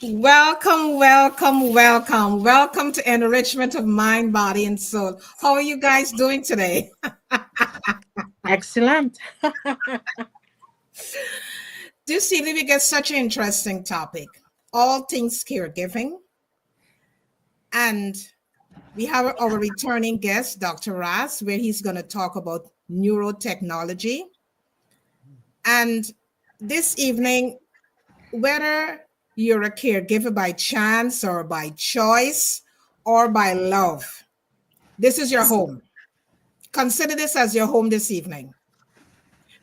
Welcome, welcome, welcome. Welcome to Enrichment of Mind, Body, and Soul. How are you guys doing today? Excellent. This evening, we get such an interesting topic all things caregiving. And we have our returning guest, Dr. Ras, where he's going to talk about neurotechnology. And this evening, whether you're a caregiver by chance or by choice or by love, this is your home. Consider this as your home this evening,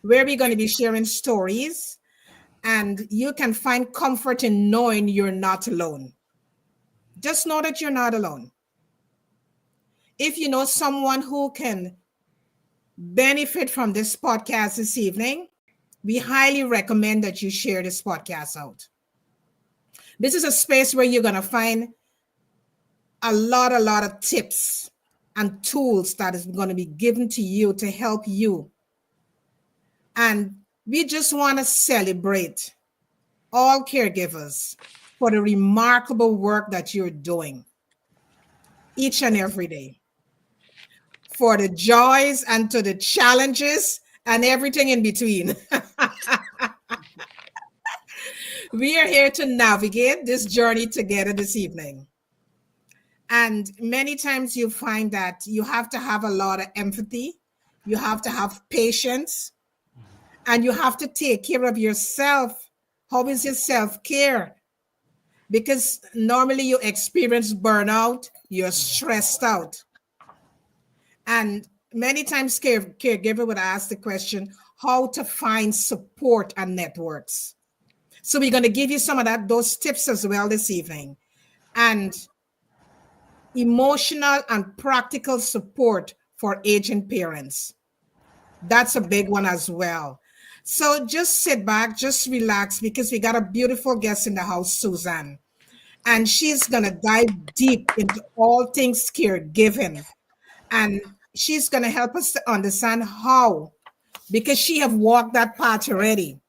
where we're going to be sharing stories and you can find comfort in knowing you're not alone. Just know that you're not alone. If you know someone who can benefit from this podcast this evening, we highly recommend that you share this podcast out. This is a space where you're going to find a lot of tips and tools that is going to be given to you to help you. And we just want to celebrate all caregivers for the remarkable work that you're doing each and every day, for the joys and to the challenges and everything in between. We are here to navigate this journey together this evening. And many times you find that you have to have a lot of empathy, you have to have patience, and you have to take care of yourself. How is your self-care? Because normally you experience burnout, you're stressed out. And many times caregiver would ask the question, how to find support and networks. So we're going to give you some of those tips as well this evening. And emotional and practical support for aging parents. That's a big one as well. So just sit back, just relax, because we got a beautiful guest in the house, Susanne. And she's going to dive deep into all things caregiving. And she's going to help us to understand how, because she have walked that path already.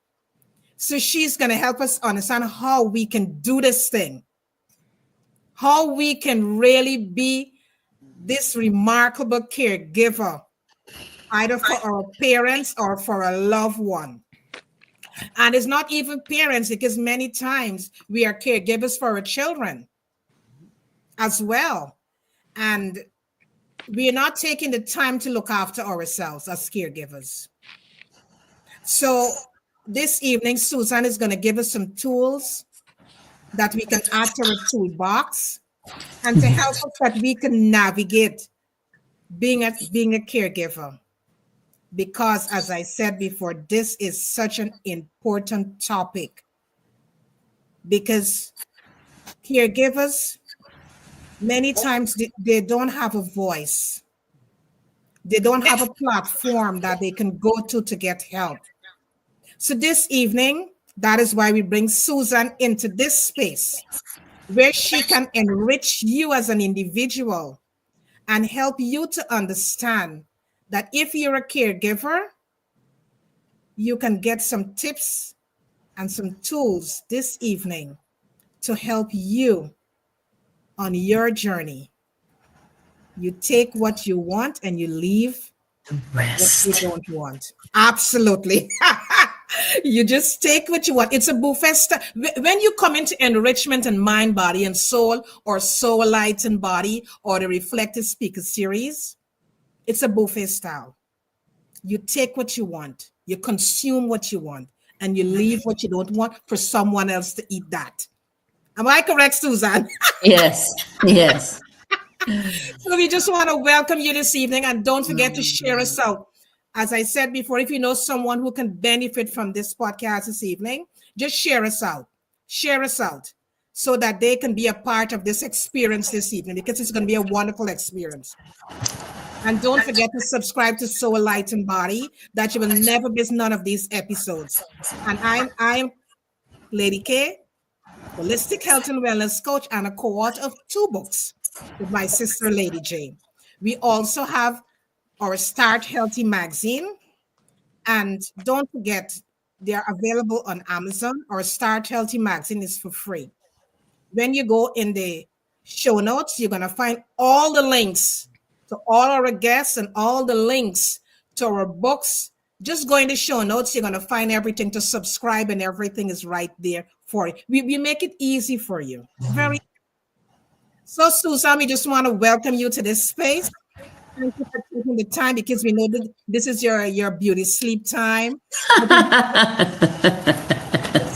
So she's going to help us understand how we can do this thing, how we can really be this remarkable caregiver, either for our parents or for a loved one. And it's not even parents, because many times we are caregivers for our children as well. And we are not taking the time to look after ourselves as caregivers. So this evening, Susanne is going to give us some tools that we can add to our toolbox and to help us that we can navigate being a caregiver. Because as I said before, this is such an important topic, because caregivers, many times they don't have a voice. They don't have a platform that they can go to get help. So this evening, that is why we bring Susanne into this space where she can enrich you as an individual and help you to understand that if you're a caregiver, you can get some tips and some tools this evening to help you on your journey. You take what you want and you leave what you don't want. Absolutely. You just take what you want. It's a buffet style. When you come into enrichment and mind, body, and soul, or soul, light, and body, or the reflective speaker series, it's a buffet style. You take what you want, you consume what you want, and you leave what you don't want for someone else to eat that. Am I correct, Susanne? Yes, yes. So we just want to welcome you this evening, and don't forget to share us out. As I said before, if you know someone who can benefit from this podcast this evening, just share us out. Share us out so that they can be a part of this experience this evening, because it's going to be a wonderful experience. And don't forget to subscribe to Soul, Light, and Body, that you will never miss none of these episodes. And I'm Lady K, holistic health and wellness coach, and a co-author of 2 books with my sister, Lady J. We also have our Start Healthy magazine. And don't forget, they are available on Amazon. Our Start Healthy magazine is for free. when you go in the show notes, you're going to find all the links to all our guests and all the links to our books. Just go in the show notes, you're going to find everything to subscribe, and everything is right there for you. We make it easy for you. Very. So, Susan, we just want to welcome you to this space. Thank you for taking the time, because we know that this is your beauty sleep time.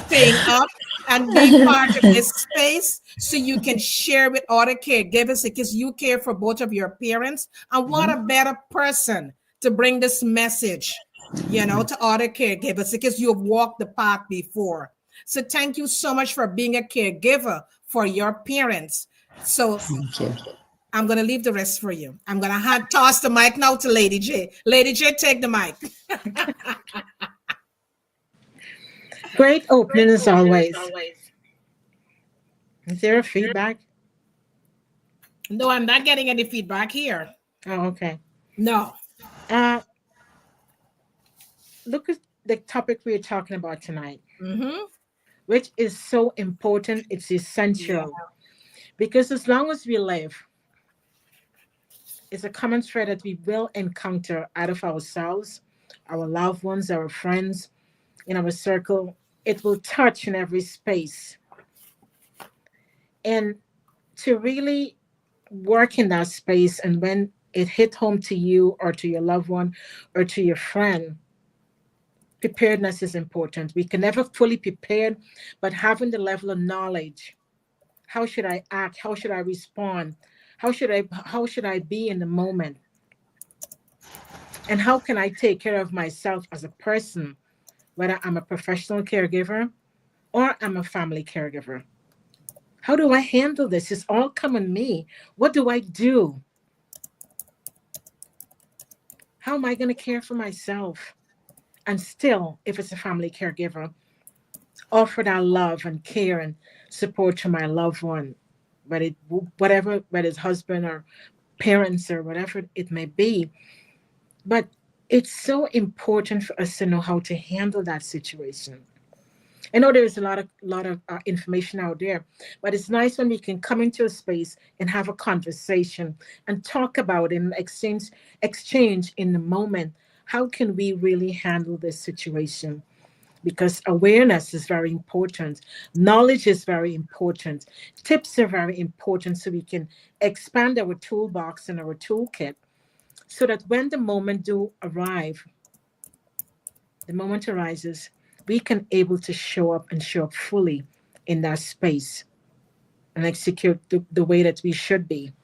Staying up and be part of this space so you can share with other caregivers, because you care for both of your parents. And what a better person to bring this message, to other caregivers, because you have walked the path before. So thank you so much for being a caregiver for your parents. So Thank you. I'm going to leave the rest for you. I'm going to toss the mic now to Lady J. Lady J, take the mic. Great opening as always. Is there a feedback? No, I'm not getting any feedback here. Oh, okay. No. Look at the topic we're talking about tonight, Mm-hmm. which is so important. It's essential. Because as long as we live, it's a common thread that we will encounter out of ourselves, our loved ones, our friends, in our circle. It will touch in every space. And to really work in that space, and when it hit home to you or to your loved one or to your friend, preparedness is important. We can never fully prepare, but having the level of knowledge, how should I act? How should I respond? How should I be in the moment? And how can I take care of myself as a person, whether I'm a professional caregiver or I'm a family caregiver? How do I handle this? It's all come on me. What do I do? How am I going to care for myself? And still, if it's a family caregiver, offer that love and care and support to my loved one, whether it's husband or parents or whatever it may be. But it's so important for us to know how to handle that situation. I know there's a lot of information out there, but it's nice when we can come into a space and have a conversation and talk about it and exchange in the moment. How can we really handle this situation? Because awareness is very important. Knowledge is very important. Tips are very important, so we can expand our toolbox and our toolkit, so that when the moment arises, we can able to show up fully in that space and execute the way that we should be,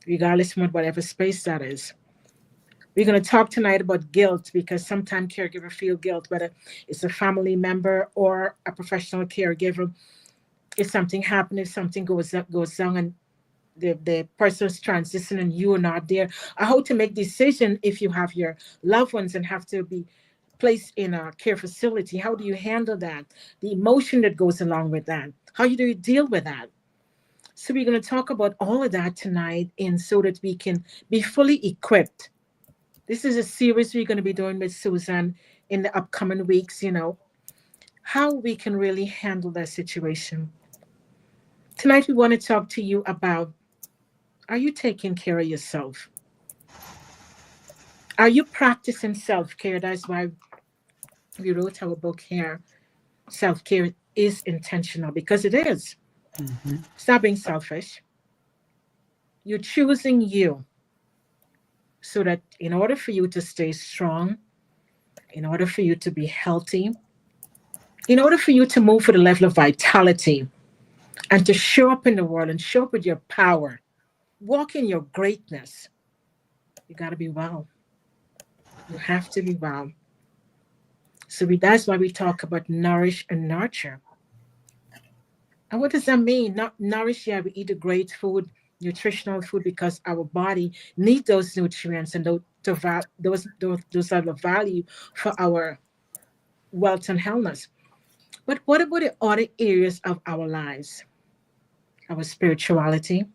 regardless of whatever space that is. We're going to talk tonight about guilt, because sometimes caregivers feel guilt, whether it's a family member or a professional caregiver. If something happens, if something goes down, and the person's transitioning and you are not there, or how to make decision if you have your loved ones and have to be placed in a care facility. How do you handle that? The emotion that goes along with that. How do you deal with that? So we're going to talk about all of that tonight, and so that we can be fully equipped. This is a series we're going to be doing with Susanne in the upcoming weeks, how we can really handle that situation. Tonight, we want to talk to you about, are you taking care of yourself? Are you practicing self-care? That's why we wrote our book here. Self-care is intentional, because it is. Mm-hmm. Stop being selfish. You're choosing you, so that in order for you to stay strong, in order for you to be healthy, in order for you to move with a level of vitality and to show up in the world and show up with your power, walk in your greatness, you got to be well. You have to be well. So that's why we talk about nourish and nurture. And what does that mean? Not nourish, yeah, we eat a great food, nutritional food, because our body needs those nutrients and those are the value for our wealth and healthness. But what about the other areas of our lives? Our spirituality,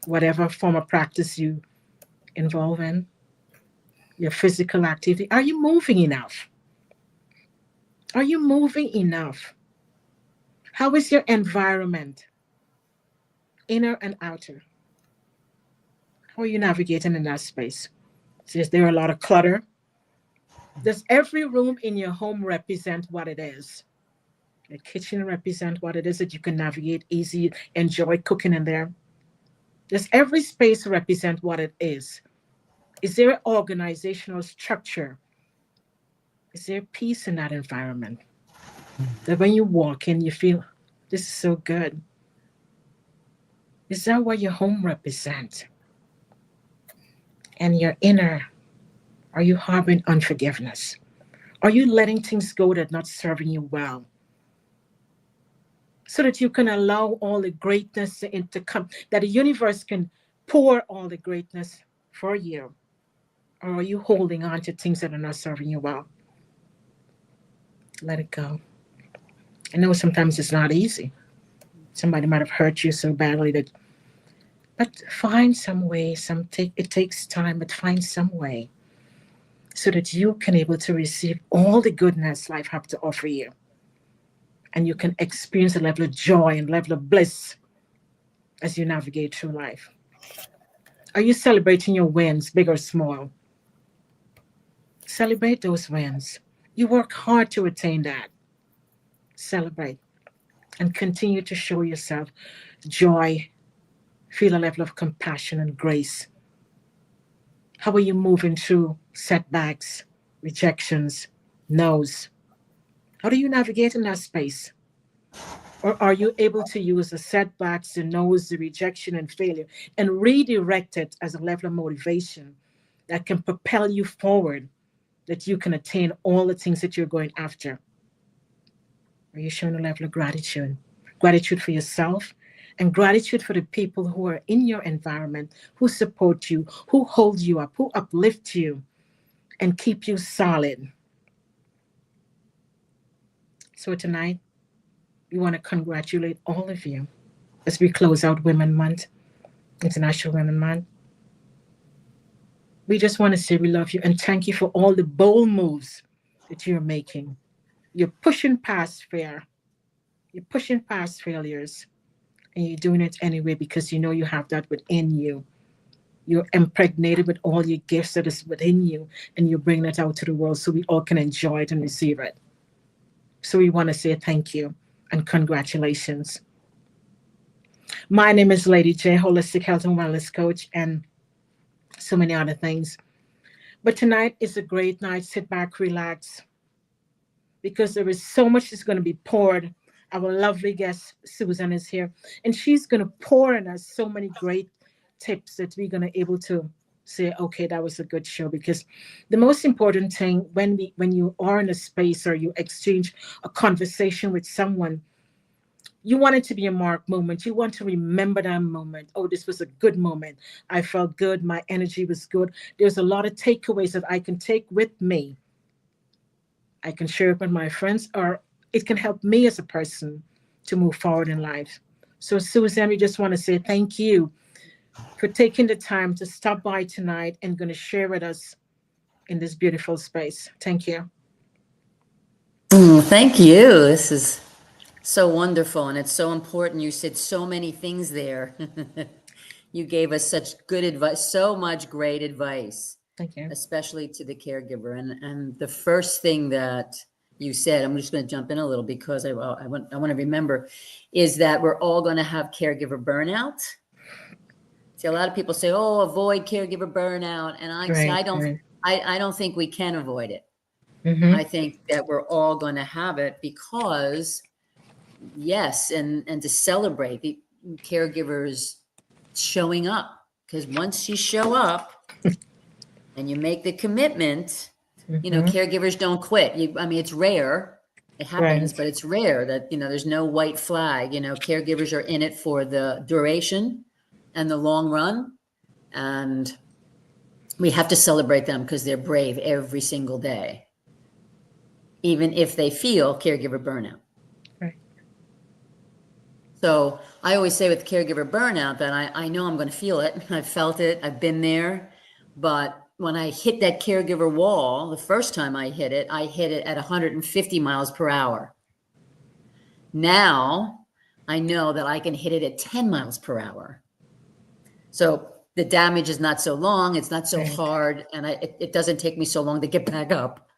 whatever form of practice you involve in, your physical activity. Are you moving enough? Are you moving enough? How is your environment? inner and outer. How are you navigating in that space? So is there a lot of clutter? Does every room in your home represent what it is? The kitchen represent what it is that you can navigate easy, enjoy cooking in there? Does every space represent what it is? Is there an organizational structure? Is there peace in that environment? That when you walk in, you feel, this is so good. Is that what your home represents? And your inner, are you harboring unforgiveness? Are you letting things go that are not serving you well? So that you can allow all the greatness to come, that the universe can pour all the greatness for you. Or are you holding on to things that are not serving you well? Let it go. I know sometimes it's not easy. Somebody might have hurt you so badly that, but find some way, it takes time, but find some way so that you can able to receive all the goodness life have to offer you. And you can experience a level of joy and level of bliss as you navigate through life. Are you celebrating your wins, big or small? Celebrate those wins. You work hard to attain that. Celebrate and continue to show yourself joy. Feel a level of compassion and grace. How are you moving through setbacks, rejections, no's? How do you navigate in that space? Or are you able to use the setbacks, the no's, the rejection and failure and redirect it as a level of motivation that can propel you forward, that you can attain all the things that you're going after? Are you showing a level of gratitude? Gratitude for yourself and gratitude for the people who are in your environment, who support you, who hold you up, who uplift you and keep you solid. So tonight, we want to congratulate all of you as we close out Women Month, International Women Month. We just want to say we love you and thank you for all the bold moves that you're making. You're pushing past fear. You're pushing past failures. And you're doing it anyway because you know you have that within you. You're impregnated with all your gifts that is within you, and you're bringing it out to the world so we all can enjoy it and receive it. So we want to say thank you and congratulations. My name is Lady J, Holistic Health and Wellness Coach, and so many other things. But tonight is a great night. Sit back, relax, because there is so much that's going to be poured. Our lovely guest, Susanne, is here, and she's going to pour in us so many great tips that we're going to be able to say, okay, that was a good show. Because the most important thing when you are in a space or you exchange a conversation with someone, you want it to be a marked moment. You want to remember that moment. Oh, this was a good moment. I felt good. My energy was good. There's a lot of takeaways that I can take with me. I can share it with my friends, or it can help me as a person to move forward in life. So, Susanne, we just want to say thank you for taking the time to stop by tonight and going to share with us in this beautiful space. Thank you. Thank you. This is so wonderful, and it's so important. You said so many things there. You gave us such good advice, so much great advice. Thank you. Especially to the caregiver. And the first thing that you said, I'm just going to jump in a little because I want to remember, is that we're all going to have caregiver burnout. See, a lot of people say, "Oh, avoid caregiver burnout," and I don't think we can avoid it. Mm-hmm. I think that we're all going to have it because, yes, and to celebrate the caregivers showing up, because once you show up and you make the commitment, you know, caregivers don't quit. It's rare. It happens, but it's rare that, there's no white flag. Caregivers are in it for the duration and the long run. And we have to celebrate them because they're brave every single day, even if they feel caregiver burnout. Right. So I always say with caregiver burnout that I know I'm going to feel it. I've felt it. I've been there. But when I hit that caregiver wall, the first time I hit it at 150 miles per hour. Now I know that I can hit it at 10 miles per hour. So the damage is not so long, it's not so hard, and it doesn't take me so long to get back up.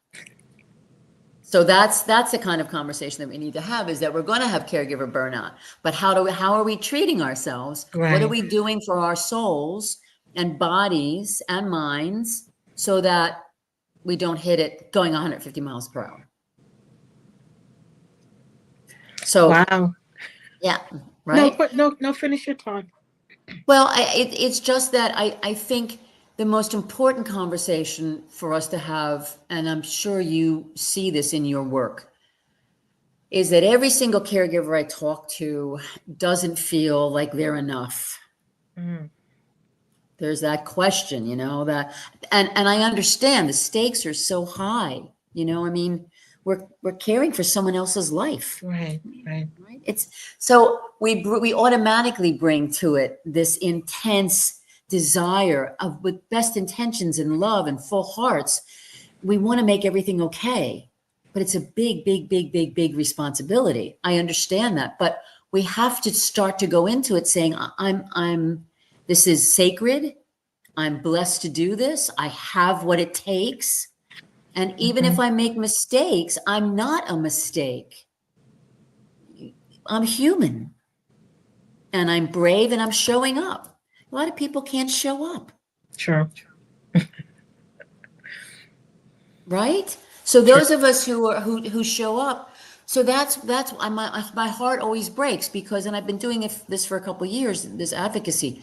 So that's the kind of conversation that we need to have, is that we're going to have caregiver burnout, but how are we treating ourselves? Right. What are we doing for our souls and bodies and minds so that we don't hit it going 150 miles per hour? So, Wow. yeah, right. No, finish your thought. Well, it's just that I think the most important conversation for us to have, and I'm sure you see this in your work, is that every single caregiver I talk to doesn't feel like they're enough. Mm. There's that question, you know, that, and I understand the stakes are so high, you know, I mean, we're caring for someone else's life. Right. It's so we automatically bring to it this intense desire of, with best intentions and love and full hearts, we want to make everything okay, but it's a big responsibility. I understand that, but we have to start to go into it saying, this is sacred. I'm blessed to do this. I have what it takes. And even if I make mistakes, I'm not a mistake. I'm human, and I'm brave, and I'm showing up. A lot of people can't show up. Sure. Right? So those of us who show up, so that's my heart always breaks, because, and I've been doing this for a couple of years, this advocacy,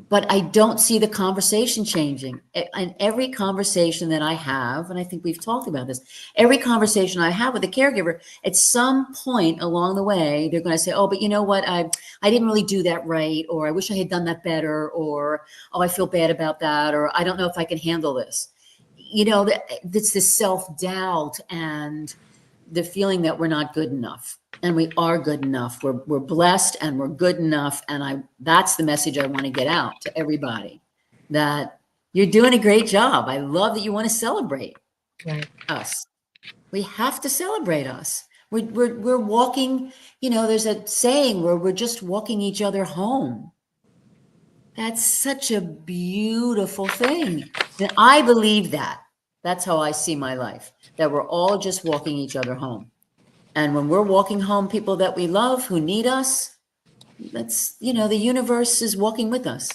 but I don't see the conversation changing. And every conversation that I have, and I think we've talked about this, every conversation I have with a caregiver, at some point along the way, they're going to say, oh, but you know what? I didn't really do that right. Or I wish I had done that better. Or, oh, I feel bad about that. Or I don't know if I can handle this. You know, it's the self-doubt and the feeling that we're not good enough. And we are good enough. We're blessed and we're good enough. And that's the message I want to get out to everybody, that you're doing a great job. I love that you want to celebrate us. We have to celebrate us. We're walking, you know, there's a saying where we're just walking each other home. That's such a beautiful thing. And I believe that. That's how I see my life, that we're all just walking each other home. And when we're walking home people that we love, who need us, that's, you know, the universe is walking with us.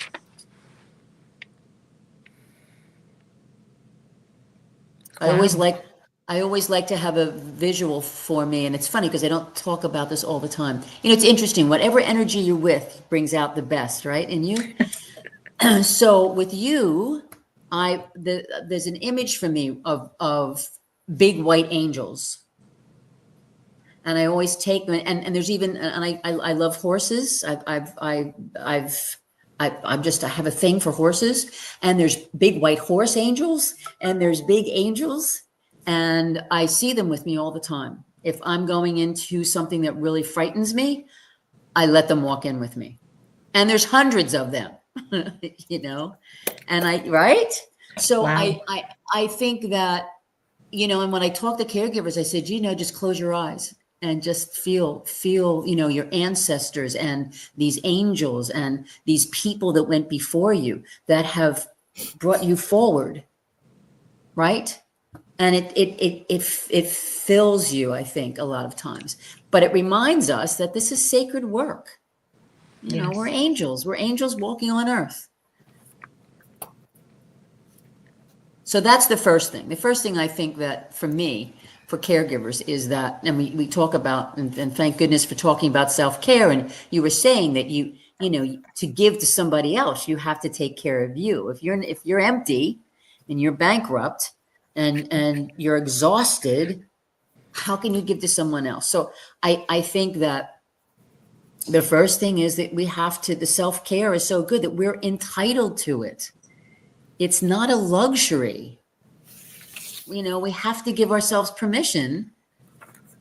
Wow. I always like to have a visual for me. And it's funny because I don't talk about this all the time. You know, it's interesting. Whatever energy you're with brings out the best, right? In you. So with you, there's an image for me of big white angels. And I always take them, and there's even, and I love horses. I have a thing for horses, and there's big white horse angels, and there's big angels, and I see them with me all the time. If I'm going into something that really frightens me, I let them walk in with me, and there's hundreds of them, you know, and right. So wow. I think that, you know, and when I talk to caregivers, I said, you know, just close your eyes and just feel, you know, your ancestors and these angels and these people that went before you that have brought you forward, right? And it fills you, I think, a lot of times. But it reminds us that this is sacred work. You know, we're angels. We're angels walking on earth. So that's the first thing. The first thing I think that for me, for caregivers, is that, and we talk about, and thank goodness for talking about self-care. And you were saying that you know, to give to somebody else, you have to take care of you. If you're empty and you're bankrupt and you're exhausted, how can you give to someone else? So I think that the first thing is that we have to, the self-care is so good that we're entitled to it. It's not a luxury. You know, we have to give ourselves permission,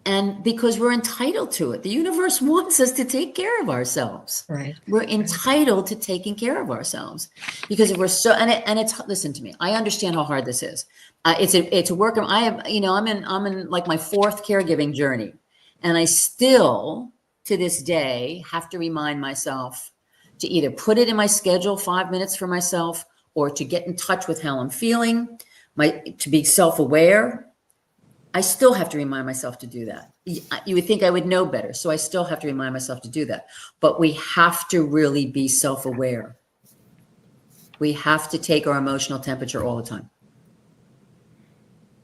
and because we're entitled to it. The universe wants us to take care of ourselves. Right. We're entitled to taking care of ourselves, because if we're so, and it's, listen to me, I understand how hard this is. It's a work. I have, you know, I'm in like my 4th caregiving journey, and I still to this day have to remind myself to either put it in my schedule, 5 minutes for myself, or to get in touch with how I'm feeling, to be self-aware. I still have to remind myself to do that. You would think I would know better, so I still have to remind myself to do that. But we have to really be self-aware. We have to take our emotional temperature all the time.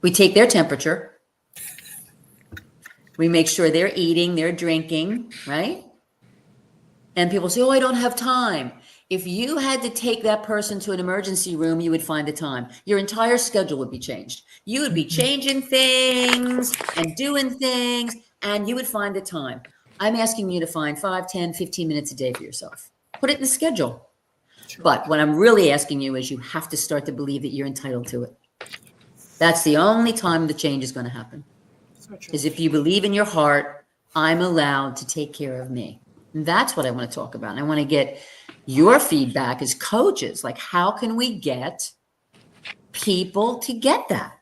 We take their temperature. We make sure they're eating, they're drinking, right? And people say, oh, I don't have time. If you had to take that person to an emergency room, you would find the time. Your entire schedule would be changed. You would be changing things and doing things, and you would find the time. I'm asking you to find 5, 10, 15 minutes a day for yourself. Put it in the schedule. But what I'm really asking you is you have to start to believe that you're entitled to it. That's the only time the change is going to happen. Is if you believe in your heart, I'm allowed to take care of me. And that's what I want to talk about. And I want to get your feedback as coaches. Like, how can we get people to get that?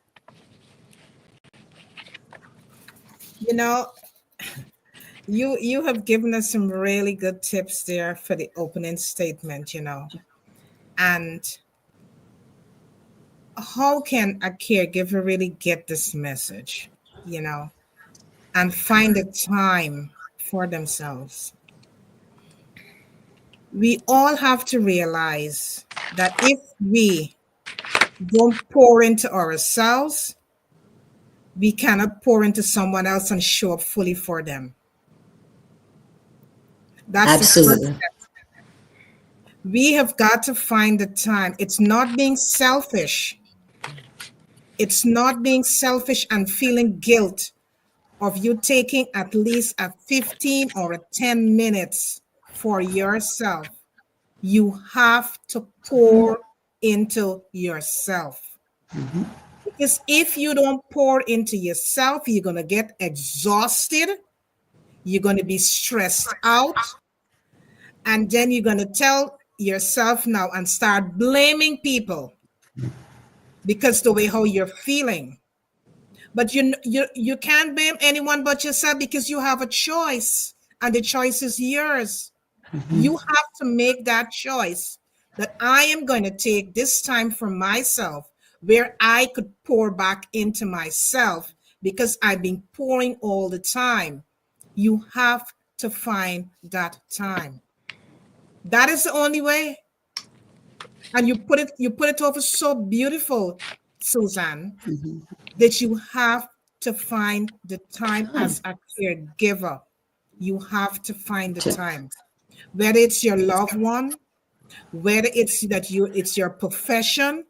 You know, you have given us some really good tips there for the opening statement, you know. And how can a caregiver really get this message, you know, and find the time for themselves? We all have to realize that if we don't pour into ourselves, we cannot pour into someone else and show up fully for them. That's Absolutely. the first step. We have got to find the time. It's not being selfish. It's not being selfish and feeling guilt of you taking at least a 15 or a 10 minutes for yourself. You have to pour into yourself. Because if you don't pour into yourself, you're going to get exhausted. You're going to be stressed out. And then you're going to tell yourself now and start blaming people because the way how you're feeling. But you can't blame anyone but yourself because you have a choice and the choice is yours. You have to make that choice that I am going to take this time for myself where I could pour back into myself because I've been pouring all the time. You have to find that time. That is the only way. And you put it over so beautiful, Susanne, that you have to find the time as a caregiver. You have to find the time. Whether it's your loved one, whether it's it's your profession,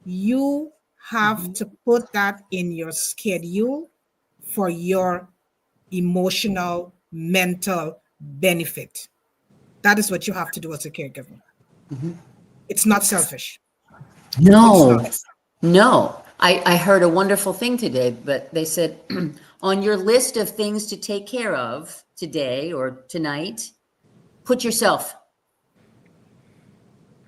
you have to put that in your schedule for your emotional, mental benefit. That is what you have to do as a caregiver. It's not selfish. No, no. I heard a wonderful thing today, but they said on your list of things to take care of today or tonight, put yourself.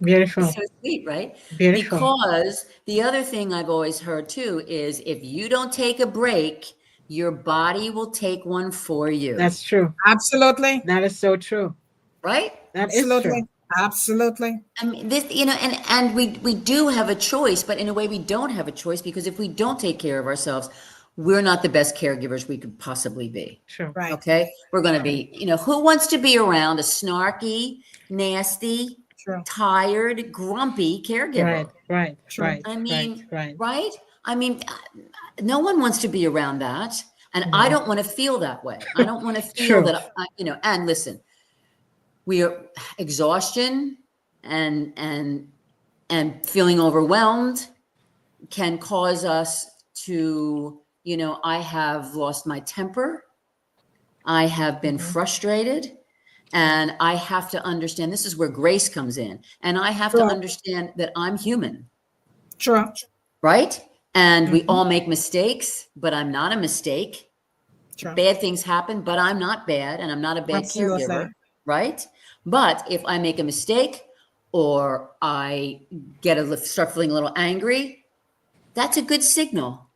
Beautiful. It's so sweet, right? Beautiful. Because the other thing I've always heard too is if you don't take a break, your body will take one for you. That's true. Absolutely. That is so true. Right? That is Absolutely. true. Absolutely. I mean, this, and we do have a choice, but in a way we don't have a choice because if we don't take care of ourselves, we're not the best caregivers we could possibly be. Sure. Right. Okay. We're going to be, who wants to be around a snarky, nasty, tired, grumpy caregiver? Right. True. Right. I mean, right. I mean, no one wants to be around that. And I don't want to feel that way. I don't want to feel True. that, and listen, we are exhaustion and feeling overwhelmed can cause us to, I have lost my temper. I have been frustrated, and I have to understand this is where grace comes in. And I have to understand that I'm human. True. Right? And we all make mistakes, but I'm not a mistake. True. Bad things happen, but I'm not bad, and I'm not a bad caregiver. Right? But if I make a mistake or I start feeling a little angry, that's a good signal.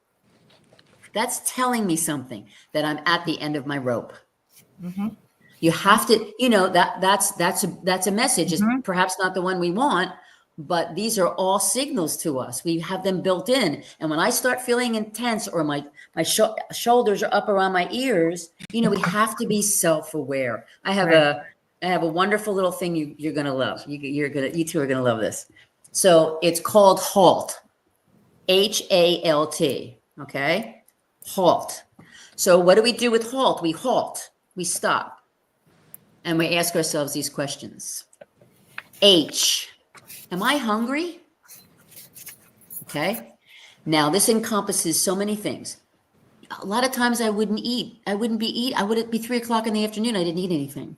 That's telling me something that I'm at the end of my rope. You have to, that's a message. It's Mhm. perhaps not the one we want, but these are all signals to us. We have them built in. And when I start feeling intense or my shoulders are up around my ears, we have to be self-aware. I have a wonderful little thing you're going to love. You two are going to love this. So it's called HALT. HALT. Okay. HALT. So what do we do with HALT? We halt, we stop, and we ask ourselves these questions. H, am I hungry? Okay. Now this encompasses so many things. A lot of times I wouldn't be 3:00 in the afternoon. I didn't eat anything.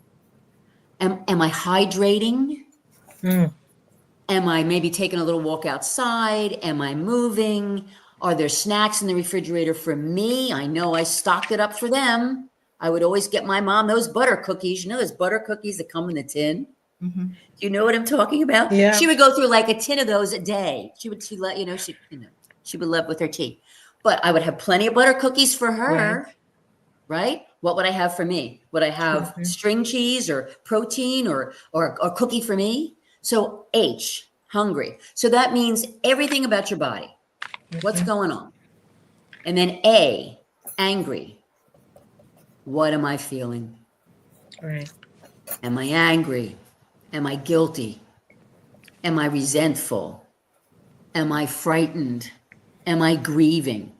Am I hydrating? Am I maybe taking a little walk outside? Am I moving? Are there snacks in the refrigerator for me? I know I stocked it up for them. I would always get my mom those butter cookies. Those butter cookies that come in a tin? Mhm. Do you know what I'm talking about? Yeah. She would go through like a tin of those a day. She would love with her tea. But I would have plenty of butter cookies for her, right? What would I have for me? Would I have string cheese or protein or cookie for me? So H, hungry. So that means everything about your body. What's going on? And then A, angry. What am I feeling? Right. Am I angry? Am I guilty? Am I resentful? Am I frightened? Am I grieving?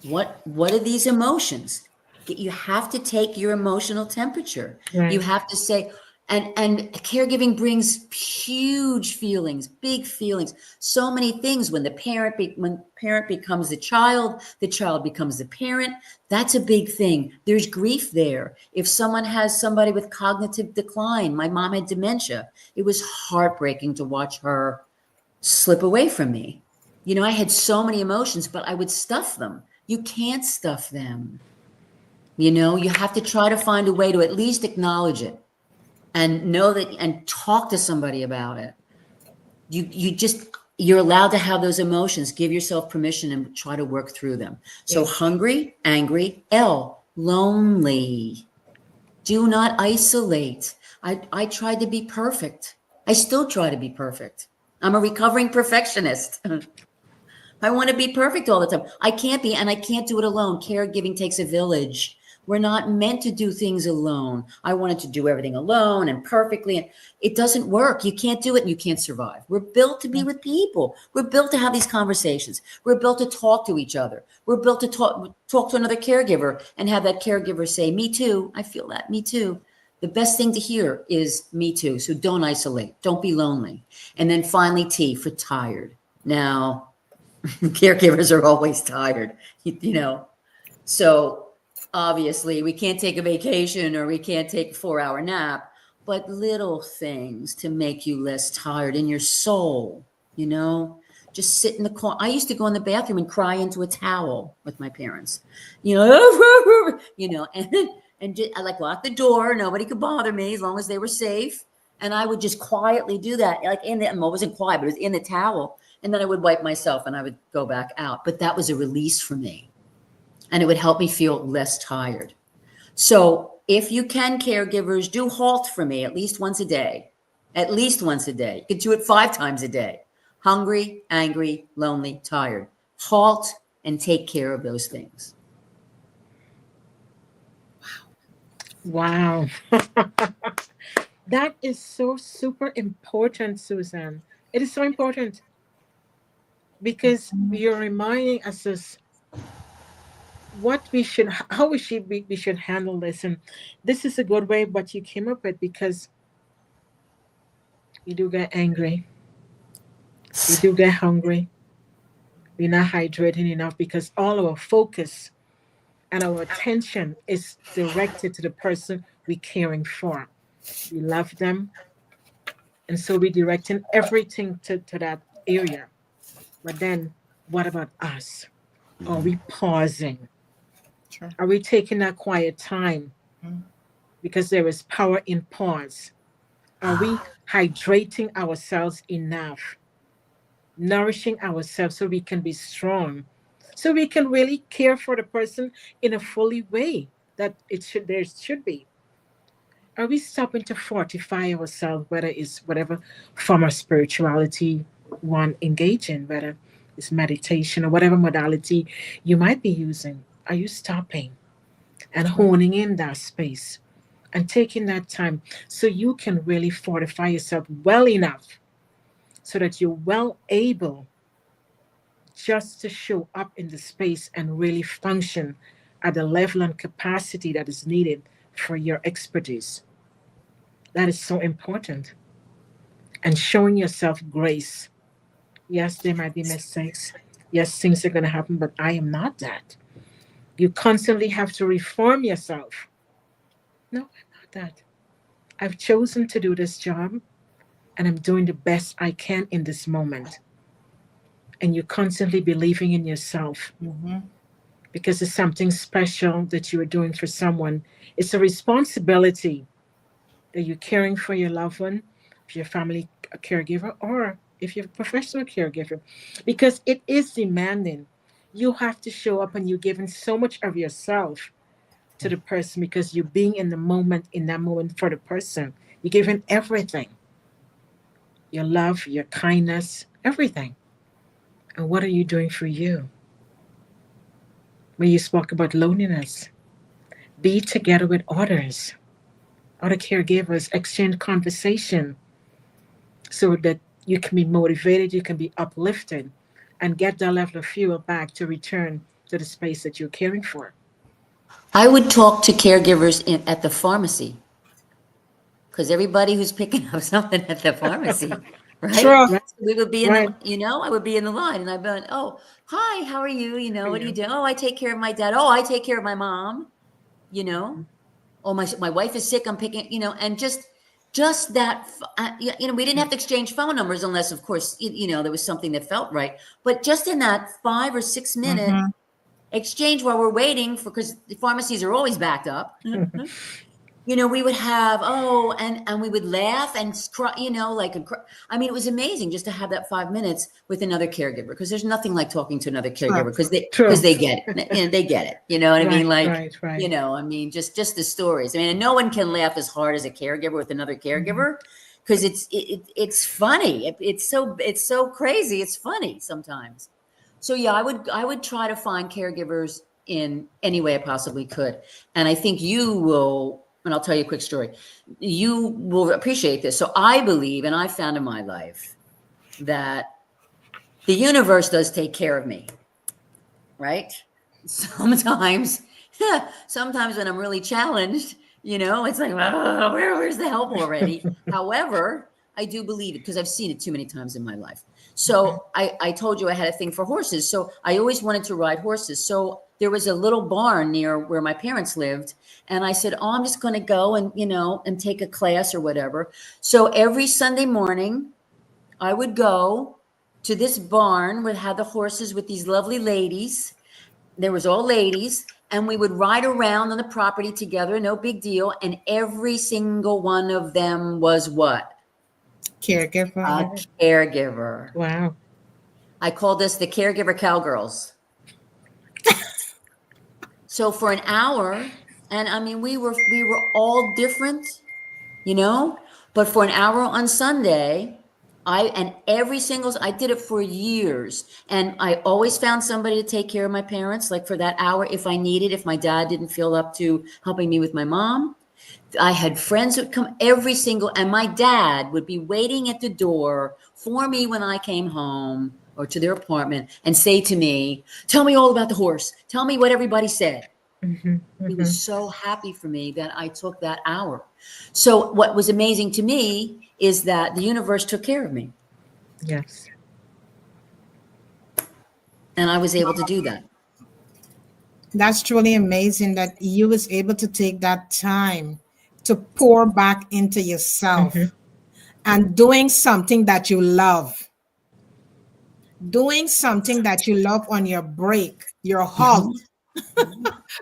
What are these emotions? You have to take your emotional temperature. Right. You have to say, and caregiving brings huge feelings, big feelings, so many things. When parent becomes the child becomes the parent. That's a big thing. There's grief there. If someone has somebody with cognitive decline, my mom had dementia. It was heartbreaking to watch her slip away from me. I had so many emotions, but I would stuff them. You can't stuff them. You have to try to find a way to at least acknowledge it and know that and talk to somebody about it. You're allowed to have those emotions. Give yourself permission and try to work through them. So hungry, angry, L, lonely. Do not isolate. I tried to be perfect. I still try to be perfect. I'm a recovering perfectionist. I want to be perfect all the time. I can't be, and I can't do it alone. Caregiving takes a village. We're not meant to do things alone. I wanted to do everything alone and perfectly, and it doesn't work. You can't do it and you can't survive. We're built to be with people. We're built to have these conversations. We're built to talk to each other. We're built to talk to another caregiver and have that caregiver say, me too, I feel that, me too. The best thing to hear is me too. So don't isolate. Don't be lonely. And then finally, T for tired. Now, caregivers are always tired, so obviously we can't take a vacation or we can't take a 4-hour nap, but little things to make you less tired in your soul, just sit in the corner. I used to go in the bathroom and cry into a towel with my parents, and I lock the door. Nobody could bother me as long as they were safe. And I would just quietly do that. I wasn't quiet, but it was in the towel. And then I would wipe myself and I would go back out. But that was a release for me. And it would help me feel less tired. So if you can, caregivers, do HALT for me at least once a day. At least once a day. You could do it 5 times a day. Hungry, angry, lonely, tired. HALT and take care of those things. Wow. That is so super important, Susanne. It is so important because you're reminding us how we should handle this. And this is a good way what you came up with, because we do get angry, we do get hungry, we're not hydrating enough because all our focus and our attention is directed to the person we're caring for. We love them, and so we're directing everything to that area. But then what about us? Are we pausing? Sure. Are we taking that quiet time? Mhm. Because there is power in pause. Are we hydrating ourselves enough? Nourishing ourselves so we can be strong, so we can really care for the person in a fully way that there should be. Are we stopping to fortify ourselves, whether it's whatever form of spirituality one engage in, whether it's meditation or whatever modality you might be using? Are you stopping and honing in that space and taking that time so you can really fortify yourself well enough so that you're well able just to show up in the space and really function at the level and capacity that is needed for your expertise? That is so important. And showing yourself grace. Yes, there might be mistakes. Yes, things are going to happen, but I am not that. You constantly have to reform yourself. No, I'm not that. I've chosen to do this job and I'm doing the best I can in this moment. And you constantly believing in yourself because it's something special that you are doing for someone. It's a responsibility that you're caring for your loved one, if you're a family caregiver, or if you're a professional caregiver, because it is demanding. You have to show up and you're giving so much of yourself to the person because you're being in that moment for the person. You're giving everything, your love, your kindness, everything. And what are you doing for you? When you spoke about loneliness, be together with others, other caregivers, exchange conversation so that you can be motivated, you can be uplifted, and get that level of fuel back to return to the space that you're caring for. I would talk to caregivers at the pharmacy, because everybody who's picking up something at the pharmacy, right? True. Right, We would be in right. I would be in the line and I'd be like, oh, hi, how are you? For What do you you. do? Oh, I take care of my dad. Oh, I take care of my mom, you know? Oh, my wife is sick. I'm picking, and just that, we didn't have to exchange phone numbers unless, of course, there was something that felt right. But just in that 5 or 6 minute exchange while we're waiting because the pharmacies are always backed up. We would have, and we would laugh and cry, it was amazing just to have that 5 minutes with another caregiver, because there's nothing like talking to another caregiver because True. they get it. They get it. You know what I mean? Like, right. just the stories. And no one can laugh as hard as a caregiver with another caregiver because it's funny. It's so crazy. It's funny sometimes. So yeah, I would try to find caregivers in any way I possibly could. And I think you will, and I'll tell you a quick story. You will appreciate this. So I believe, and I found in my life, that the universe does take care of me, right? Sometimes when I'm really challenged, it's like, oh, where's the help already? However, I do believe it because I've seen it too many times in my life. So I told you I had a thing for horses. So I always wanted to ride horses. So there was a little barn near where my parents lived. And I said, oh, I'm just going to go and, and take a class or whatever. So every Sunday morning I would go to this barn where had the horses with these lovely ladies. There was all ladies, and we would ride around on the property together. No big deal. And every single one of them was what? Caregiver. A caregiver. Wow. I call this the caregiver cowgirls. So for an hour, and we were all different, but for an hour on Sunday, I did it for years, and I always found somebody to take care of my parents, like for that hour if I needed, if my dad didn't feel up to helping me with my mom. I had friends who would come and my dad would be waiting at the door for me when I came home or to their apartment and say to me, tell me all about the horse. Tell me what everybody said. He was so happy for me that I took that hour. So what was amazing to me is that the universe took care of me. Yes. And I was able to do that. That's truly amazing that you was able to take that time to pour back into yourself and doing something that you love. Doing something that you love on your break, your halt,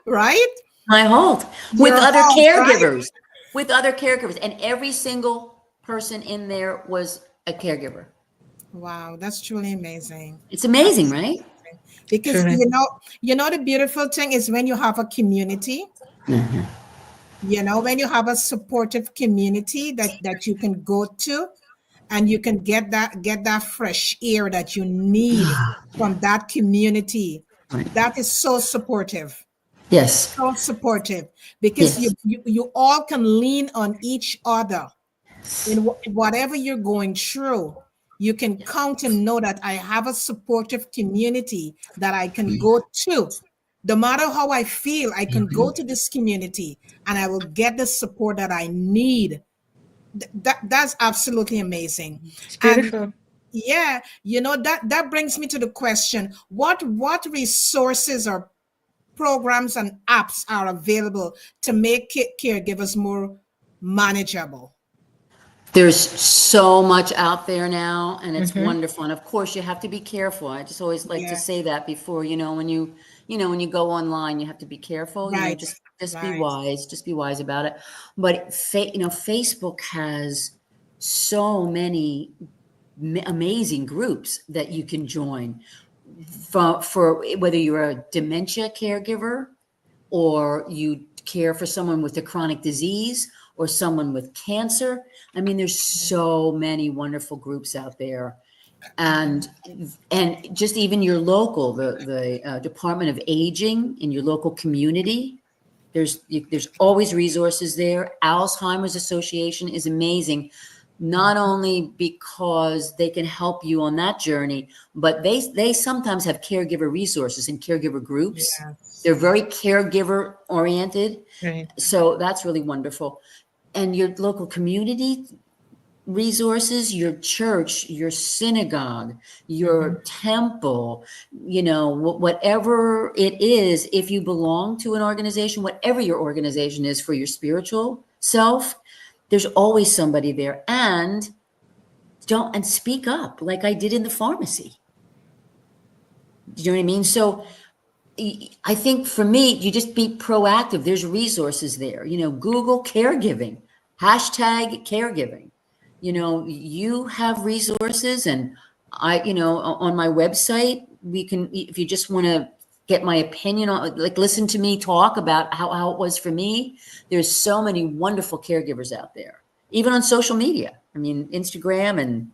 right? My halt with Your other halt, caregivers, right? with other caregivers. And every single person in there was a caregiver. Wow, that's truly amazing. It's amazing, right? Because Truly. the beautiful thing is when you have a community You know, when you have a supportive community that you can go to, and you can get that fresh air that you need from that community, Right. that is so supportive. Yes. So supportive, because Yes. you all can lean on each other in whatever you're going through. You can count and know that I have a supportive community that I can go to. No matter how I feel, I can go to this community and I will get the support that I need. That's absolutely amazing. It's And beautiful. yeah, you know, that brings me to the question, what resources or programs and apps are available to make caregivers more manageable? There's so much out there now, and it's Mm-hmm. wonderful. And of course, you have to be careful. I just always like to Yeah, say that before, when you go online, you have to be careful. right, Just be right. wise. Just be wise about it. But Facebook has so many amazing groups that you can join for whether you're a dementia caregiver, or you care for someone with a chronic disease, or someone with cancer. I mean, there's so many wonderful groups out there. And just even your local, the Department of Aging in your local community, there's always resources there. Alzheimer's Association is amazing, not only because they can help you on that journey, but they sometimes have caregiver resources and caregiver groups. They're Yes. very caregiver oriented. Right. So that's really wonderful. And your local community resources, your church, your synagogue, Mm-hmm. your temple, whatever it is, if you belong to an organization, whatever your organization is for your spiritual self, there's always somebody there. And speak up like I did in the pharmacy. Do you know what I mean? So I think for me, you just be proactive. There's resources there. Google caregiving, hashtag caregiving. You have resources, and on my website, we can, if you just want to get my opinion on, like, listen to me talk about how it was for me. There's so many wonderful caregivers out there, even on social media. I mean, Instagram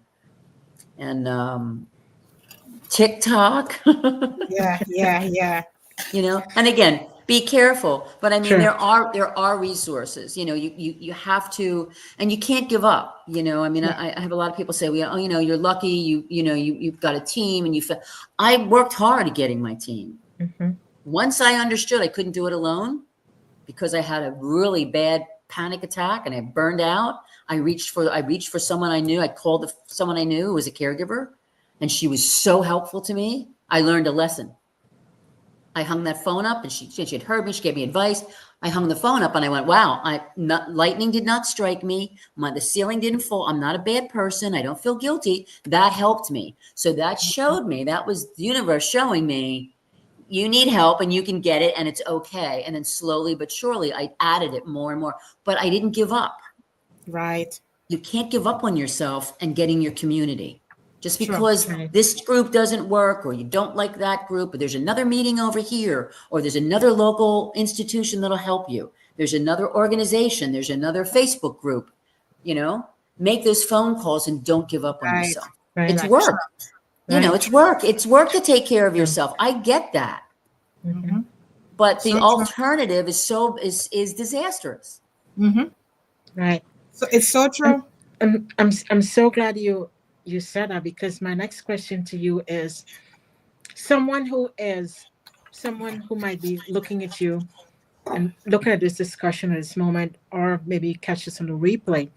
and TikTok. Yeah, yeah, yeah. And again, be careful. But I mean, Sure. there are resources. You have to, and you can't give up. I mean, Yeah. I have a lot of people say, well, you're lucky. You've got a team, and I worked hard at getting my team. Mm-hmm. Once I understood I couldn't do it alone, because I had a really bad panic attack and I burned out. I reached for someone I knew. I called someone I knew who was a caregiver, and she was so helpful to me. I learned a lesson. I hung that phone up, and she had heard me. She gave me advice. I hung the phone up and I went, wow, lightning did not strike me. The ceiling didn't fall. I'm not a bad person. I don't feel guilty. That helped me. So that showed me, that was the universe showing me, you need help and you can get it, and it's okay. And then slowly but surely, I added it more and more, but I didn't give up. Right. You can't give up on yourself and getting your community. Just True. because Right. this group doesn't work, or you don't like that group, or there's another meeting over here, or there's another local institution that'll help you. There's another organization, there's another Facebook group, make those phone calls and don't give up on Right. yourself. Right. It's Right. work. Right. It's work. It's work to take care of Yeah. yourself. I get that. Mm-hmm. But the So true. alternative is disastrous. Hmm. Right. So it's so And true. I'm so glad you said that, because my next question to you is, someone who might be looking at you and looking at this discussion at this moment, or maybe catch this on the replay,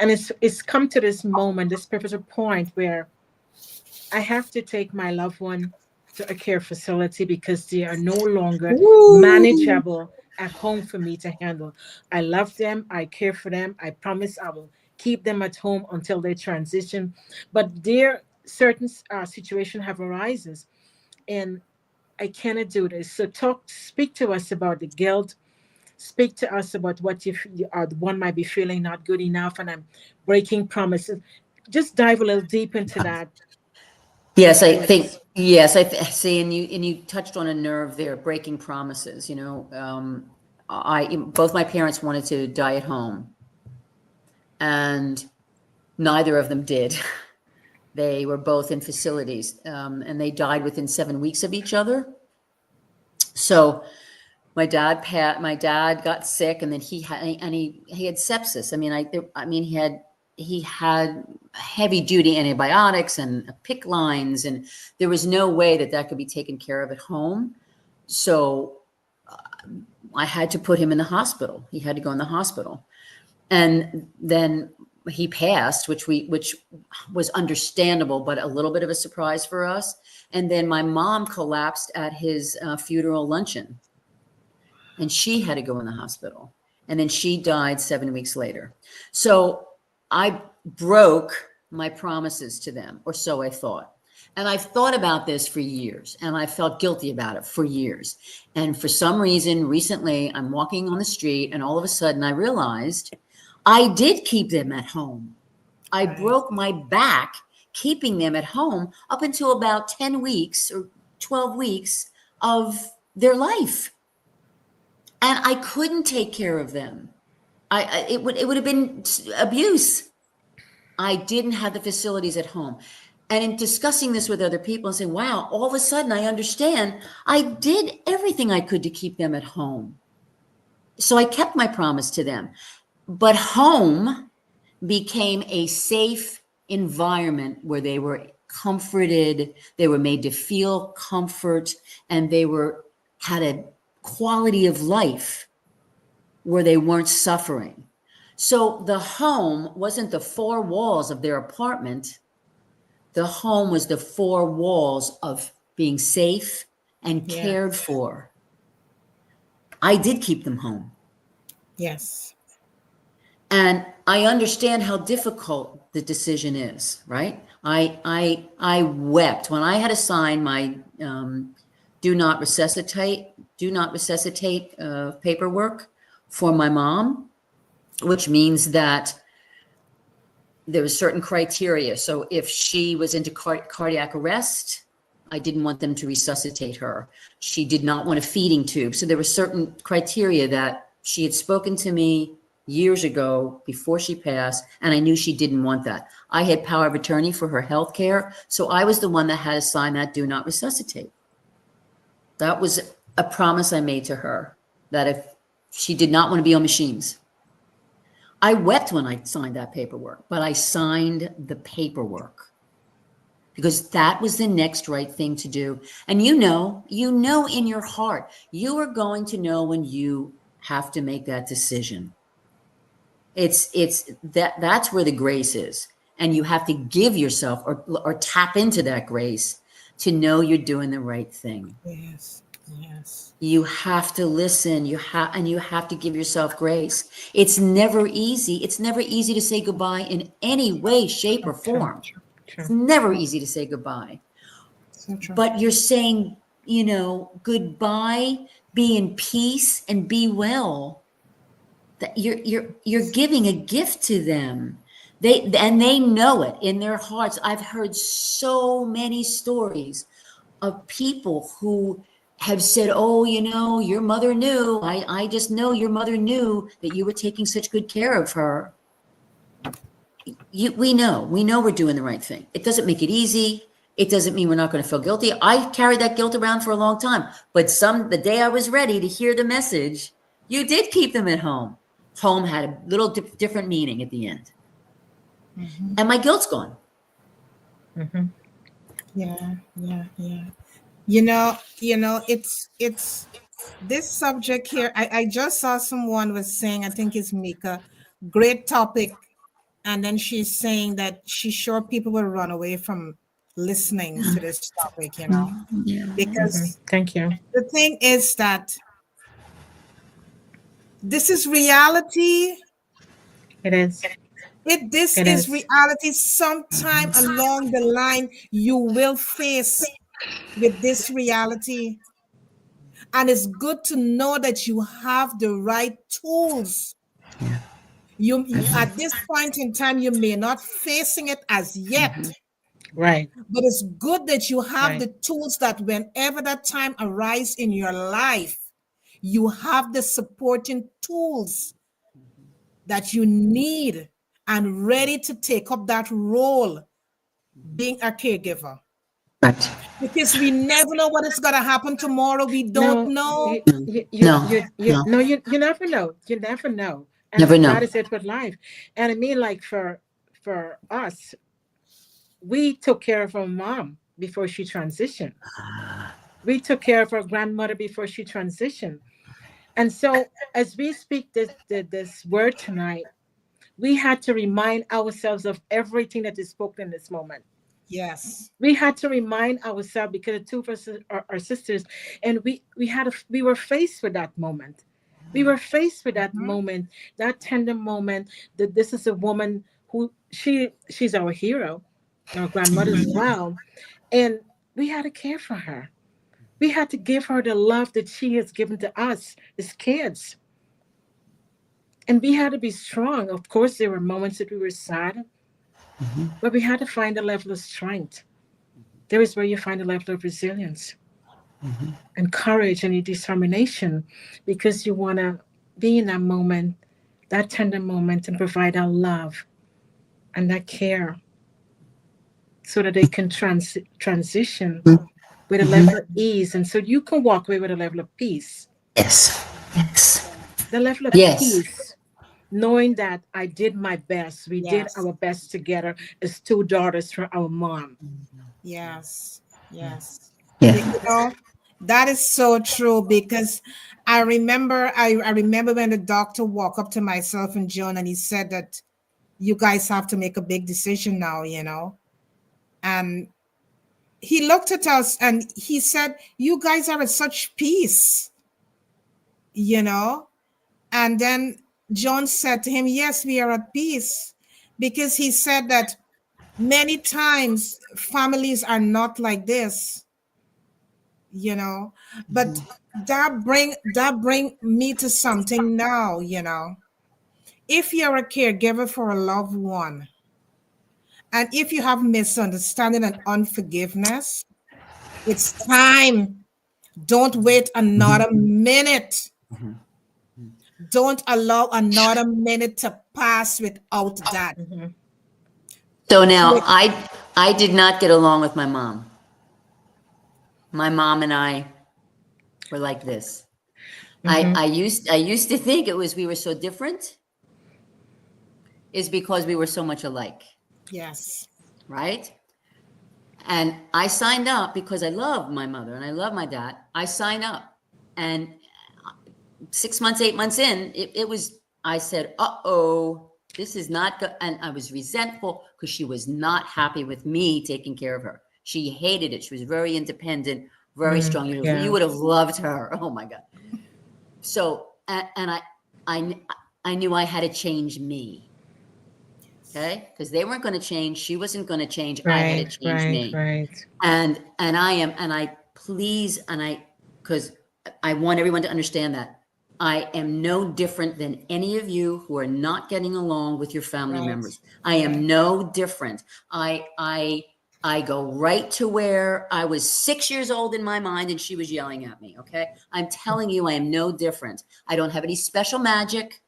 and it's come to this moment, this pivotal point where I have to take my loved one to a care facility because they are no longer Ooh. manageable at home for me to handle. I love them. I care for them. I promise I will keep them at home until they transition. But there, certain situation have arises, and I cannot do this. So speak to us about the guilt. Speak to us about what one might be feeling not good enough, and I'm breaking promises. Just dive a little deep into that. Yes, I think, Yes. yes, I see. And you touched on a nerve there, breaking promises. both my parents wanted to die at home, and neither of them did. They were both in facilities, and they died within 7 weeks of each other. So my dad got sick, and then he had sepsis. He had heavy duty antibiotics and PICC lines, and there was no way that could be taken care of at home. So I had to put him in the hospital. He had to go in the hospital, and then he passed, which was understandable, but a little bit of a surprise for us. And then my mom collapsed at his funeral luncheon, and she had to go in the hospital. And then she died 7 weeks later. So I broke my promises to them, or so I thought. And I've thought about this for years, and I felt guilty about it for years. And for some reason, recently, I'm walking on the street, and all of a sudden I realized I did keep them at home. I broke my back keeping them at home up until about 10 weeks or 12 weeks of their life. And I couldn't take care of them. It would have been abuse. I didn't have the facilities at home. And in discussing this with other people and saying, wow, all of a sudden I understand I did everything I could to keep them at home. So I kept my promise to them. But home became a safe environment where they were comforted, they were made to feel comfort, and they had a quality of life where they weren't suffering. So the home wasn't the four walls of their apartment. The home was the four walls of being safe and cared for. I did keep them home. Yes. And I understand how difficult the decision is, right? I wept when I had to sign my do not resuscitate paperwork for my mom, which means that there was certain criteria. So if she was into cardiac arrest, I didn't want them to resuscitate her. She did not want a feeding tube. So there were certain criteria that she had spoken to me years ago before she passed, and I knew she didn't want that. I had power of attorney for her health care, so I was the one that had to sign that do not resuscitate. That was a promise I made to her, that if she did not want to be on machines. I wept when I signed that paperwork, but I signed the paperwork because that was the next right thing to do. And you know in your heart, you are going to know when you have to make that decision. That's where the grace is. And you have to give yourself or tap into that grace to know you're doing the right thing. Yes. Yes. You have to listen. You have to give yourself grace. It's never easy. It's never easy to say goodbye in any way, shape, or form. True. It's never easy to say goodbye. So true. But you're saying, goodbye, be in peace, and be well. That you're giving a gift to them. They know it in their hearts. I've heard so many stories of people who have said, oh, your mother knew. I just know your mother knew that you were taking such good care of her. We know we're doing the right thing. It doesn't make it easy. It doesn't mean we're not going to feel guilty. I carried that guilt around for a long time. But the day I was ready to hear the message, you did keep them at home. Home had a little different meaning at the end. Mm-hmm. And my guilt's gone. Mm-hmm. Yeah. It's this subject here. I just saw someone was saying, I think it's Mika, great topic. And then she's saying that she's sure people will run away from listening to this topic, Yeah. Because Thank you. The thing is that this is reality. It is. This is reality. Sometime along the line, you will face with this reality. And it's good to know that you have the right tools. Yeah. You at this point in time, you may not facing it as yet. Right. But it's good that you have the tools that whenever that time arises in your life, you have the supporting tools that you need and ready to take up that role being a caregiver. Right. Because we never know what is going to happen tomorrow. We don't No, know. No, no, no, you never know. You never know. And never that know. is it with life. And I mean, like for us, we took care of our mom before she transitioned. We took care of our grandmother before she transitioned. And so as we speak this word tonight, we had to remind ourselves of everything that is spoken in this moment. Yes. We had to remind ourselves because the two of us are our sisters, and we were faced with that moment. We were faced with that Mhm. moment, that tender moment, that this is a woman who she's our hero, our grandmother as well. And we had to care for her. We had to give her the love that she has given to us as kids. And we had to be strong. Of course, there were moments that we were sad, but we had to find a level of strength. There is where you find a level of resilience and courage and your determination because you want to be in that moment, that tender moment, and provide that love and that care so that they can transition with a level of ease. And so you can walk away with a level of peace. Yes. Yes. The level of Yes. peace, knowing that I did my best. We did Yes. our best together as two daughters for our mom. Yes. Yes. Yeah. You know, that is so true because I remember when the doctor walked up to myself and John and he said that you guys have to make a big decision now, And he looked at us and he said, you guys are at such peace, you know? And then John said to him, yes, we are at peace because he said that many times families are not like this, but that bring me to something now. If you're a caregiver for a loved one and if you have misunderstanding and unforgiveness, it's time. Don't wait another minute. Don't allow another minute to pass without that. Mhm. So now I did not get along with my mom. My mom and I were like this. Mhm. I used to think it was we were so different is because we were so much alike, Yes. right? And I signed up because I love my mother and I love my dad. I signed up, and 6 months, 8 months in, I said, uh-oh, this is not good. And I was resentful because she was not happy with me taking care of her. She hated it. She was very independent, very strong. Yeah. You would have loved her. Oh my God. So, and I knew I had to change me. Okay. Because they weren't going to change. She wasn't going to change. I had Right, to change right, me. right. And because I want everyone to understand that I am no different than any of you who are not getting along with your family Right. members. I am no different. I go right to where I was 6 years old in my mind and she was yelling at me. Okay. I'm telling you, I am no different. I don't have any special magic.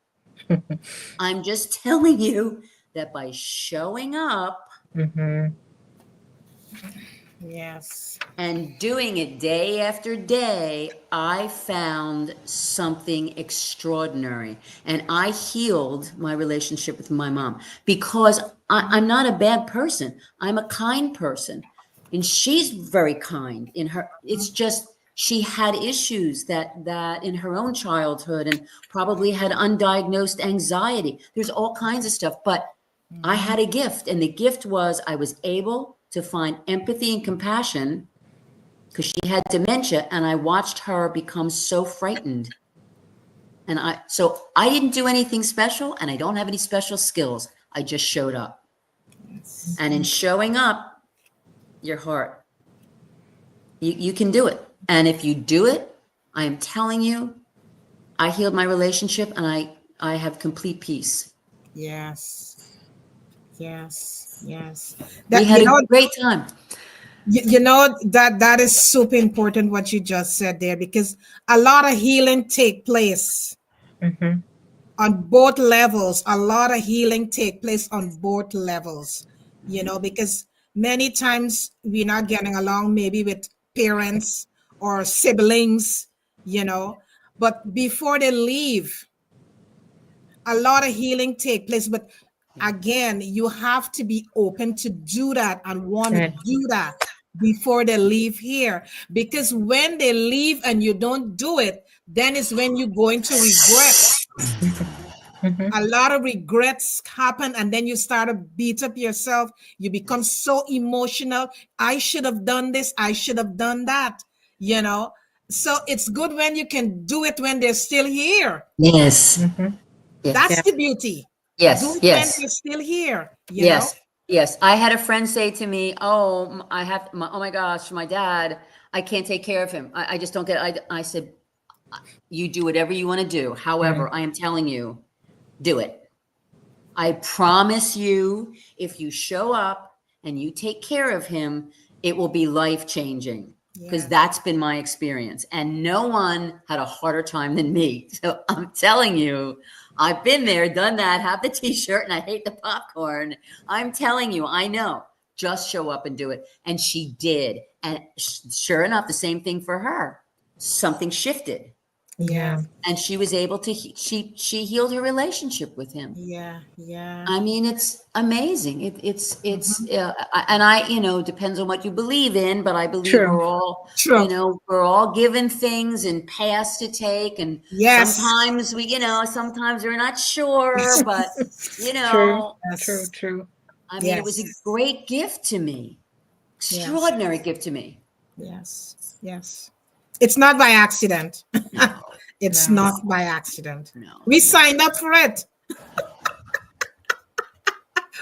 I'm just telling you that by showing up Mhm. Yes. and doing it day after day, I found something extraordinary. And I healed my relationship with my mom because I'm not a bad person. I'm a kind person. And she's very kind in her. It's just she had issues that in her own childhood and probably had undiagnosed anxiety. There's all kinds of stuff. But I had a gift, and the gift was I was able to find empathy and compassion because she had dementia, and I watched her become so frightened. And so I didn't do anything special, and I don't have any special skills. I just showed up. And in showing up, your heart, you can do it. And if you do it, I am telling you, I healed my relationship, and I have complete peace. Yes. Yes. Yes. We That had a great time. You know that is super important what you just said there, because a lot of healing take place Mm-hmm. on both levels. A lot of healing take place on both levels, because many times we're not getting along maybe with parents or siblings, but before they leave, a lot of healing take place. But again, you have to be open to do that and want to Right. do that before they leave here, because when they leave and you don't do it, then is when you're going to regret. Mm-hmm. A lot of regrets happen, and then you start to beat up yourself. You become so emotional. I should have done this, I should have done that, you know so it's good when you can do it when they're still here. Yes. Mm-hmm. That's Yeah. Yes. the beauty. Do Yes. it when Yes. they're still here. Yes. Yes. I had a friend say to me, "Oh, oh my gosh, my dad, I can't take care of him. I just don't get." I said, "You do whatever you want to do. However, Right. I am telling you, do it. I promise you, if you show up and you take care of him, it will be life changing." Because Yeah. that's been my experience. And no one had a harder time than me. So I'm telling you, I've been there, done that, have the t-shirt, and I hate the popcorn. I'm telling you, I know. Just show up and do it. And she did. And sure enough, the same thing for her. Something shifted. Yeah. Yeah. And she was able to, she healed her relationship with him. Yeah. Yeah. I mean, it's amazing. Mhm. And depends on what you believe in, but I believe True. we're all, True. we're all given things and paths to take. And Yes. sometimes sometimes we're not sure, but, True. True. Yes. True. I mean, it was a Yes. great gift to me, Yes. extraordinary gift to me. Yes. Yes. It's not by accident. No, It's No. not no, by accident. no, We no. signed up for it.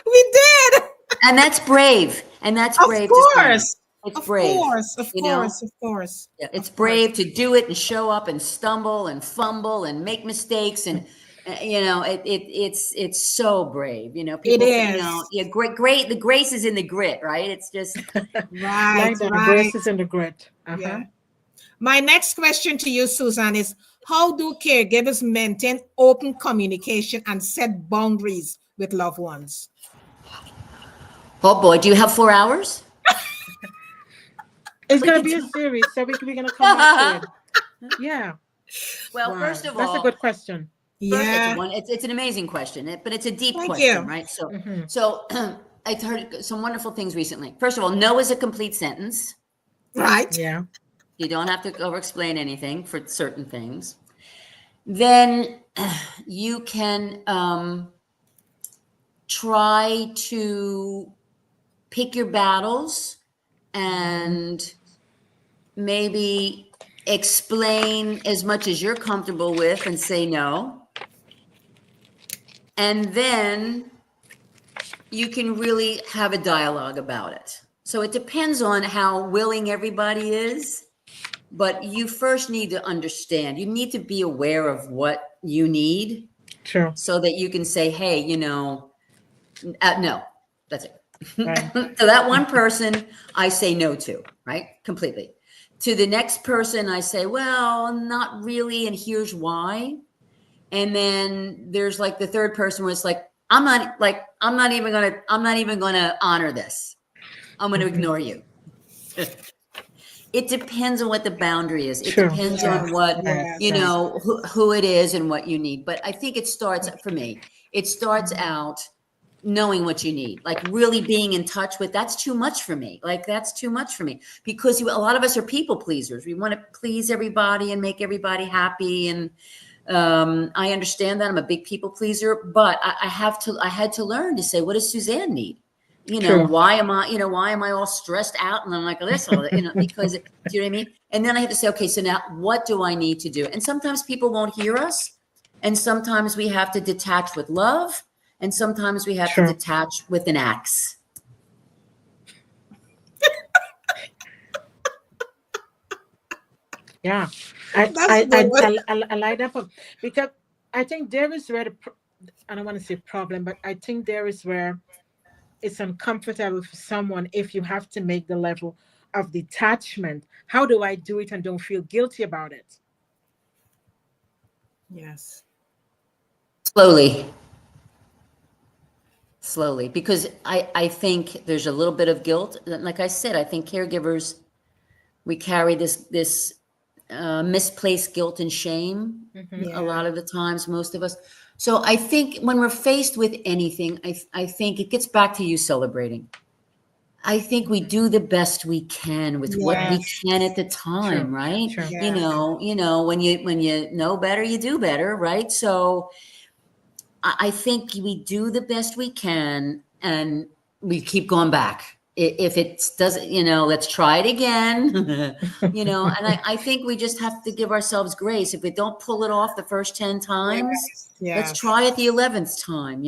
We did. And that's brave. And that's Of brave to sign up. course. It's Of brave, course. Of you know? course. Of course. Yeah, it's Of course. brave to do it and show up and stumble and fumble and make mistakes and it's so brave. It People say, is. yeah, great. The grace is in the grit, right? It's just Right. Like that. The Right. grace is in the grit. Uh-huh. Yeah. My next question to you, Susan, is how do caregivers maintain open communication and set boundaries with loved ones? oh boy, do you have 4 hours? It's We gonna could be a do. series, so we're gonna come back to it. Yeah. Well, Wow. first of That's a all, good question. first Yeah. it's an amazing question, but it's a deep Thank question, you. right? So Mm-hmm. so I've heard some wonderful things recently. First of all, no is a complete sentence. Right. Yeah. You don't have to over explain anything for certain things. Then you can try to pick your battles and maybe explain as much as you're comfortable with and say no. And then you can really have a dialogue about it. So it depends on how willing everybody is. But you first need to understand, you need to be aware of what you need True. so that you can say, hey, no, that's it. Right. So that one person I say no to, right? Completely. To the next person, I say, well, not really. And here's why. And then there's like the third person where it's like, I'm not even gonna honor this. I'm gonna ignore you. It depends on what the boundary is. It True. depends True. on what, Right. Yes. Right. who it is and what you need. But I think it starts for me. It starts out knowing what you need, like really being in touch with, that's too much for me. Like, that's too much for me because a lot of us are people pleasers. We want to please everybody and make everybody happy. And I understand that I'm a big people pleaser, but I had to learn to say, what does Susanne need? True. Why am I all stressed out? And I'm like, this, because, do you know what I mean? And then I have to say, okay, so now what do I need to do? And sometimes people won't hear us. And sometimes we have to detach with love. And sometimes we have True. to detach with an axe. Yeah. That's a good one. I like that part because I think there is where I don't want to say problem, but I think there is where it's uncomfortable for someone if you have to make the level of detachment. How do I do it and don't feel guilty about it? Yes. Slowly, because I think there's a little bit of guilt. Like I said, I think caregivers, we carry this misplaced guilt and shame a Yeah. lot of the times, most of us. So I think when we're faced with anything, I think it gets back to you celebrating. I think we do the best we can with what we Yes. can at the time, True, right? true. You Yeah. know, when you know better, you do better, right? So I think we do the best we can and we keep going back. If it doesn't, let's try it again. And I think we just have to give ourselves grace. If we don't pull it off the first 10 times, Yes. let's Yes. try it the 11th time,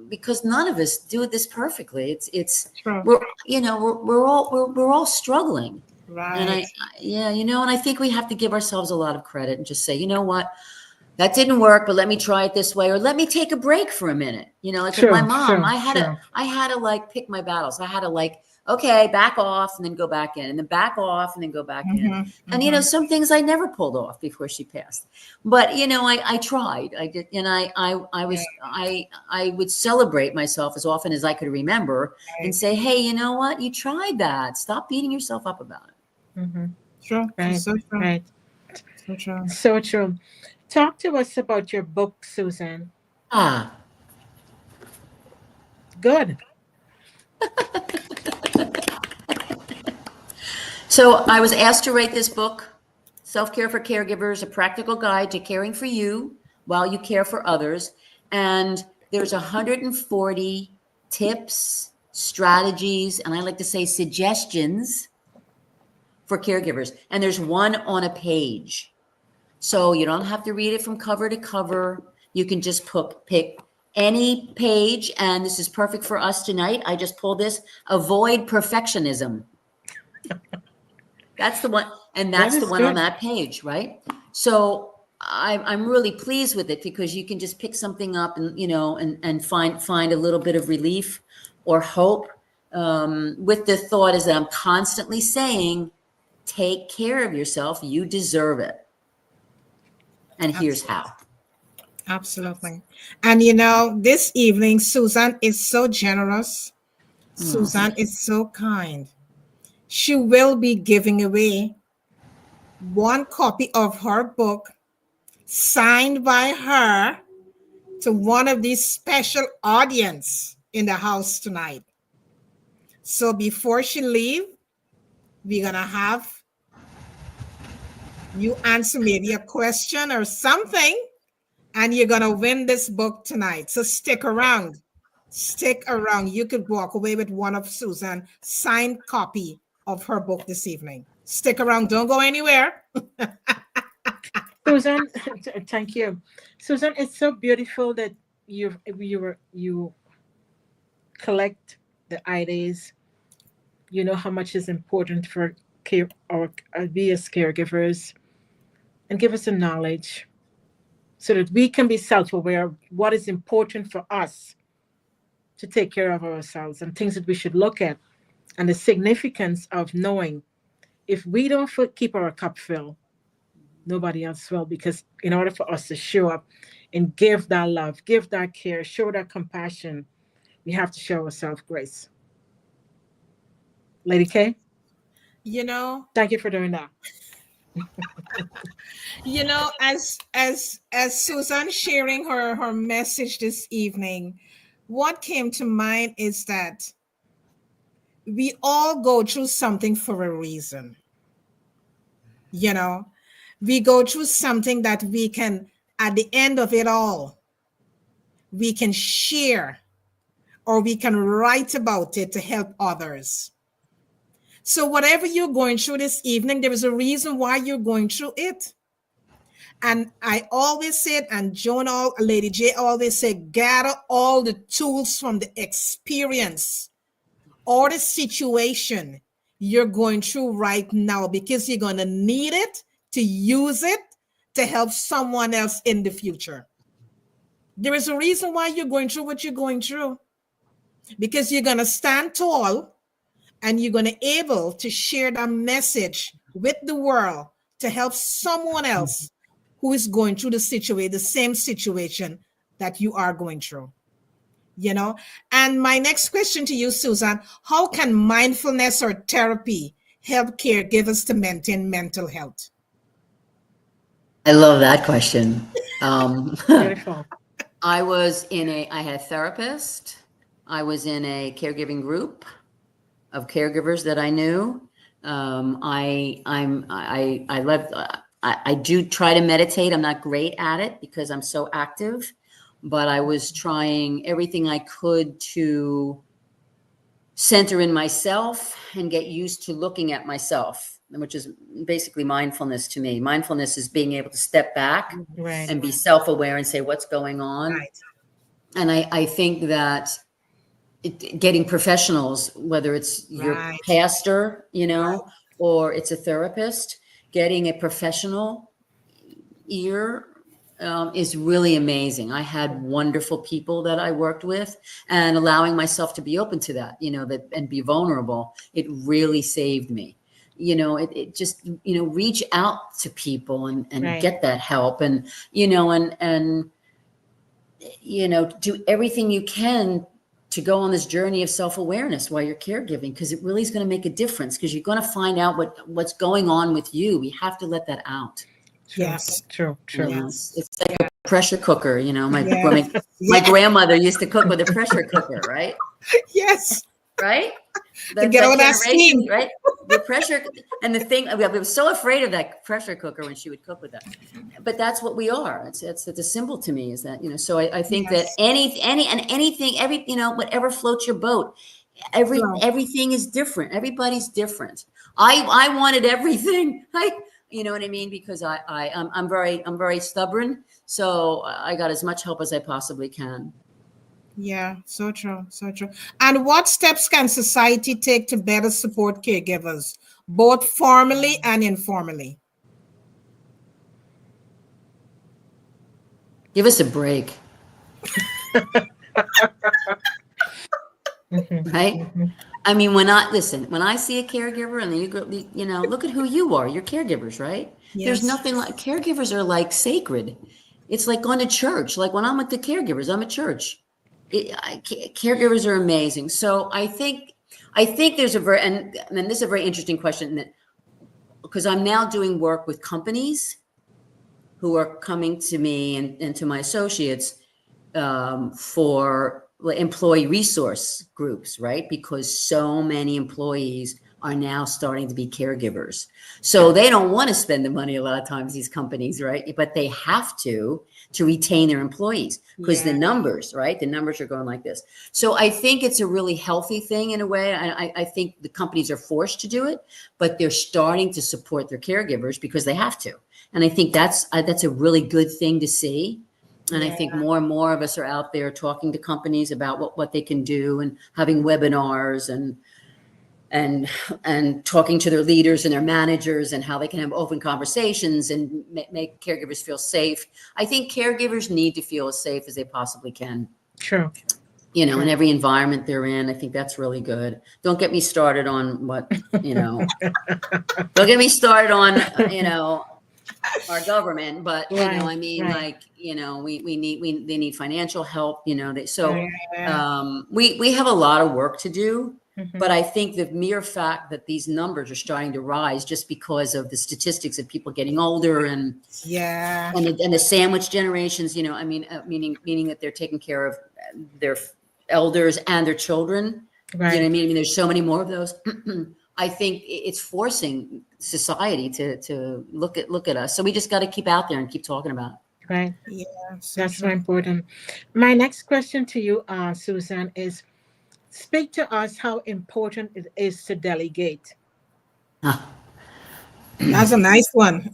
because none of us do this perfectly. It's True. we're all struggling. And Right. and I think we have to give ourselves a lot of credit and just say, you know what? That didn't work, but let me try it this way, or let me take a break for a minute. Like with my True, mom, true, I had true. to like pick my battles. I had to like, okay, back off and then go back in, and then back off and then go back in. Mm-hmm. And Mm-hmm. some things I never pulled off before she passed, but I tried. I did, and I would celebrate myself as often as I could remember and Right. say, hey, you know what? You tried that. Stop beating yourself up about it. Mm-hmm. True. Right, So true. right. So true. So true. Talk to us about your book, Susan. Ah. Good. So I was asked to write this book, Self-Care for Caregivers, a practical guide to caring for you while you care for others. And there's 140 tips, strategies, and I like to say suggestions for caregivers. And there's one on a page. So you don't have to read it from cover to cover. You can just pick any page. And this is perfect for us tonight. I just pulled this. Avoid perfectionism. That's the one, and That that's the is one on good. that page, right? So I'm really pleased with it because you can just pick something up and and find a little bit of relief or hope. With the thought is that I'm constantly saying, take care of yourself. You deserve it. And here's how. Absolutely. And this evening, Susanne is so generous. Susanne is so kind. She will be giving away one copy of her book signed by her to one of these special audience in the house tonight. So before she leave, we're going to have you answer maybe a question or something, and you're going to win this book tonight. So stick around. Stick around. You could walk away with one of Susanne's signed copy of her book this evening. Stick around. Don't go anywhere. Susan, thank you. Susan, it's so beautiful that you collect the ideas. You know how much is important for care or we as caregivers, and give us the knowledge so that we can be self-aware of what is important for us to take care of ourselves and things that we should look at, and the significance of knowing if we don't keep our cup filled, nobody else will. Because in order for us to show up and give that love, give that care, show that compassion, we have to show ourselves grace. Lady K, You know, thank you for doing that. as Susan sharing her message this evening, what came to mind is that we all go through something for a reason. We go through something that we can, at the end of it all, we can share or we can write about it to help others. So whatever you're going through this evening, there is a reason why you're going through it. And I always said, and Lady J always said, gather all the tools from the experience or the situation you're going through right now, because you're going to need it to use it to help someone else in the future. There is a reason why you're going through what you're going through, because you're going to stand tall and you're going to able to share that message with the world to help someone else who is going through the same situation that you are going through. You know, and my next question to you, Susanne, how can mindfulness or therapy help caregivers to maintain mental health? I love that question. Beautiful. I had a therapist. I was in a caregiving group of caregivers that I knew. I do try to meditate. I'm not great at it because I'm so active, but I was trying everything I could to center in myself and get used to looking at myself, which is basically mindfulness to me. Mindfulness is being able to step back Right. and be self-aware and say what's going on. Right. And I think that getting professionals, whether it's your Right. pastor, you know, Right. or it's a therapist, getting a professional ear is really amazing. I had wonderful people that I worked with, and allowing myself to be open to that, you know, that and be vulnerable, it really saved me. You know, it just, you know, reach out to people and Right. get that help, and, you know, and, you know, do everything you can to go on this journey of self-awareness while you're caregiving, because it really is going to make a difference, because you're going to find out what's going on with you. We have to let that out. True. Yes. True. You True. know, it's like a pressure cooker. You know, my Yes. grandmother used to cook with a pressure cooker, right? Yes. Right? To get all that generation, steam. right? The pressure, and the thing, we were so afraid of that pressure cooker when she would cook with that. But that's what we are. It's a symbol to me, is that, you know, so I think that Yes. anything, you know, whatever floats your boat, Flow. everything is different. Everybody's different. I wanted everything. You know what I mean? Because I'm very stubborn. So I got as much help as I possibly can. Yeah, so true, so true. And what steps can society take to better support caregivers, both formally and informally? Give us a break, right? I mean, when I see a caregiver, and then you go, you know, look at who you are. You're caregivers, right? There's Yes. nothing like, caregivers are like sacred. It's like going to church. Like when I'm with the caregivers, I'm at church. Caregivers are amazing. So I think there's and this is a very interesting question, that because I'm now doing work with companies who are coming to me and to my associates for employee resource groups, right? Because so many employees are now starting to be caregivers. So they don't want to spend the money a lot of times, these companies, right? But they have to retain their employees, because the numbers, right? The numbers are going like this. So I think it's a really healthy thing in a way. I think the companies are forced to do it, but they're starting to support their caregivers because they have to. And I think that's a really good thing to see. And I think more and more of us are out there talking to companies about what they can do, and having webinars and talking to their leaders and their managers, and how they can have open conversations and make caregivers feel safe. I think caregivers need to feel as safe as they possibly can. True. You know, in every environment they're in. I think that's really good. Don't get me started on what, you know, don't get me started on, you know, our government, but you know, I mean, like, you know, they need financial help, you know, we have a lot of work to do, but I think the mere fact that these numbers are starting to rise just because of the statistics of people getting older and the sandwich generations, you know, I mean, meaning that they're taking care of their elders and their children. You know what I mean? There's so many more of those. I think it's forcing society to look at us. So we just got to keep out there and keep talking about it. Right. Yeah, That's so important. My next question to you, Susanne, is speak to us how important it is to delegate. That's a nice one.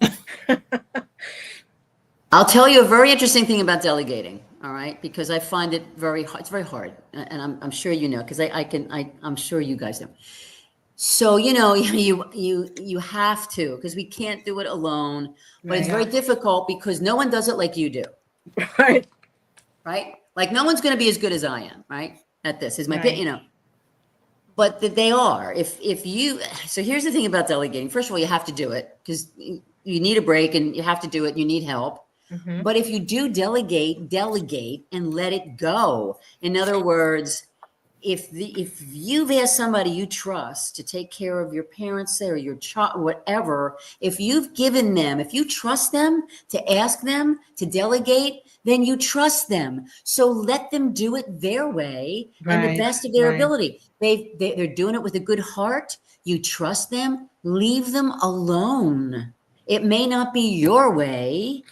I'll tell you a very interesting thing about delegating. All right, because I find it it's very hard, and I'm sure you know, because I'm sure you guys know. So, you know, you have to, because we can't do it alone, but it's very difficult because no one does it like you do. Right. Right. Like no one's going to be as good as I am. Right. At this is my bit, you know. but that they are. If you, so here's the thing about delegating. First of all, you have to do it because you need a break and you have to do it. You need help. Mhm. But if you do delegate and let it go. In other words, if you've asked somebody you trust to take care of your parents or your child, whatever, if you trust them to ask them to delegate, then you trust them. So let them do it their way and the Right, best of their right. ability. They're doing it with a good heart. You trust them, leave them alone. It may not be your way,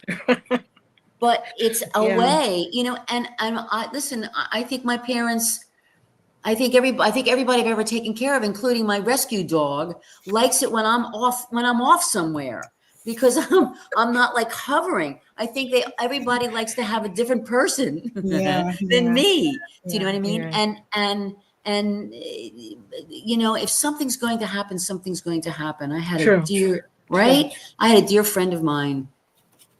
but it's a Yeah. way, and I listen, I think my parents, I think everybody I've ever taken care of, including my rescue dog, likes it when I'm off somewhere because I'm not like hovering. I think everybody likes to have a different person Yeah, than yeah, me. Do you know yeah. what I mean? Yeah. And if something's going to happen, something's going to happen. I had a True. dear, True. right? I had a dear friend of mine.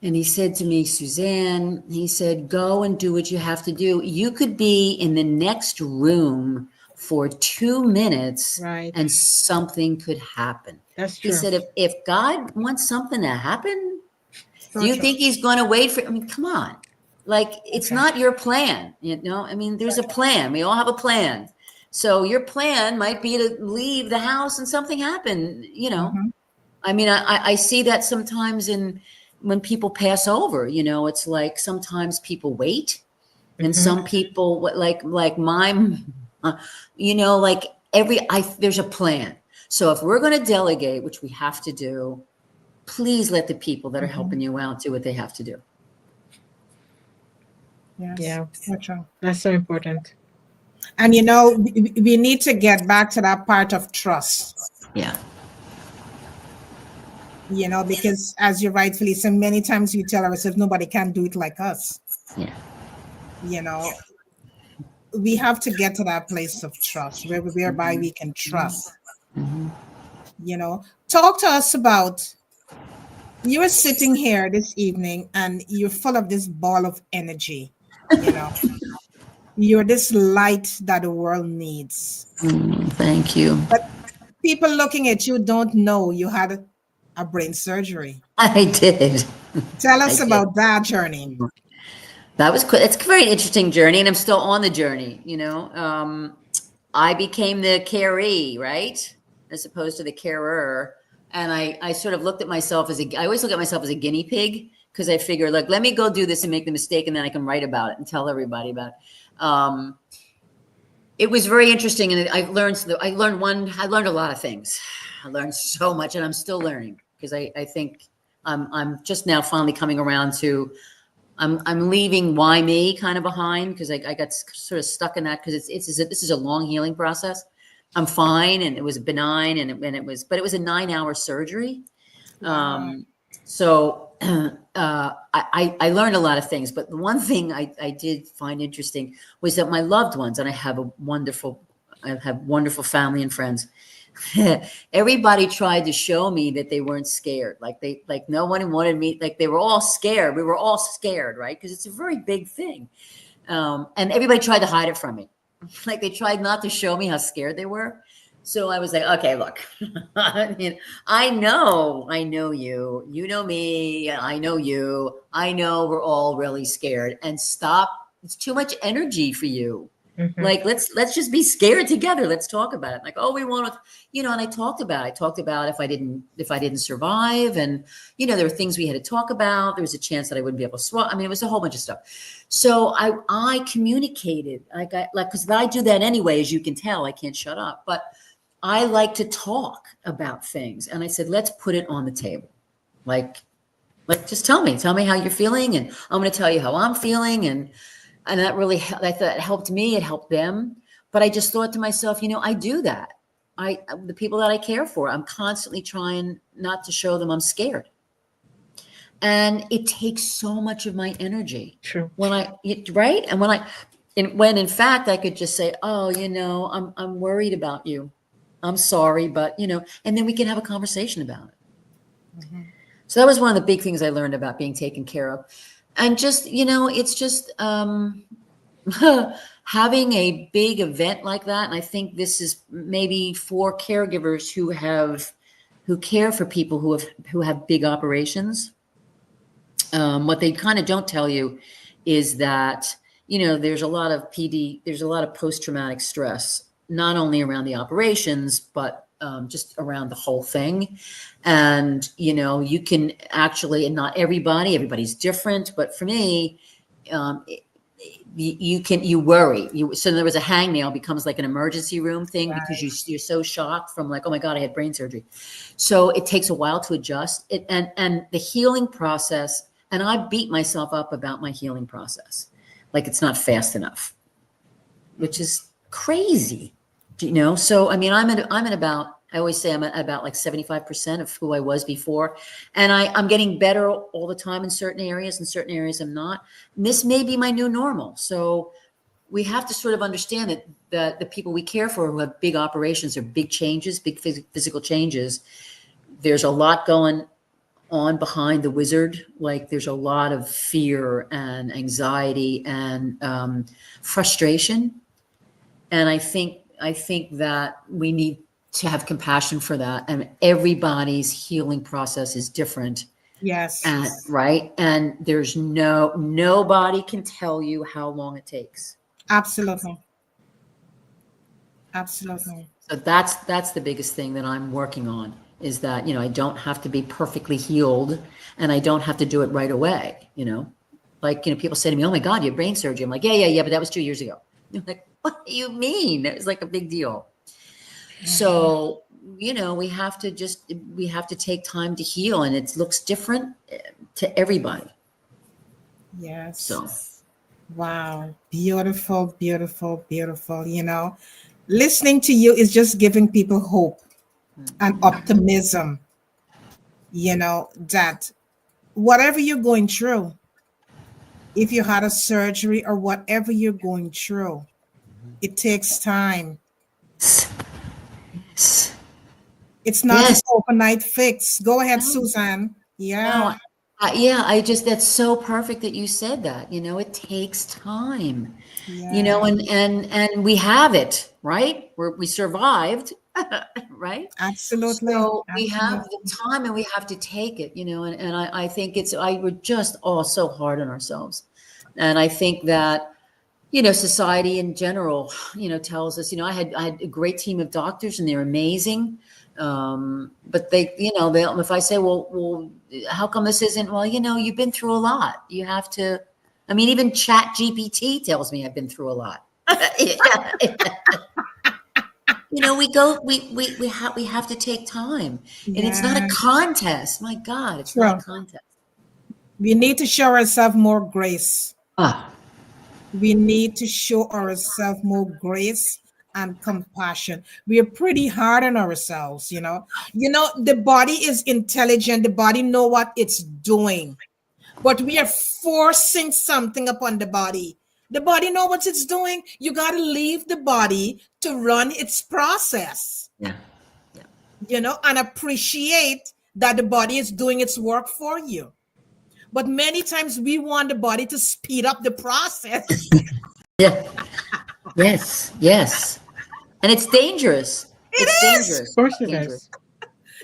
And he said to me, Suzanne, he said, go and do what you have to do. You could be in the next room for 2 minutes Right. and something could happen. That's He true. said, if God wants something to happen, So do you true. think he's going to wait for, I mean, come on. Like, it's Okay. not your plan, I mean, there's a plan. We all have a plan. So your plan might be to leave the house and something happened, Mhm. I mean, I see that sometimes when people pass over, it's like sometimes people wait and Mhm. some people like mine, like there's a plan. So if we're going to delegate, which we have to do, please let the people that are helping you out do what they have to do. Yes. Yeah. So true. That's so important. And we need to get back to that part of trust. Yeah. Because as you rightfully said, many times we tell ourselves nobody can do it like us. Yeah. We have to get to that place of trust whereby we can trust. Mhm. Talk to us about, you're sitting here this evening and you're full of this ball of energy. You're this light that the world needs. Thank you. But people looking at you don't know you had a brain surgery. I did. Tell I us did. about that journey. That was it's a very interesting journey, and I'm still on the journey. I became the caree, right, as opposed to the carer, and I sort of looked at myself I always look at myself as a guinea pig because I figure, like, let me go do this and make the mistake, and then I can write about it and tell everybody about it. It was very interesting, and I learned a lot of things. I learned so much, and I'm still learning because I think I'm just now finally coming around to. I'm leaving why me kind of behind because I got sort of stuck in that because this is a long healing process. I'm fine, and it was benign, but it was a 9-hour surgery. Wow. So I learned a lot of things, but the one thing I did find interesting was that my loved ones, and I have wonderful family and friends. Everybody tried to show me that they weren't scared. Like no one wanted me, like they were all scared. We were all scared, right? Because it's a very big thing. And everybody tried to hide it from me. Like they tried not to show me how scared they were. So I was like, okay, look, I know you, you know me, I know you, I know we're all really scared, and stop. It's too much energy for you. Mhm. Like, let's just be scared together. Let's talk about it. Like, oh, we want to, and I talked about if I didn't survive, and, there were things we had to talk about. There was a chance that I wouldn't be able to swallow. I mean, it was a whole bunch of stuff. So I communicated because I do that anyway, as you can tell. I can't shut up, but I like to talk about things. And I said, let's put it on the table. Like just tell me how you're feeling. And I'm going to tell you how I'm feeling. And that really, I thought it helped me, it helped them. But I just thought to myself, I do that. The people that I care for, I'm constantly trying not to show them I'm scared. And it takes so much of my energy. True. Right? And when in fact I could just say, oh, I'm worried about you. I'm sorry, but and then we can have a conversation about it. Mhm. So that was one of the big things I learned about being taken care of. And just, it's just, having a big event like that, and I think this is maybe for caregivers who care for people who have big operations. What they kind of don't tell you is that, there's a lot of there's a lot of post-traumatic stress, not only around the operations, but just around the whole thing. And, you can actually, and not everybody's different, but for me, you worry. So there was a hangnail becomes like an emergency room thing, Right. because you're so shocked from like, oh my God, I had brain surgery. So it takes a while to adjust it, and the healing process. And I beat myself up about my healing process, like it's not fast enough, which is crazy, So I mean, I'm at about. I always say I'm at about like 75% of who I was before, and I'm getting better all the time in certain areas. In certain areas, I'm not. And this may be my new normal. So we have to sort of understand that the people we care for who have big operations or big changes, big physical changes, there's a lot going on behind the wizard. Like there's a lot of fear and anxiety and frustration. And I think that we need to have compassion for that. And everybody's healing process is different. Yes. Right. And there's nobody can tell you how long it takes. Absolutely. Absolutely. So that's the biggest thing that I'm working on, is that, I don't have to be perfectly healed, and I don't have to do it right away. Like, people say to me, oh my God, you had brain surgery. I'm like, yeah, but that was 2 years ago. You're like, what do you mean? It was like a big deal. Mm-hmm. So, we have to take time to heal, and it looks different to everybody. Yes. So. Wow. Beautiful, beautiful, beautiful. Listening to you is just giving people hope and optimism, that whatever you're going through, if you had a surgery or whatever you're going through, it takes time. It's not an overnight fix. Go ahead, Susanne. Yeah. That's so perfect that you said that. It takes time. Yeah. And we have it, right? We survived, right? Absolutely. So we have the time, and we have to take it, and I think we're just all so hard on ourselves. And I think that, society in general, tells us, I had a great team of doctors, and they're amazing. But if I say, well, how come this isn't, well, you've been through a lot. You have to, even ChatGPT tells me I've been through a lot. We have to take time, and it's not a contest. My God, it's not a contest. We need to show ourselves more grace. Ah. We need to show ourselves more grace and compassion. We are pretty hard on ourselves, the body is intelligent. The body know what it's doing, but we are forcing something upon the body. The body know what it's doing. You got to leave the body to run its process. Yeah. And appreciate that the body is doing its work for you. But many times we want the body to speed up the process. Yeah. Yes. And it's dangerous. It's dangerous. Of course it is.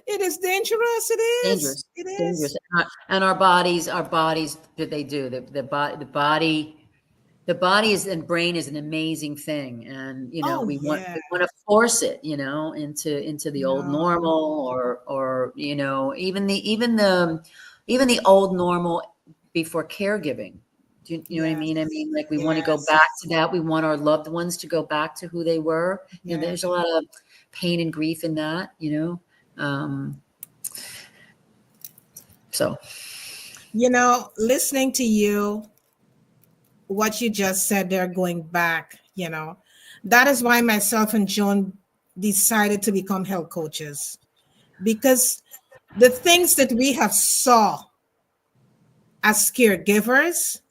It is dangerous. It is. Dangerous. It is. Dangerous. And our bodies, what they do, the body is, and brain is an amazing thing. And, we want to force it, into the old normal, or, even the old normal before caregiving. Do you know what I mean? Like we want to go back to that. We want our loved ones to go back to who they were. There's a lot of pain and grief in that, so. Listening to you, what you just said there, going back, that is why myself and Joan decided to become health coaches, because the things that we have saw as caregivers,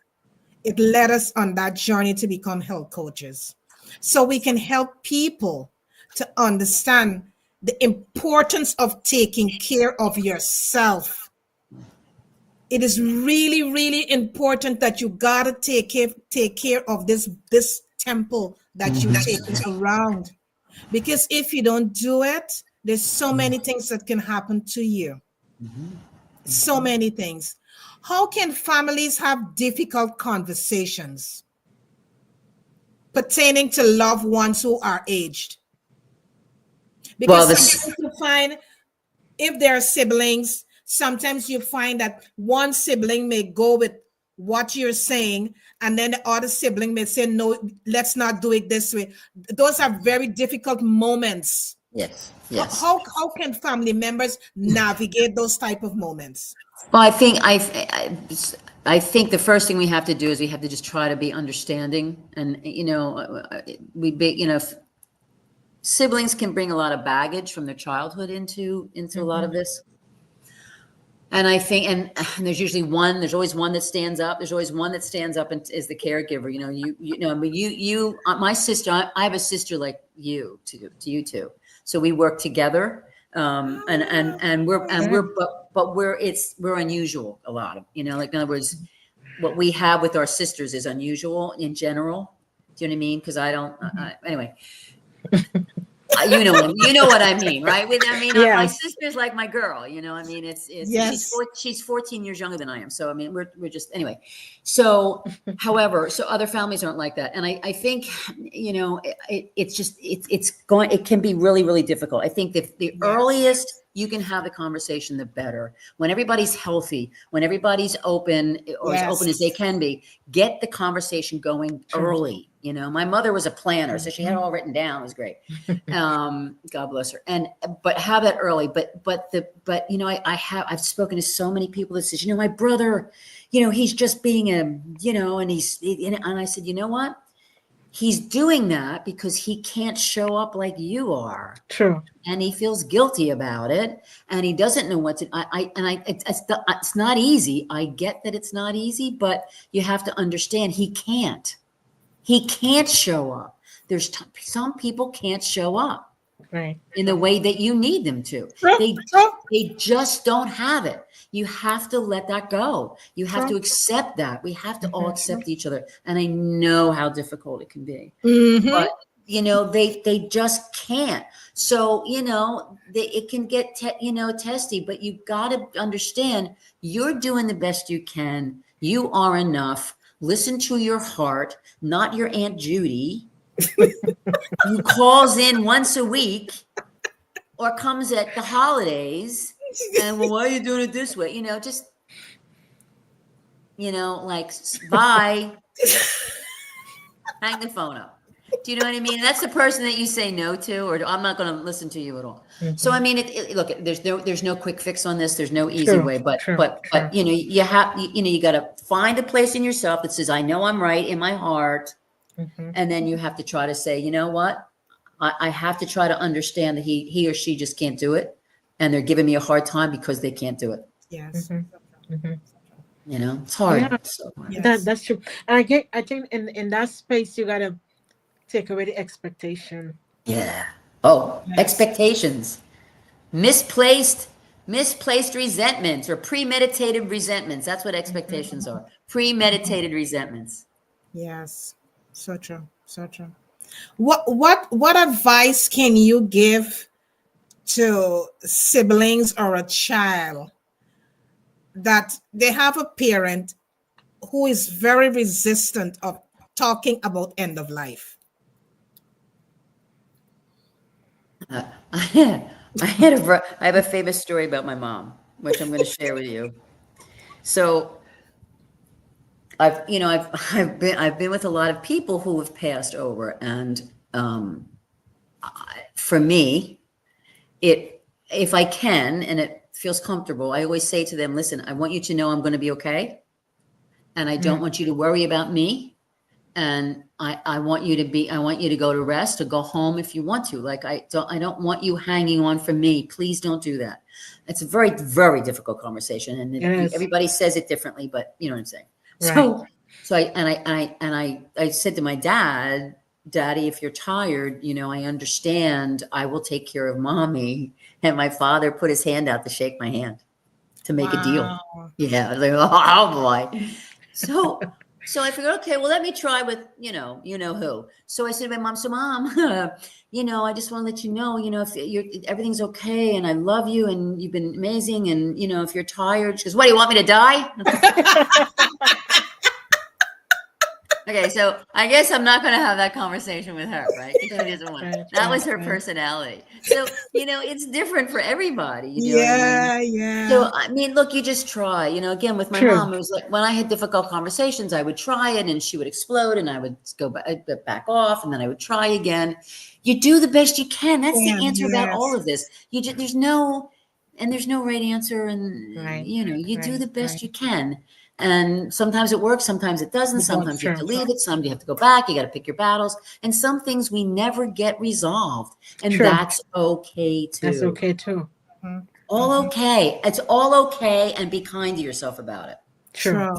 it led us on that journey to become health coaches, so we can help people to understand the importance of taking care of yourself. it is really, really important that you gotta take care of this temple that you taking around. Because if you don't do it, there's so many things that can happen to you. So many things. How can families have difficult conversations pertaining to loved ones who are aged? Well, Because sometimes you find, if there are siblings, sometimes you find that one sibling may go with what you're saying, and then the other sibling may say, no, let's not do it this way. Those are very difficult moments. yes, How, yes. how can family members navigate those type of moments? Well, I think the first thing we have to do is we have to just try to be understanding, and siblings can bring a lot of baggage from their childhood into a lot of this. And I think, and there's always one that stands up. There's always one that stands up and is the caregiver. My sister, I have a sister like you two. So we work together. We're unusual a lot of, like, in other words, what we have with our sisters is unusual in general. Do you know what I mean? Because anyway. You know what I mean, right? My sister's like my girl. It's Yes. she's 14 years younger than I am. So we're just anyway. So, however, other families aren't like that, and I think it can be really, really difficult. I think the earliest you can have the conversation, the better. When everybody's healthy, when everybody's open, or as open as they can be, get the conversation going early. My mother was a planner, so she had it all written down. It was great. God bless her. But have that early. I've spoken to so many people that says, my brother, he's just being and I said, you know what? He's doing that because he can't show up like you are. True. And he feels guilty about it, and he doesn't know what to. It's not easy. I get that it's not easy, but you have to understand he can't. He can't show up. Some people can't show up in the way that you need them to. They just don't have it. You have to let that go. You have to accept that. We have to all accept each other. And I know how difficult it can be. But they just can't. So, it can get testy, but you got to understand you're doing the best you can. You are enough. Listen to your heart, not your Aunt Judy, who calls in once a week or comes at the holidays. And, well, why are you doing it this way? Bye. Hang the phone up. Do you know what I mean? That's the person that you say no to, or I'm not going to listen to you at all. So, look, there's no quick fix on this. There's no easy way, but you got to find a place in yourself that says, I know I'm right in my heart. And then you have to try to say, you know what? I have to try to understand that he or she just can't do it. And they're giving me a hard time because they can't do it. Yes. It's hard. Yeah, So hard. Yes. that's true. And I think in that space, you got to take away the expectation. Yeah. Oh, expectations. Misplaced resentments or premeditated resentments. That's what expectations are. Premeditated resentments. Yes. So true. So true. What advice can you give to siblings or a child that they have a parent who is very resistant of talking about end of life? I have a famous story about my mom, which I'm going to share with you. So I've been with a lot of people who have passed over, and for me, if I can, and it feels comfortable, I always say to them, listen, I want you to know I'm going to be okay. And I don't want you to worry about me. And I want you to go to rest or go home if you want to. Like, I don't want you hanging on for me. Please don't do that. It's a very, very difficult conversation. And everybody says it differently, but you know what I'm saying? Right. I said to my dad, Daddy, if you're tired, I understand. I will take care of mommy. And my father put his hand out to shake my hand. to make a deal. Wow. Yeah, like, oh boy. So I figured, okay, well, let me try with, you know who. So I said to my mom, so mom, I just want to let you know, if everything's okay and I love you and you've been amazing. And, if you're tired, she goes, what, do you want me to die? Okay, so I guess I'm not going to have that conversation with her, right? Because she doesn't want that was her personality. So, it's different for everybody. You know what I mean? Yeah. So, I mean, look, you just try, again, with my mom, it was like when I had difficult conversations, I would try it and she would explode and I would go back off and then I would try again. You do the best you can. That's the answer about all of this. There's no right answer. And, you do the best you can. And sometimes it works, sometimes it doesn't. Sometimes you have to leave it. Sometimes you have to go back. You got to pick your battles. And some things we never get resolved. And that's okay too. That's okay too. All okay. It's all okay. And be kind to yourself about it. True.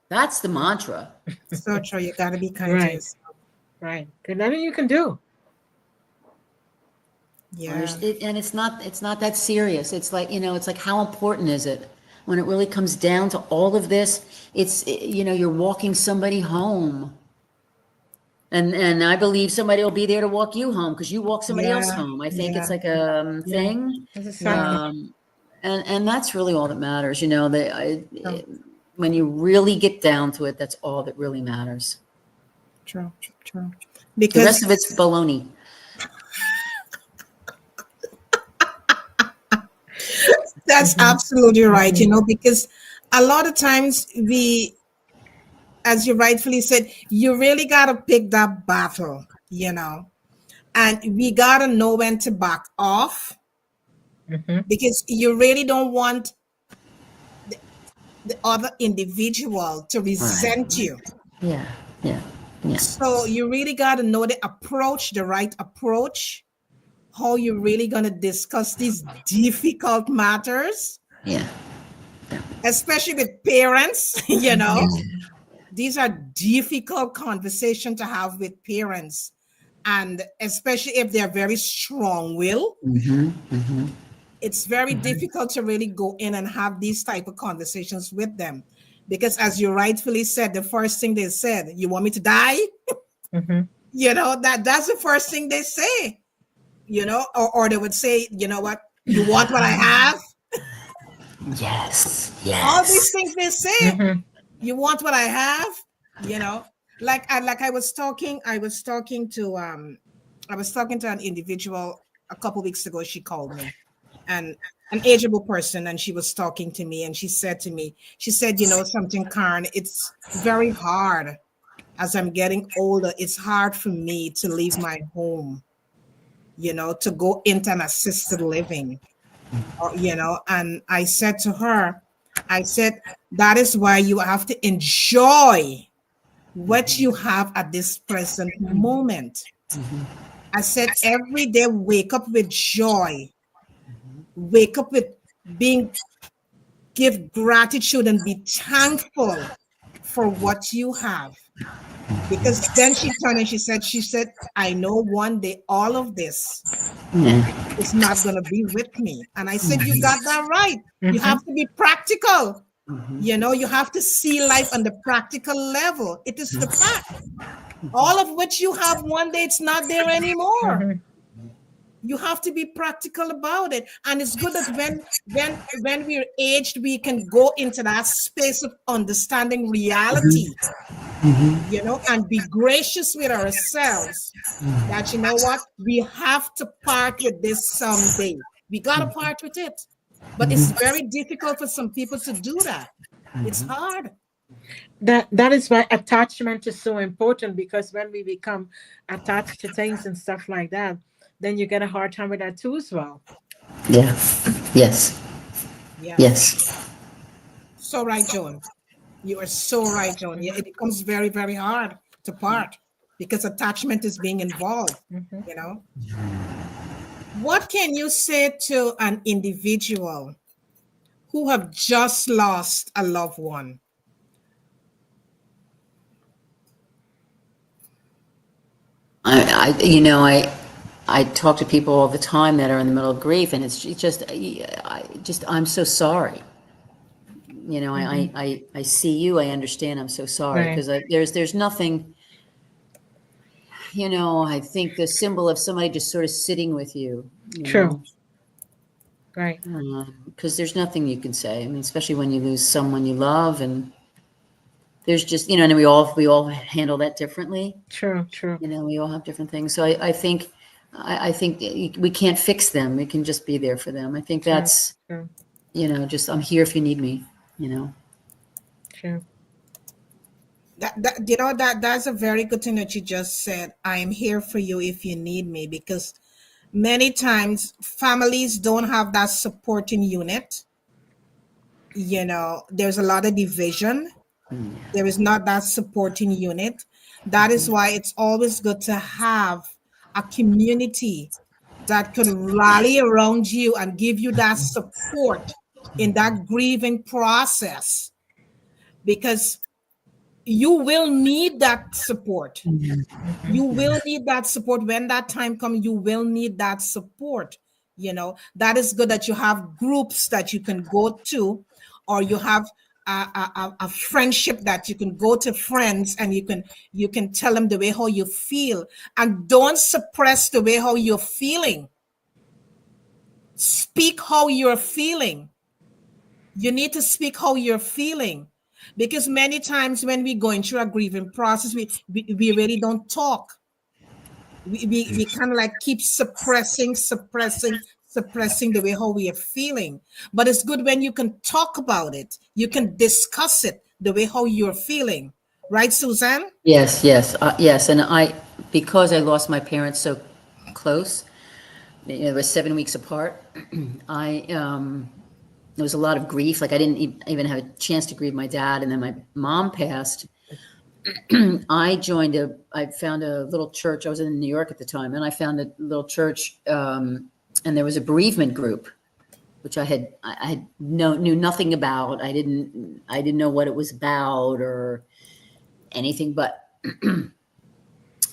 That's the mantra. So true. You got to be kind to yourself. Right. There's nothing you can do. Yeah. And it's not that serious. It's like, it's like, how important is it? When it really comes down to all of this, it's, you're walking somebody home. And I believe somebody will be there to walk you home because you walk somebody else home. I think it's like a thing. And that's really all that matters. When you really get down to it, that's all that really matters. True. Because the rest of it's baloney. That's absolutely right, because a lot of times we, as you rightfully said, you really got to pick that battle, and we got to know when to back off because you really don't want the other individual to resent you. Yeah. So you really got to know the right approach, how you're really going to discuss these difficult matters. Yeah. Especially with parents, these are difficult conversations to have with parents. And especially if they're very strong-willed, it's very difficult to really go in and have these type of conversations with them. Because as you rightfully said, the first thing they said, you want me to die? That's the first thing they say. Or they would say, you know what, you want what I have? Yes. All these things they say, you want what I have? Like I was talking to an individual a couple weeks ago. She called me, and an ageable person, and she was talking to me, and she said to me, something, Karen, it's very hard as I'm getting older. It's hard for me to leave my home, to go into an assisted living, and I said to her, that is why you have to enjoy what you have at this present moment. I said, every day, wake up with joy, wake up with give gratitude and be thankful for what you have. Because then she turned and she said, I know one day all of this is not going to be with me. And I said, you got that right. You have to be practical. You have to see life on the practical level. It is the fact. All of which you have one day, it's not there anymore. You have to be practical about it. And it's good that when we're aged, we can go into that space of understanding reality. And be gracious with ourselves that, what, we have to part with this someday. We got to part with it. But it's very difficult for some people to do that. It's hard. That is why attachment is so important, because when we become attached to things and stuff like that, then you get a hard time with that too as well. Yeah. Yes. So right, Joan. You are so right, Joan. Yeah, it becomes very, very hard to part because attachment is being involved, What can you say to an individual who have just lost a loved one? I I talk to people all the time that are in the middle of grief, and it's just, I'm so sorry. You know, I see you, I understand, I'm so sorry. Right. Because there's nothing, you know, I think the symbol of somebody just sort of sitting with you, you True. know, Right. because there's nothing you can say. I mean, especially when you lose someone you love, and there's just, you know, and we all handle that differently. True. True. You know, we all have different things. So I think we can't fix them. We can just be there for them. I think that's, True. you know, just, I'm here if you need me, you know. True. That you know, that's a very good thing that you just said. I am here for you if you need me, because many times families don't have that supporting unit. You know, there's a lot of division. There is not that supporting unit. That is why it's always good to have a community that could rally around you and give you that support in that grieving process, because you will need that support. You will need that support when that time comes. You will need that support. You know, that is good that you have groups that you can go to, or you have a friendship that you can go to friends, and you can tell them the way how you feel, and don't suppress the way how you're feeling. Speak how you're feeling. You need to speak how you're feeling, because many times when we're going through a grieving process, we really don't talk. We kind of like keep suppressing the way how we are feeling. But it's good when you can talk about it, you can discuss it the way how you're feeling, right, Susanne? Yes, yes. And because I lost my parents so close, you know, it was 7 weeks apart. There was a lot of grief. Like, I didn't even have a chance to grieve my dad. And then my mom passed. I found a little church. I was in New York at the time, and I found a little church, and there was a bereavement group, which I knew nothing about. I didn't know what it was about or anything, but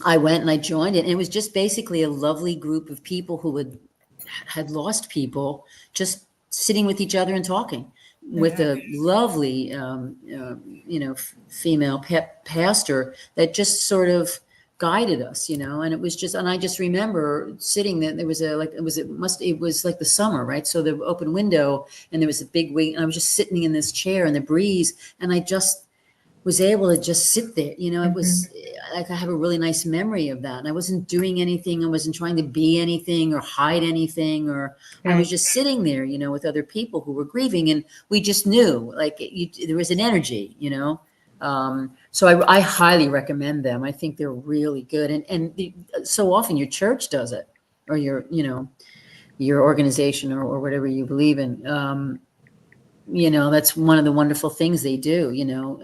I went and I joined it, and it was just basically a lovely group of people who had lost people, just sitting with each other and talking, with a lovely, you know, female pastor that just sort of guided us, you know. And it was just, and I just remember sitting there. There was it was like the summer, right? So the open window, and there was a big wing, and I was just sitting in this chair in the breeze, and I just was able to just sit there, you know. It was like, I have a really nice memory of that. And I wasn't doing anything. I wasn't trying to be anything or hide anything, or I was just sitting there, you know, with other people who were grieving, and we just knew, like, there was an energy, you know. So I highly recommend them. I think they're really good. And so often your church does it, or your, you know, your organization, or whatever you believe in. You know, that's one of the wonderful things they do, you know.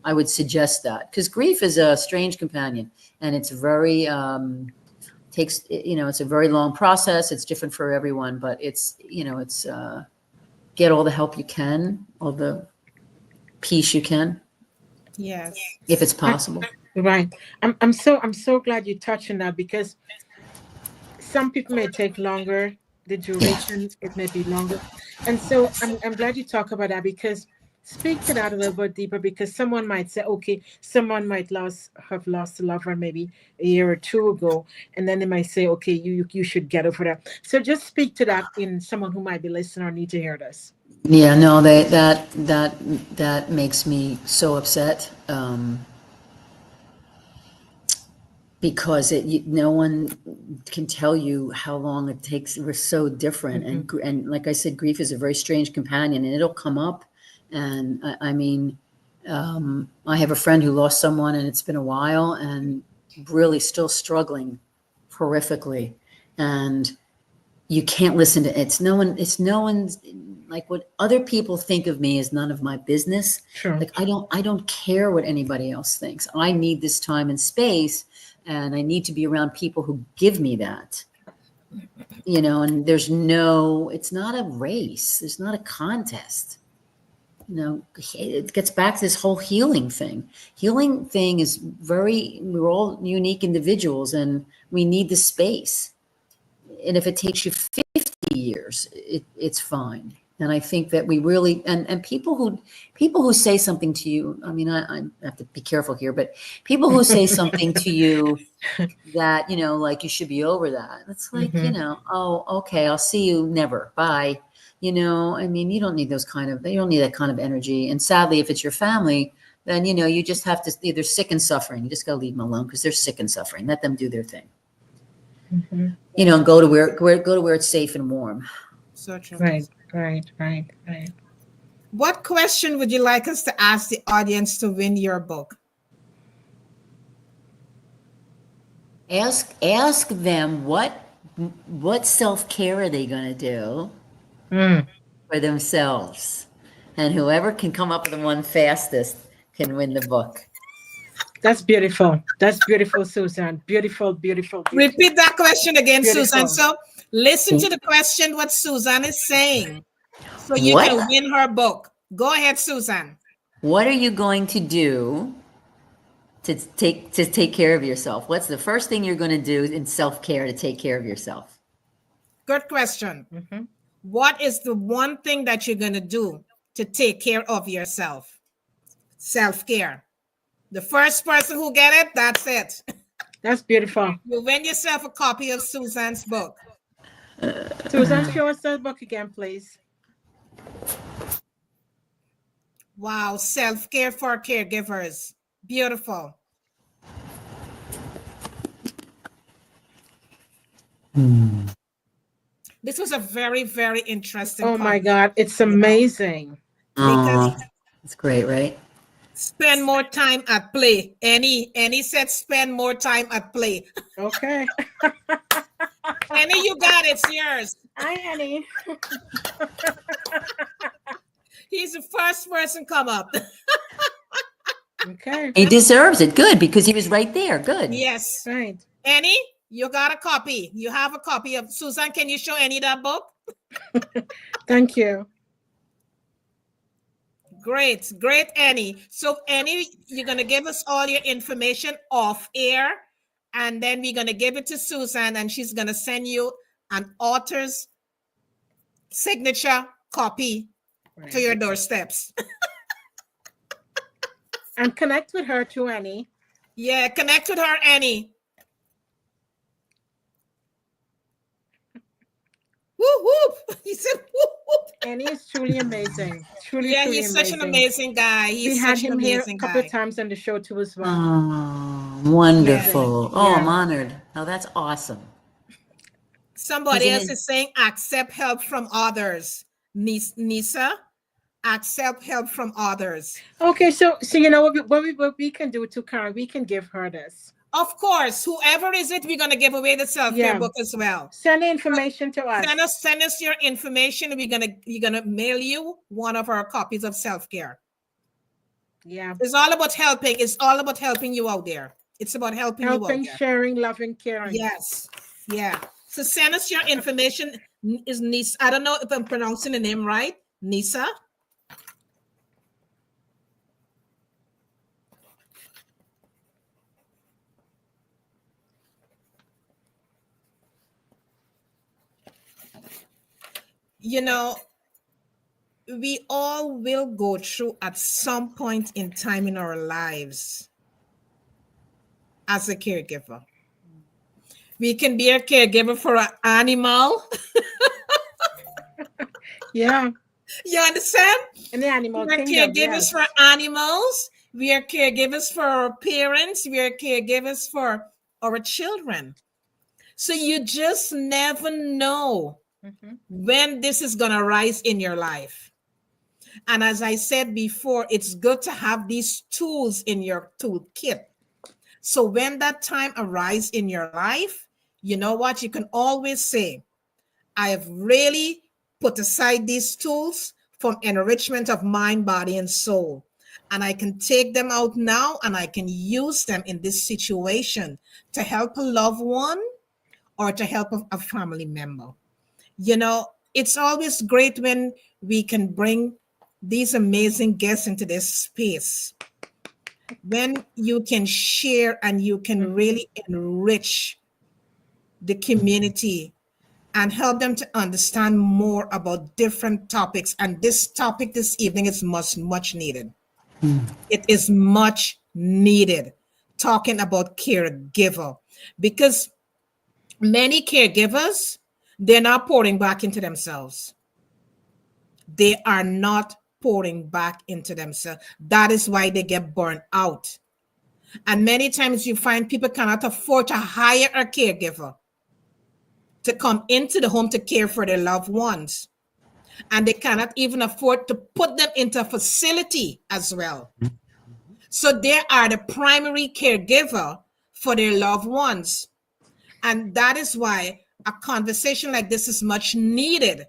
I would suggest that, because grief is a strange companion, and it's very, takes, you know, it's a very long process. It's different for everyone, but it's, you know, it's, get all the help you can, all the peace you can, Yes. if it's possible. Right. I'm so glad you touched on that, because some people may take longer. The duration, it may be longer. And so I'm glad you talk about that, because speak to that a little bit deeper, because someone might say, okay, someone might have lost a lover maybe a year or two ago, and then they might say, okay, you should get over that. So just speak to that in someone who might be listening or need to hear this. Yeah, no, that makes me so upset. Because no one can tell you how long it takes. We're so different. And like I said, grief is a very strange companion, and it'll come up. And I mean, I have a friend who lost someone, and it's been a while, and really still struggling horrifically. And you can't listen to it. It's no one's, like, what other people think of me is none of my business. Sure. Like, I don't care what anybody else thinks. I need this time and space, and I need to be around people who give me that, you know. And it's not a race. There's not a contest. You know, it gets back to this whole healing thing. Healing thing is we're all unique individuals, and we need the space. and if it takes you 50 years, it's fine. And I think that we really, and people who say something to you, I mean, I have to be careful here, but people who say something to you that, like you should be over that. It's like, oh, okay, I'll see you never. Bye. I mean, you don't need you don't need that kind of energy. And sadly, if it's your family, then, you just have to, they're sick and suffering. You just got to leave them alone because they're sick and suffering. Let them do their thing. And go to where it's safe and warm. So true. Right. What question would you like us to ask the audience to win your book? Ask them what self-care are they going to do for themselves, and whoever can come up with the one fastest can win the book. That's beautiful. That's beautiful, Susanne. Beautiful. Repeat that question again, Beautiful. Susanne. So listen to the question, what Susanne is saying, so you What? can win her book. Go ahead, Susanne. What are you going to do to take care of yourself? What's the first thing you're going to do in self-care to take care of yourself? Good question. What is the one thing that you're going to do to take care of yourself? Self-care. The first person who get it, that's it. That's beautiful. You win yourself a copy of Susanne's book. Susanne, show us that book again, please. Wow, self-care for caregivers. Beautiful. This was a very, very interesting Oh my God, it's amazing. Because It's great, right? spend more time at play. Annie said spend more time at play. Okay. Annie, you got it. It's yours. Hi, Annie. He's the first person come up. Okay. He deserves it. Good, because he was right there. Good. Yes. Right. Annie, you got a copy. You have a copy of Susanne. Can you show Annie that book? Thank you. Great, Annie. So Annie, you're going to give us all your information off air, and then we're going to give it to Susanne, and she's going to send you an author's signature copy to your doorsteps. And connect with her too, Annie. Yeah, connect with her, Annie. Whoop, whoop. He said whoop, whoop. Annie is truly amazing. Truly He's such an amazing guy. We had him here a couple of times on the show too as well. Oh, wonderful. Yeah. Oh, I'm honored. Oh, that's awesome. Somebody else is saying accept help from others. Nisa, accept help from others. Okay, so you know what we can do to Karen, we can give her this. Of course, whoever is it, we're gonna give away the self-care book as well. Send the information to us. Send us your information. We're gonna mail you one of our copies of self-care. Yeah. It's all about helping. It's all about helping you out there. It's about helping you out there. Sharing, loving, caring. Yes. Yeah. So send us your information. Is Nisa? I don't know if I'm pronouncing the name right. Nisa. You know, we all will go through at some point in time in our lives as a caregiver. We can be a caregiver for an animal. Yeah. You understand? And the animal We're caregivers for animals. We are caregivers for our parents. We are caregivers for our children. So you just never know when this is going to rise in your life. And as I said before, it's good to have these tools in your toolkit. So when that time arises in your life, you know what? You can always say, I have really put aside these tools for enrichment of mind, body, and soul. And I can take them out now and I can use them in this situation to help a loved one or to help a family member. You know, it's always great when we can bring these amazing guests into this space. When you can share and you can really enrich the community and help them to understand more about different topics. And this topic this evening is much needed. It is much needed, talking about caregiver, because many caregivers, they're not pouring back into themselves. They are not pouring back into themselves. That is why they get burnt out. And many times you find people cannot afford to hire a caregiver to come into the home to care for their loved ones. And they cannot even afford to put them into a facility as well. So they are the primary caregiver for their loved ones. And that is why a conversation like this is much needed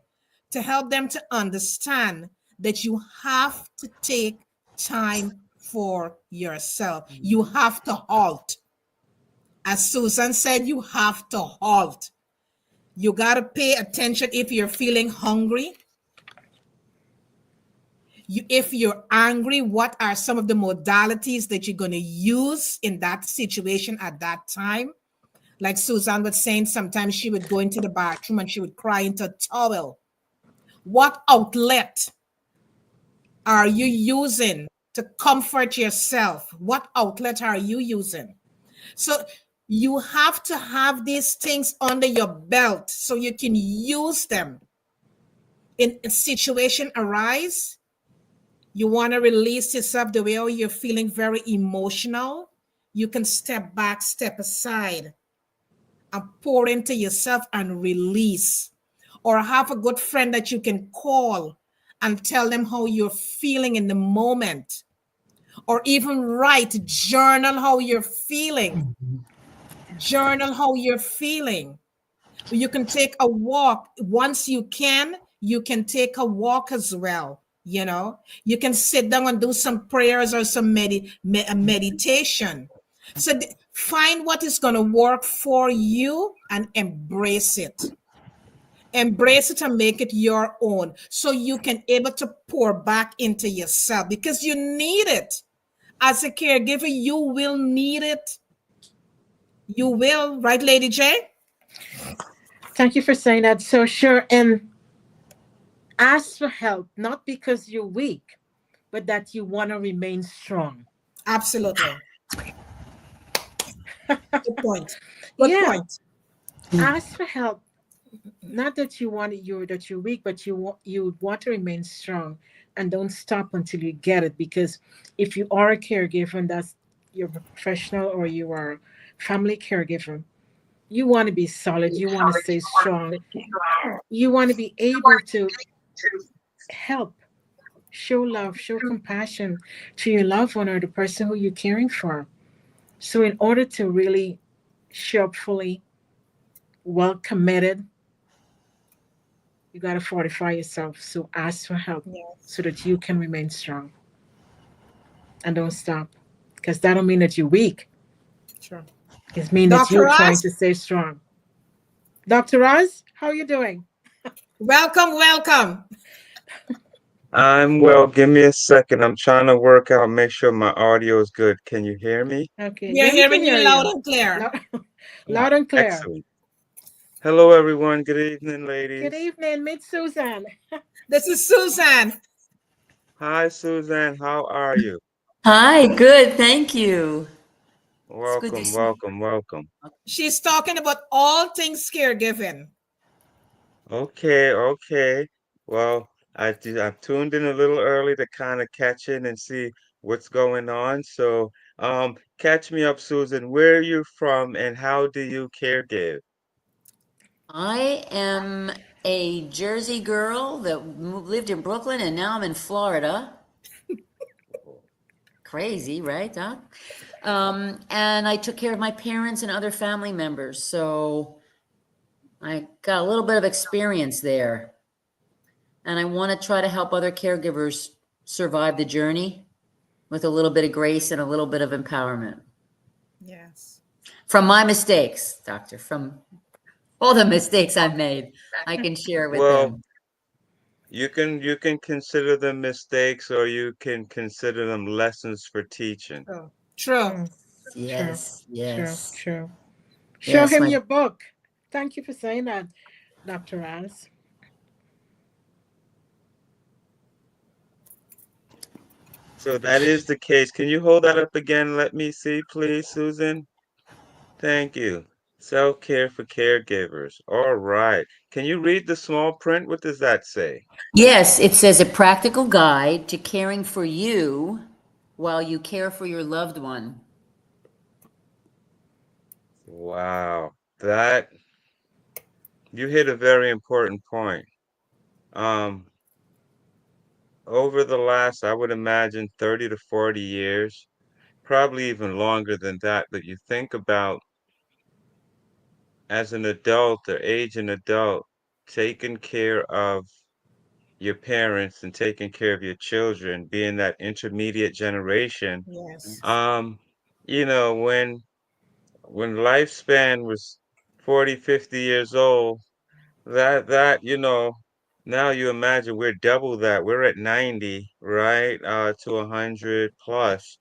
to help them to understand that you have to take time for yourself. You have to halt. As Susan said, you have to halt. You got to pay attention if you're feeling hungry. If you're angry, what are some of the modalities that you're going to use in that situation at that time? Like Susanne was saying, sometimes she would go into the bathroom and she would cry into a towel. What outlet are you using to comfort yourself? What outlet are you using? So you have to have these things under your belt so you can use them in a situation arise. You want to release yourself the way you're feeling very emotional. You can step back, step aside, and pour into yourself and release. Or have a good friend that you can call and tell them how you're feeling in the moment. Or even write, journal how you're feeling. Journal how you're feeling. You can take a walk. Once you can take a walk as well. You can sit down and do some prayers or some meditation. So find what is going to work for you and embrace it. Embrace it and make it your own so you can able to pour back into yourself, because you need it. As a caregiver, you will need it. You will, right, Lady J? Thank you for saying that. So sure, and ask for help, not because you're weak, but that you want to remain strong. Absolutely. Good point. Good Yeah, point. ask for help, not that you're weak, but you want to remain strong, and don't stop until you get it. Because if you are a caregiver and that's you're a professional or you are a family caregiver, you want to be solid. You want to stay strong. You want to be able to help, show love, show compassion to your loved one or the person who you're caring for. So, in order to really show up fully, well committed, you got to fortify yourself. So, ask for help Yes, so that you can remain strong and don't stop. Because that don't mean that you're weak. sure. It means that Dr. you're trying Ross, to stay strong. Dr. Roz, how are you doing? welcome, welcome. I'm well. Give me a second. I'm trying to work out, make sure my audio is good. Can you hear me? Okay, We are yeah, we can hearing hear you loud you. and clear. Loud, Ah, loud and clear. excellent. Hello, everyone. Good evening, Good ladies. evening, Miss Susan. This is Susanne. Hi, Suzanne. How are you? Hi, good. Thank you. It's good to Welcome, see welcome, welcome. She's talking about all things caregiving. Okay, okay. Well, I tuned in a little early to kind of catch in and see what's going on. So, catch me up, Susan. Where are you from and how do you caregive? I am a Jersey girl that lived in Brooklyn and now I'm in Florida. Crazy, right, Doc? And I took care of my parents and other family members. So I got a little bit of experience there. And I want to try to help other caregivers survive the journey with a little bit of grace and a little bit of empowerment. Yes. From my mistakes, Doctor, from all the mistakes I've made, I can share with Well, them. you can consider them mistakes or you can consider them lessons for teaching. True. True. Mm, true, Yes, true, yes, true. Show yes. him My your book. Thank you for saying that. Dr. Raz. So that is the case. Can you hold that up again? Let me see, please, Susan. Thank you. Self-care for caregivers. All right. Can you read the small print? What does that say? Yes, it says a practical guide to caring for you while you care for your loved one. Wow. That you hit a very important point. Um, over the last, I would imagine 30 to 40 years, probably even longer than that, but you think about as an adult or aging adult, taking care of your parents and taking care of your children, being that intermediate generation. Yes. Um, you know, when lifespan was 40, 50 years old, that now you imagine we're double that. We're at 90, right? To 100 plus.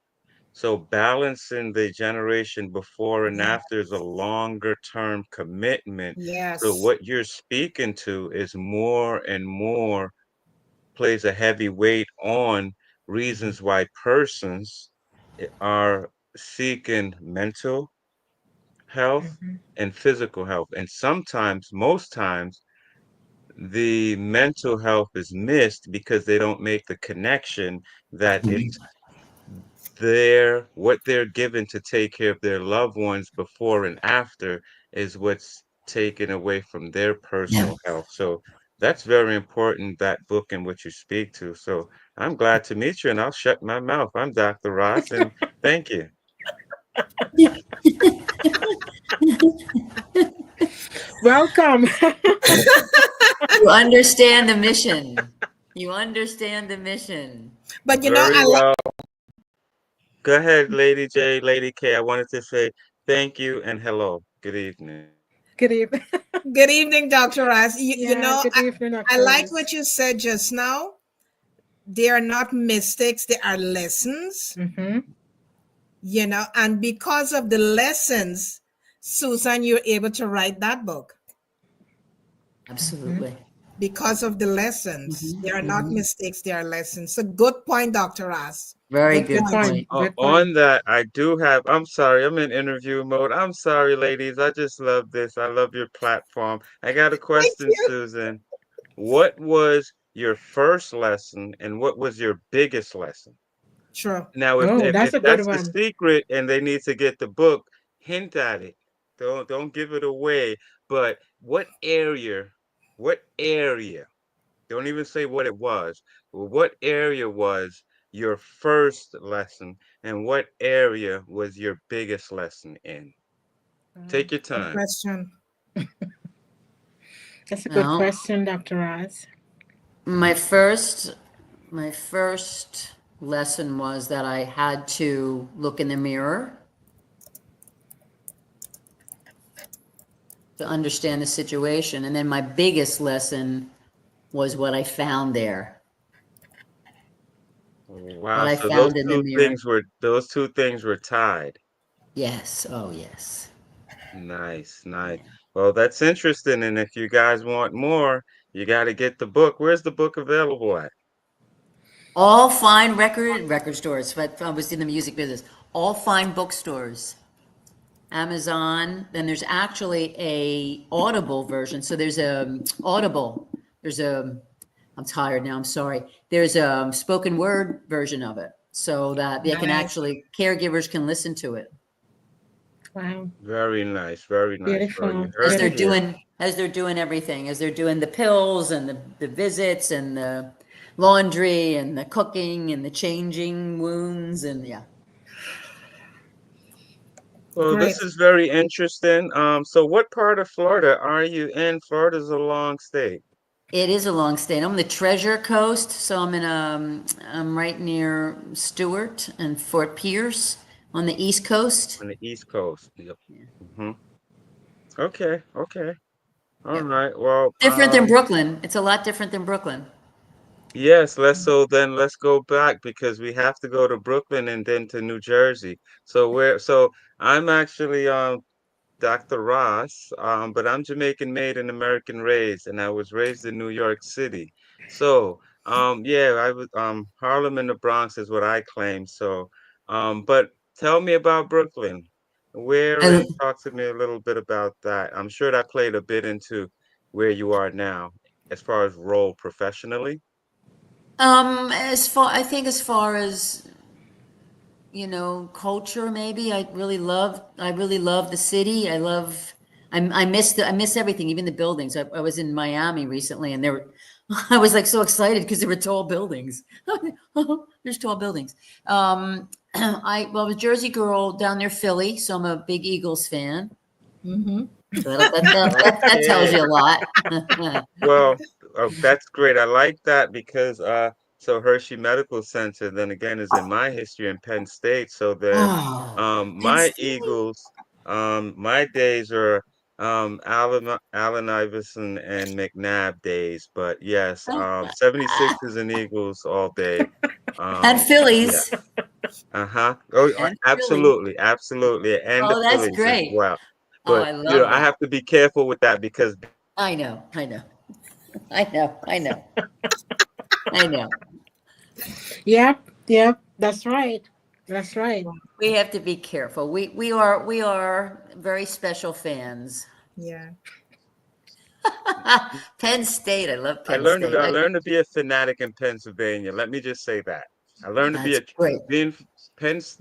So balancing the generation before and Yeah. after is a longer term commitment. So Yes. what you're speaking to is more and more plays a heavy weight on reasons why persons are seeking mental health Mm-hmm. and physical health. And sometimes, most times, the mental health is missed because they don't make the connection that it's what they're given to take care of their loved ones before and after is what's taken away from their Yeah. personal health. So that's very important, that book and what you speak to. So I'm glad to meet you, and I'll shut my mouth. I'm Dr. Ross, and thank you. Welcome. You understand the mission. You understand the mission. But Very well. Go ahead, Lady J, Lady K. I wanted to say thank you and hello. Good evening. Good evening. good evening, Dr. Raz. Yeah, good evening, I Dr. like Raz. what you said just now. They are not mistakes, they are lessons, Mm-hmm. and because of the lessons, Susan, you're able to write that book. Mm-hmm. Absolutely. Because of the lessons. Mhm, They are not mhm. mistakes, they are lessons. So good point, Dr. Ross. Very Good Good good point. point. point. Good point. On that, I do have, I'm sorry, I'm in interview mode. I'm sorry, ladies. I just love this. I love your platform. I got a Thank question, you. Susan. What was your first lesson and what was your biggest lesson? True. Now, if Oh, if, that's if a good that's the one. secret and they need to get the book, hint at it. Don't give it away. But what area, don't even say what it was, but what area was your first lesson and what area was your biggest lesson in? Wow. Take your Good time. question. That's a good Well, question, Dr. Raz. my first my first lesson was that I had to look in the mirror to understand the situation. And then my biggest lesson was what I found there, what Wow, I so those found in the two mirror. things were tied. Yes. Oh, yes. Nice, nice. Yeah. Well, that's interesting. And if you guys want more, you got to get the book. Where's the book available at? All fine record stores, but I was in the music business. All fine bookstores. Amazon, then there's actually a Audible version. So there's a Audible. There's a I'm tired now, I'm sorry. There's a spoken word version of it so that they can Nice. actually caregivers can listen to it Wow. Very nice, very nice. Well, you Beautiful. heard it here. as they're doing everything, as they're doing the pills and the visits and the laundry and the cooking and the changing wounds and yeah. Well, Great. this is very interesting. So what part of Florida are you in? Florida's a long state. It is a long stay. I'm on the Treasure Coast, so I'm right near Stewart and Fort Pierce on the East Coast. On the East Coast. Yep. Yeah. Hmm. Okay, okay. All Yep. right. Well, Different than Brooklyn. It's a lot different than Brooklyn. yes, let's go back because we have to go to Brooklyn and then to New Jersey. So I'm actually Dr. Ross, but I'm Jamaican made and American raised, and I was raised in New York City. So, yeah, I was Harlem and the Bronx is what I claim. So, but tell me about Brooklyn. Where I, and talk to me a little bit about that. I'm sure that played a bit into where you are now as far as role professionally. I think as far as, culture, maybe I really love the city. I miss everything, even the buildings. I was in Miami recently, and I was like so excited because there were tall buildings. There's tall buildings. I was a Jersey girl down near Philly, so I'm a big Eagles fan. Mm-hmm. So that tells Okay. you a lot. Well, that's great. I like that because so Hershey Medical Center then again is in my history in Penn State. So then Oh, Penn my State. Eagles, my days are Allen Iverson and McNabb days. But yes, 76ers and Eagles all day. And Yeah. Phillies. Uh-huh. Oh, And Philly. absolutely, absolutely. And the Oh, that's Phillies as great. well. Oh, But I you know, love I that. have to be careful with that because I know, I know, I know, I know, I know. Yep, yep, that's right. That's right. We have to be careful. We are very special fans. Yeah. Penn State. I love I Penn learned to State. I learned to be a fanatic in Pennsylvania. Let me just say that. I learned to be That's a great. being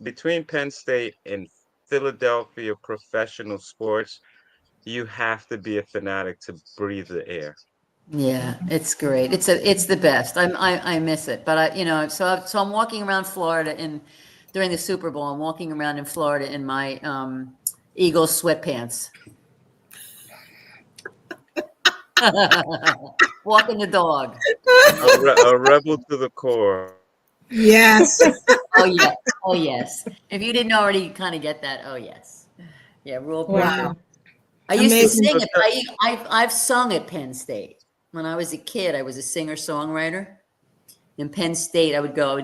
between Penn State and Philadelphia professional sports, you have to be a fanatic to breathe the air. Yeah, it's great. It's the best. I miss it, but so I'm walking around Florida during the Super Bowl. I'm walking around in Florida in my Eagles sweatpants, walking the dog. A rebel to the core. Yes. Oh yeah, oh yes. If you didn't already kind of get that, oh yes, yeah, rule breaker. Wow. Wow. I used to Amazing. sing So it. I've sung at Penn State when I was a kid. I was a singer songwriter. In Penn State, I would go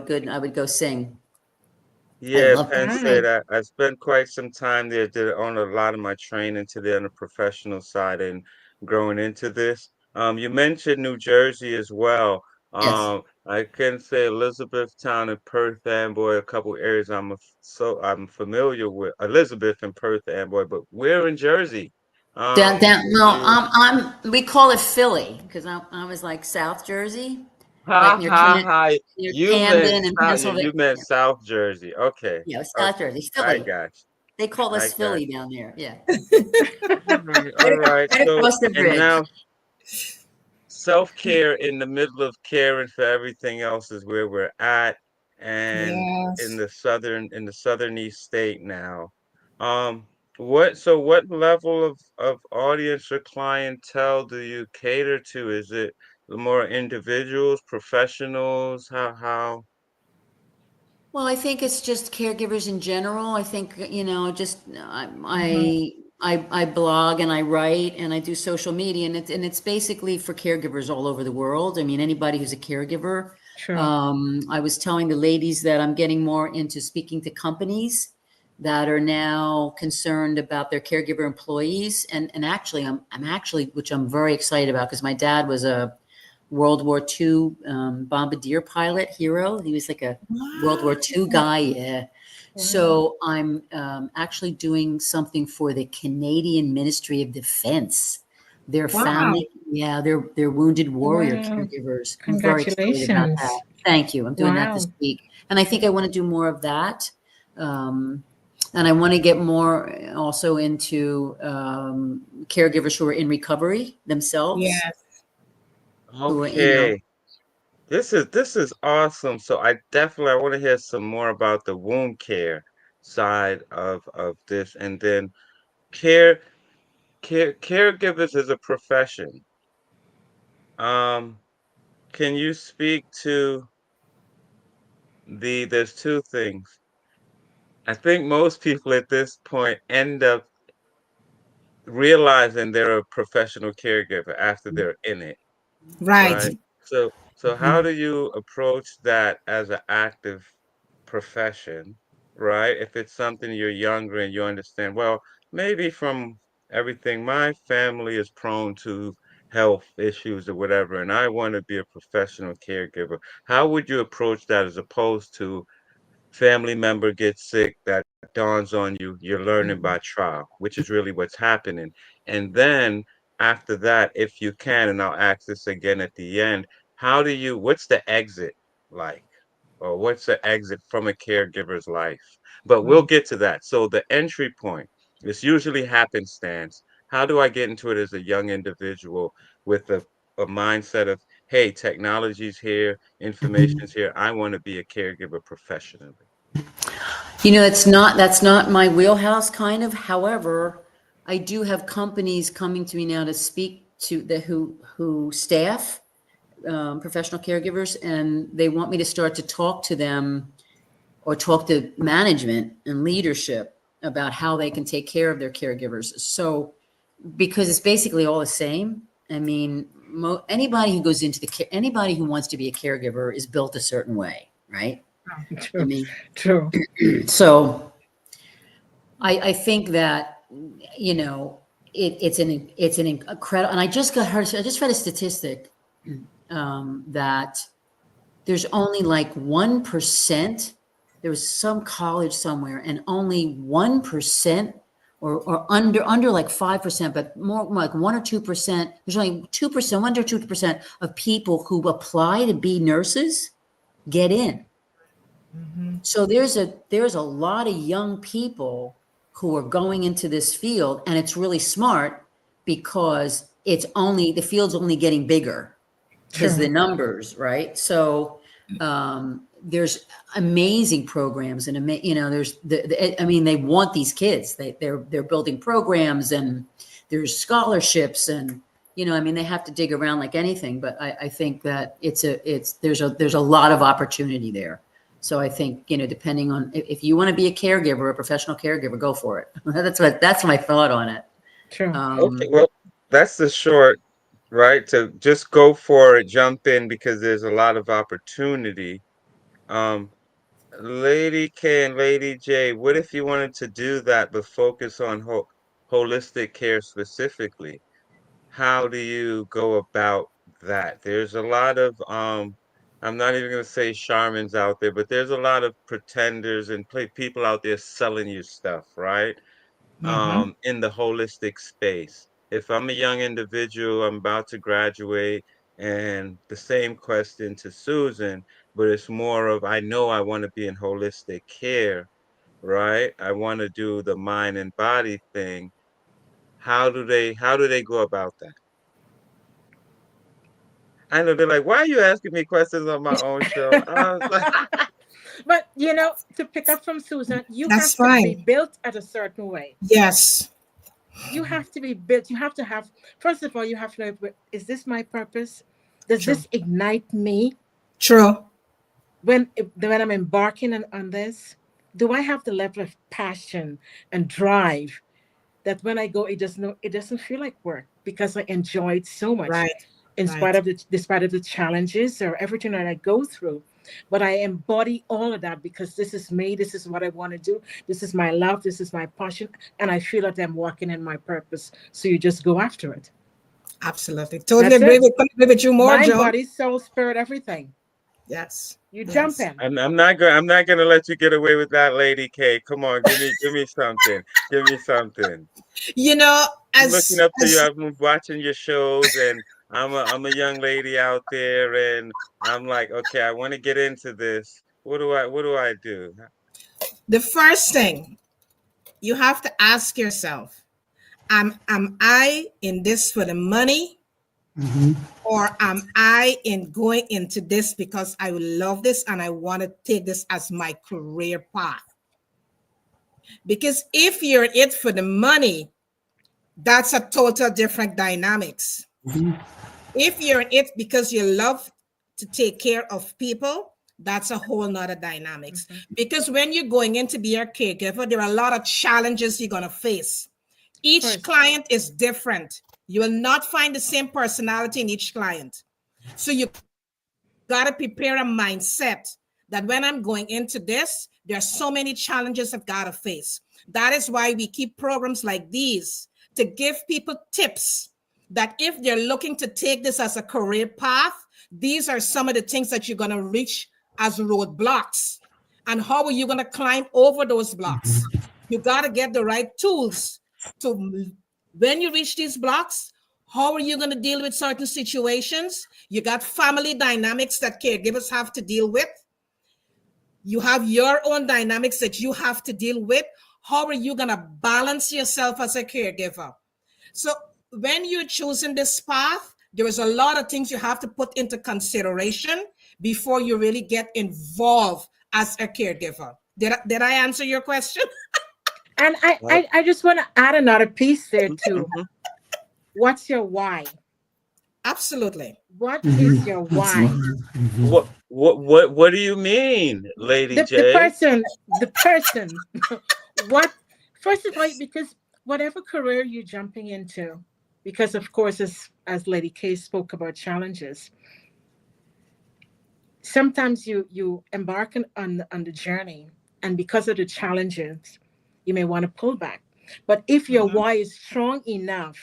sing. I yeah, love Penn Penn Right. State. State. I spent quite some time there, did on a lot of my training to the on the professional side and growing into this. You mentioned New Jersey as well. Yes. I can say Elizabethtown and Perth Amboy, a couple areas I'm familiar with. Elizabeth and Perth Amboy, but where in Jersey? Down. Do No, you? we call it Philly because I was like South Jersey, like Ha ha ha! Near You meant Camden and South. You Pennsylvania. meant South Jersey. Okay, Yeah, South okay. Jersey, I Philly. got They call you. I us got Philly you. down there. Yeah, All right, right, all right. right So, across the and bridge. now self-care in the middle of caring for everything else is where we're at, and Yes. in the southern east state now. Um, what level of audience or clientele do you cater to? Is it more individuals, professionals? How? Well, I think it's just caregivers in general. I think, just Mhm. I blog and I write and I do social media, and it's basically for caregivers all over the world. I mean, anybody who's a caregiver. Sure. I was telling the ladies that I'm getting more into speaking to companies that are now concerned about their caregiver employees, and actually I'm actually, which I'm very excited about, because my dad was a World War II bombardier pilot hero. He was like a World War II Wow. guy. Yeah. Wow. So I'm actually doing something for the Canadian Ministry of Defense. Their Wow. family, yeah, they're wounded warrior Wow. caregivers. I'm very excited about that. Congratulations. Thank you. I'm doing that this Wow. week, and I think I want to do more of that. Um, and I want to get more also into caregivers who are in recovery themselves, Yes. who are, Okay. This is awesome. So I want to hear some more about the wound care side of this, and then care caregivers as a profession. Um, can you speak to there's two things. I think most people at this point end up realizing they're a professional caregiver after they're in it, Right. right? So how do you approach that as an active profession, right? If it's something you're younger and you understand, well, maybe from everything. My family is prone to health issues or whatever, and I want to be a professional caregiver. How would you approach that as opposed to family member gets sick, that dawns on you, you're learning Mhm. by trial, which is really what's happening. And then after that, if you can, and I'll ask this again at the end, what's the exit like? Or what's the exit from a caregiver's life? But we'll Mhm. get to that. So the entry point is usually happenstance. How do I get into it as a young individual with a mindset of, hey, technology's here, information's here. I want to be a caregiver professionally. You know, that's not my wheelhouse kind of. However, I do have companies coming to me now to speak to the who staff professional caregivers, and they want me to start to talk to them or talk to management and leadership about how they can take care of their caregivers. So, because it's basically all the same. I mean, anybody who goes into anybody who wants to be a caregiver is built a certain way, right? I True. mean, True. so I think that, you know, it's an incredible, and I just read a statistic that there's only like 1%. There was some college somewhere, and only 1% or under like 5%, but more like 1 or 2%. There's only 2%, 1 or 2% of people who apply to be nurses get in. Mhm. So there's a lot of young people who are going into this field, and it's really smart because the field's only getting bigger because the True. numbers, right? So there's amazing programs, and you know, there's I mean, they want these kids. They're building programs, and there's scholarships, and you know, I mean, they have to dig around like anything. But I think that there's a lot of opportunity there. So I think, you know, depending on if you want to be a caregiver, a professional caregiver, go for it. That's my thought on it. True. Okay, Um, well, that's the short, right? To just go for it, jump in because there's a lot of opportunity. Um, Lady K and Lady J, what if you wanted to do that but focus on holistic care specifically? How do you go about that? There's a lot of I'm not even gonna say shamans out there, but there's a lot of pretenders and people out there selling you stuff, right? Mhm. In the holistic space. If I'm a young individual, I'm about to graduate, and the same question to Susan, but it's more of I know I want to be in holistic care, right? I want to do the mind and body thing. How do they go about that? I know they're like, why are you asking me questions on my own show? I was like, But you know, to pick up from Susan, you That's have to be fine. built at a certain way. Yes. You have to be built. You have to have, first of all, you have to know, is this my purpose? Does True. this ignite me True. when I'm embarking on this? Do I have the level of passion and drive that when I go, it doesn't feel like work because I enjoy it so much, Right. Right. despite of the challenges or everything that I go through. But I embody all of that because this is me. This is what I want to do. This is my love. This is my passion, and I feel that I'm walking in my purpose. So you just go after it. Absolutely. Totally That's agree it. with, couldn't agree with you more, Mind, Joan. body, soul, spirit, everything. Yes. You jump Yes. in. I'm not gonna let you get away with that, Lady K. Come on, give me something. Give me something. You know, I'm looking up to you. as I'm watching your shows, and I'm a young lady out there, and I'm like, okay, I want to get into this. What do I do? the first thing you have to ask yourself, am I in this for the money, or am I in going into this because I love this and I want to take this as my career path? Because if you're in it for the money, that's a total different dynamics. If you're in it because you love to take care of people, that's a whole nother dynamics. Mhm. Because when you're going in to be a caregiver, there are a lot of challenges you're going to face. Of Each course. client is different. You will not find the same personality in each client. So you got to prepare a mindset that when I'm going into this, there are so many challenges I've got to face. That is why we keep programs like these to give people tips that if they're looking to take this as a career path, these are some of the things that you're going to reach as roadblocks. And how are you going to climb over those blocks? You got to get the right tools to, when you reach these blocks, how are you going to deal with certain situations? You got family dynamics that caregivers have to deal with. You have your own dynamics that you have to deal with. How are you going to balance yourself as a caregiver? So when you're choosing this path, there is a lot of things you have to put into consideration before you really get involved as a caregiver. Did I answer your question? And I just want to add another piece there too. Mhm. What's your why? Absolutely. What is your why? What do you mean, Lady The J? person, what, first of all, because whatever career you're jumping into, because of course, as Lady K spoke about challenges, sometimes you embark on the journey, and because of the challenges, you may want to pull back. But if your Mhm. why is strong enough,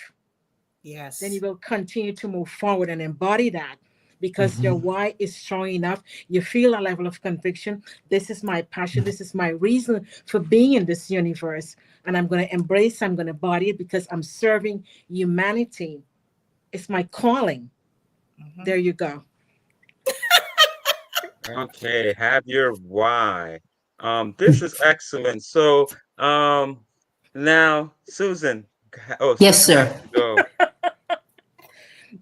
then you Yes. will continue to move forward and embody that, because your why is strong enough. You feel a level of conviction. This is my passion. This is my reason for being in this universe. And I'm going to embrace, I'm going to embody it because I'm serving humanity. It's my calling. Mhm. There you go. Okay, have your why. This is excellent. So, now Susan, oh, Yes, Susan has sir. to go.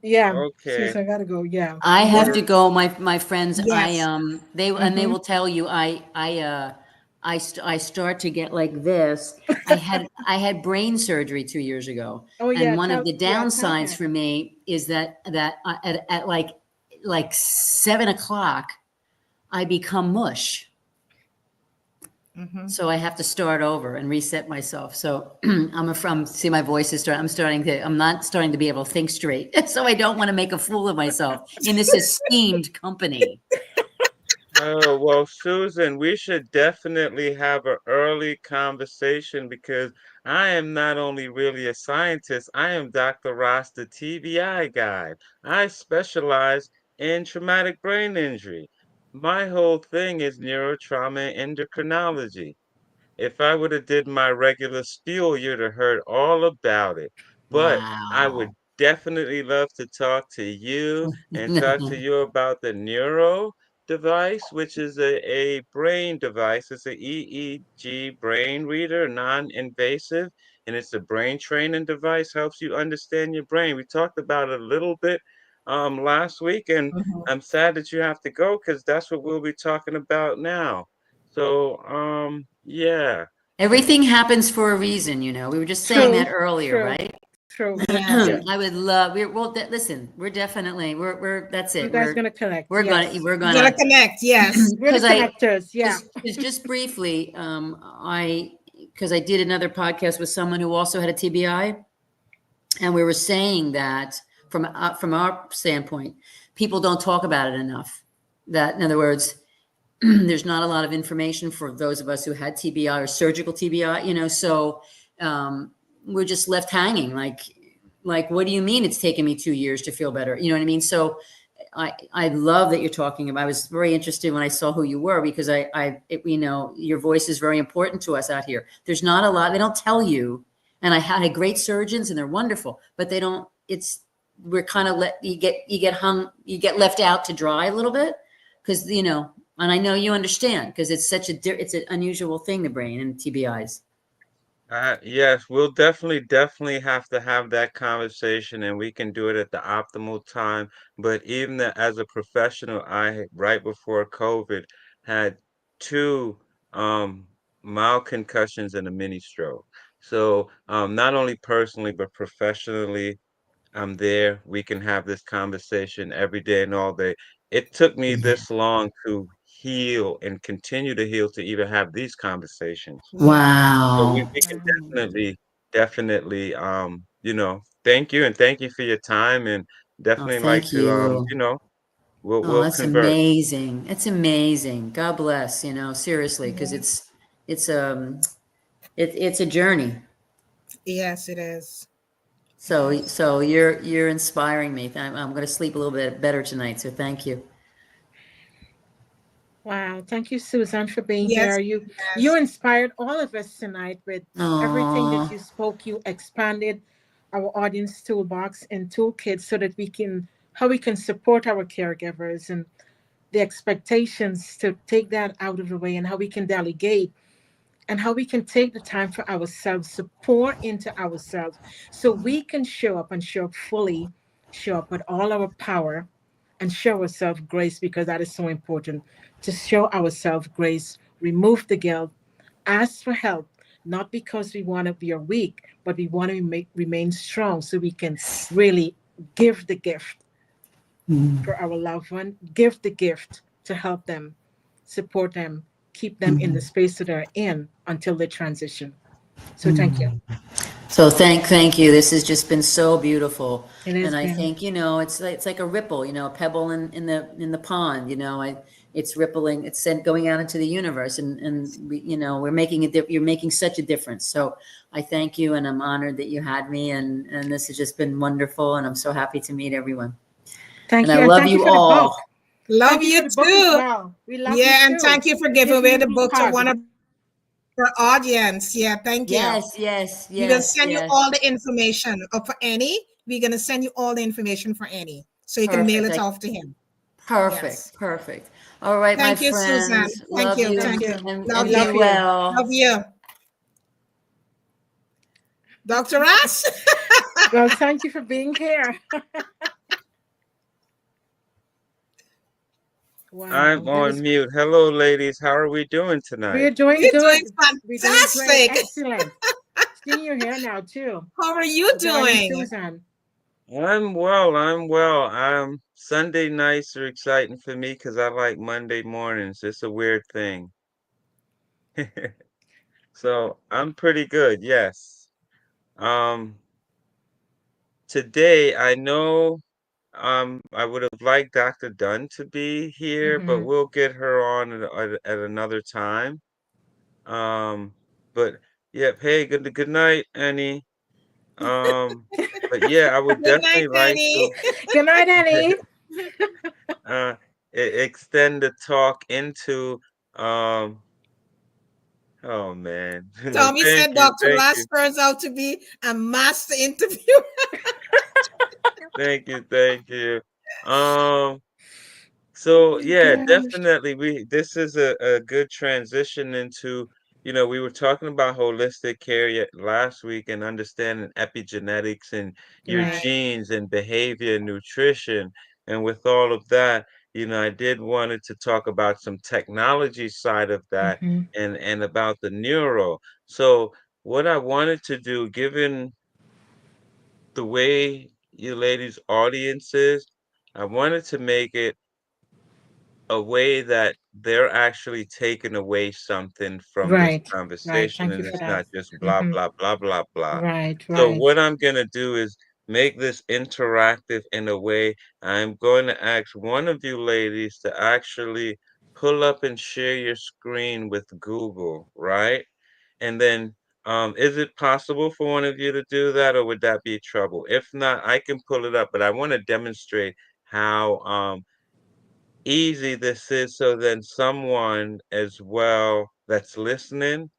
Yeah. Okay. Seriously, I got to go. Yeah. I have Mhm. to go. My friends, Yes. they Mhm. will tell you I start to get like this. I had brain surgery 2 years ago, Oh, and yeah. one of the Tell downsides her. for me is that at like 7 o'clock I become mush. Mhm. So I have to start over and reset myself. So see, my voice is I'm not starting to be able to think straight. So I don't want to make a fool of myself in this esteemed company. Oh, well, Susan, we should definitely have an early conversation because I am not only really a scientist, I am Dr. Ross, the TBI guy. I specialize in traumatic brain injury. My whole thing is neurotrauma and endocrinology. If I would have did my regular spiel, you'd have heard all about it. But I Wow. would definitely love to talk to you and talk to you about the neuro device, which is a brain device. It's a EEG brain reader, non-invasive, and it's a brain training device, helps you understand your brain. We talked about it a little bit last week, and Mhm. I'm sad that you have to go because that's what we'll be talking about now. So, yeah. Everything happens for a reason, We were just saying that True. earlier, True. right? True. Yes. Yeah. I would love. Listen. We're definitely. That's You it. guys gonna connect? We're gonna. Yes. We're We're gonna gonna. connect. Yes. We're the Because I connectors. Yeah. just briefly, because I did another podcast with someone who also had a TBI, and we were saying that from our standpoint, people don't talk about it enough. That, in other words, there's not a lot of information for those of us who had TBI or surgical TBI, So we're just left hanging. Like, what do you mean it's taken me 2 years to feel better? You know what I mean? So I love that you're talking about. I was very interested when I saw who you were because your voice is very important to us out here. There's not a lot. They don't tell you. And I had great surgeons and they're wonderful, but they don't. We're kind of you get left out to dry a little bit because and I know you understand because it's an unusual thing, the brain and TBIs. Yes, we'll definitely have to have that conversation, and we can do it at the optimal time. But even as a professional, right before COVID, had two um, mild concussions and a mini stroke. So not only personally, but professionally, I'm there. We can have this conversation every day and all day. It took me Yeah. this long to heal and continue to heal to even have these conversations. Yeah. So Wow. we can Wow. definitely, thank you and thank you for your time and Oh, definitely like thank to, you. Oh, we'll that's converse. amazing. That's amazing. God bless, seriously, because it's a journey. Yes, it is. Yes. So you're inspiring me. I'm going to sleep a little bit better tonight. So thank you. Wow, thank you, Susan, for being here. Yes. You Yes. inspired all of us tonight with everything that Oh, you spoke. You expanded our audience toolbox and toolkits so that we can how we can support our caregivers and the expectations to take that out of the way and how we can delegate and how we can take the time for ourselves to pour into ourselves so we can show up and show up fully, show up with all our power and show ourselves grace because that is so important to show ourselves grace, remove the guilt, ask for help, not because we want to be weak, but we want to remain strong so we can really give the gift for our loved one, give the gift to help them, support them, keep them in the space that they're in until they transition. So thank you. so thank you. This has just been so beautiful, It and has I been think it's like a ripple, a pebble in the pond. It's rippling, it's sent going out into the universe, and we're making you're making such a difference. So I thank you, and I'm honored that you had me, and this has just been wonderful, and I'm so happy to meet everyone, and thank I you, and love thank you you for the book. all. Love Thank you for you the book as too. well. We love you Yeah, and too. thank you for It giving gives away me a the big book to hug. one of our audience. Yeah, thank you. Yes, yes, We will yes, send you yes. all the information for Annie. We're gonna send you all the information for Annie, so you can mail Perfect. it off to him. Perfect. Yes. Perfect. All right, my Thank you, Susan. friends. Thank Love you. you, Thank Thank you. you. Love We and be love you. you. Love well. you. Dr. Ross? Well, thank you for being here. I'm Wow, that on was mute. Hello, ladies. How are we doing we tonight? are doing We're doing good. We're doing great. fantastic. Excellent. Seeing you here now too. How are you Darling doing? Susan. I'm well. I'm well. Sunday nights are exciting for me because I like Monday mornings. It's a weird thing. So I'm pretty good. Yes. Um, Today I know I would have liked Dr. Dunn to be here, but Mm-hmm. we'll get her on at another time. Um, but yep. Hey, good night, Annie. But yeah, I would Good night, definitely like Annie. to Good night, Annie. uh extend the talk into um oh man. Tommy Thank said you, Dr. thank Ross you, turns out to be a master interviewer. thank you, thank you. Um So yeah, Gosh. definitely this is a good transition into, we were talking about holistic care yet last week and understanding epigenetics and your Right. Right. genes and behavior and nutrition. And with all of that, I did wanted to talk about some technology side of that Mm-hmm. and about the neuro. So what I wanted to do, given the way you ladies audience is, I wanted to make it a way that they're actually taking away something from this Right. Right. conversation Thank you and for it's that. not just blah Mm-hmm. blah blah blah blah. Right. So Right. what I'm going to do is make this interactive in a way. I'm going to ask one of you ladies to actually pull up and share your screen with Google, right? And then is it possible for one of you to do that or would that be trouble? If not, I can pull it up, but I want to demonstrate how easy this is so then someone as well that's listening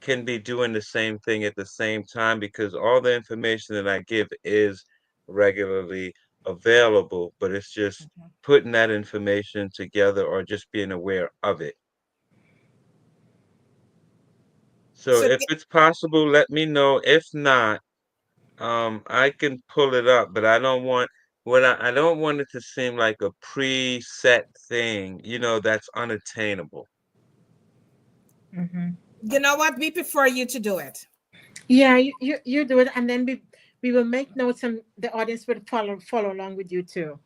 can be doing the same thing at the same time because all the information that I give is regularly available, but it's just putting that information together or just being aware of it. So So if it's possible, let me know. If not, I can pull it up, but I don't want I don't want it to seem like a preset thing, that's unattainable. Mm-hmm. you know what? We prefer you to do it. Yeah, you do it, and then we will make notes, and the audience will follow along with you too.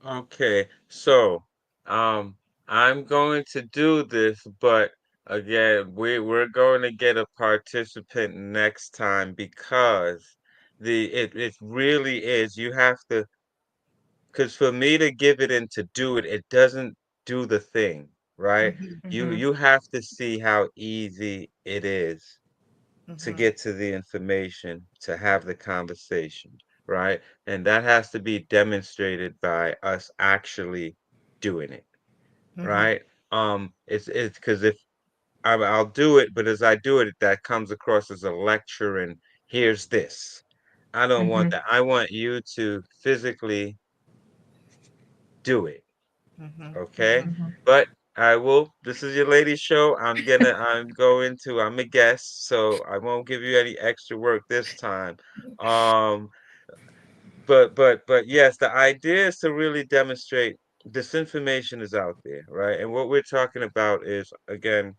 Okay, so I'm going to do this, but again, we're going to get a participant next time because it really is. You have to, because for me to give it and to do it, it doesn't do the thing, right? Mhm. You Mm-hmm. you have to see how easy it is. to Mm-hmm. get to the information, to have the conversation, right? And that has to be demonstrated by us actually doing it, Mm-hmm. right? It's because if I'll do it, but as I do it, that comes across as a lecture and here's this. I don't want Mm-hmm. that. I want you to physically do it, Mm-hmm. okay? Mm-hmm. Mm-hmm. But I will, this is your lady show. I'm a guest, so I won't give you any extra work this time. Um, but yes, the idea is to really demonstrate this information is out there, right? And what we're talking about is, again,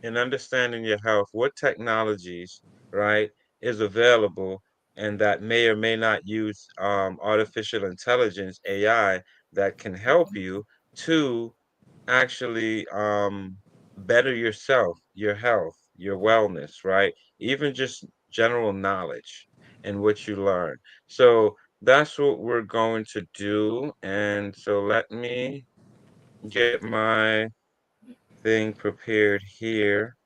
in understanding your health, what technologies, right, is available and that may or may not use artificial intelligence, AI, that can help you to actually better yourself, your health, your wellness, right? Even just general knowledge and what you learn. So that's what we're going to do. And so let me get my thing prepared here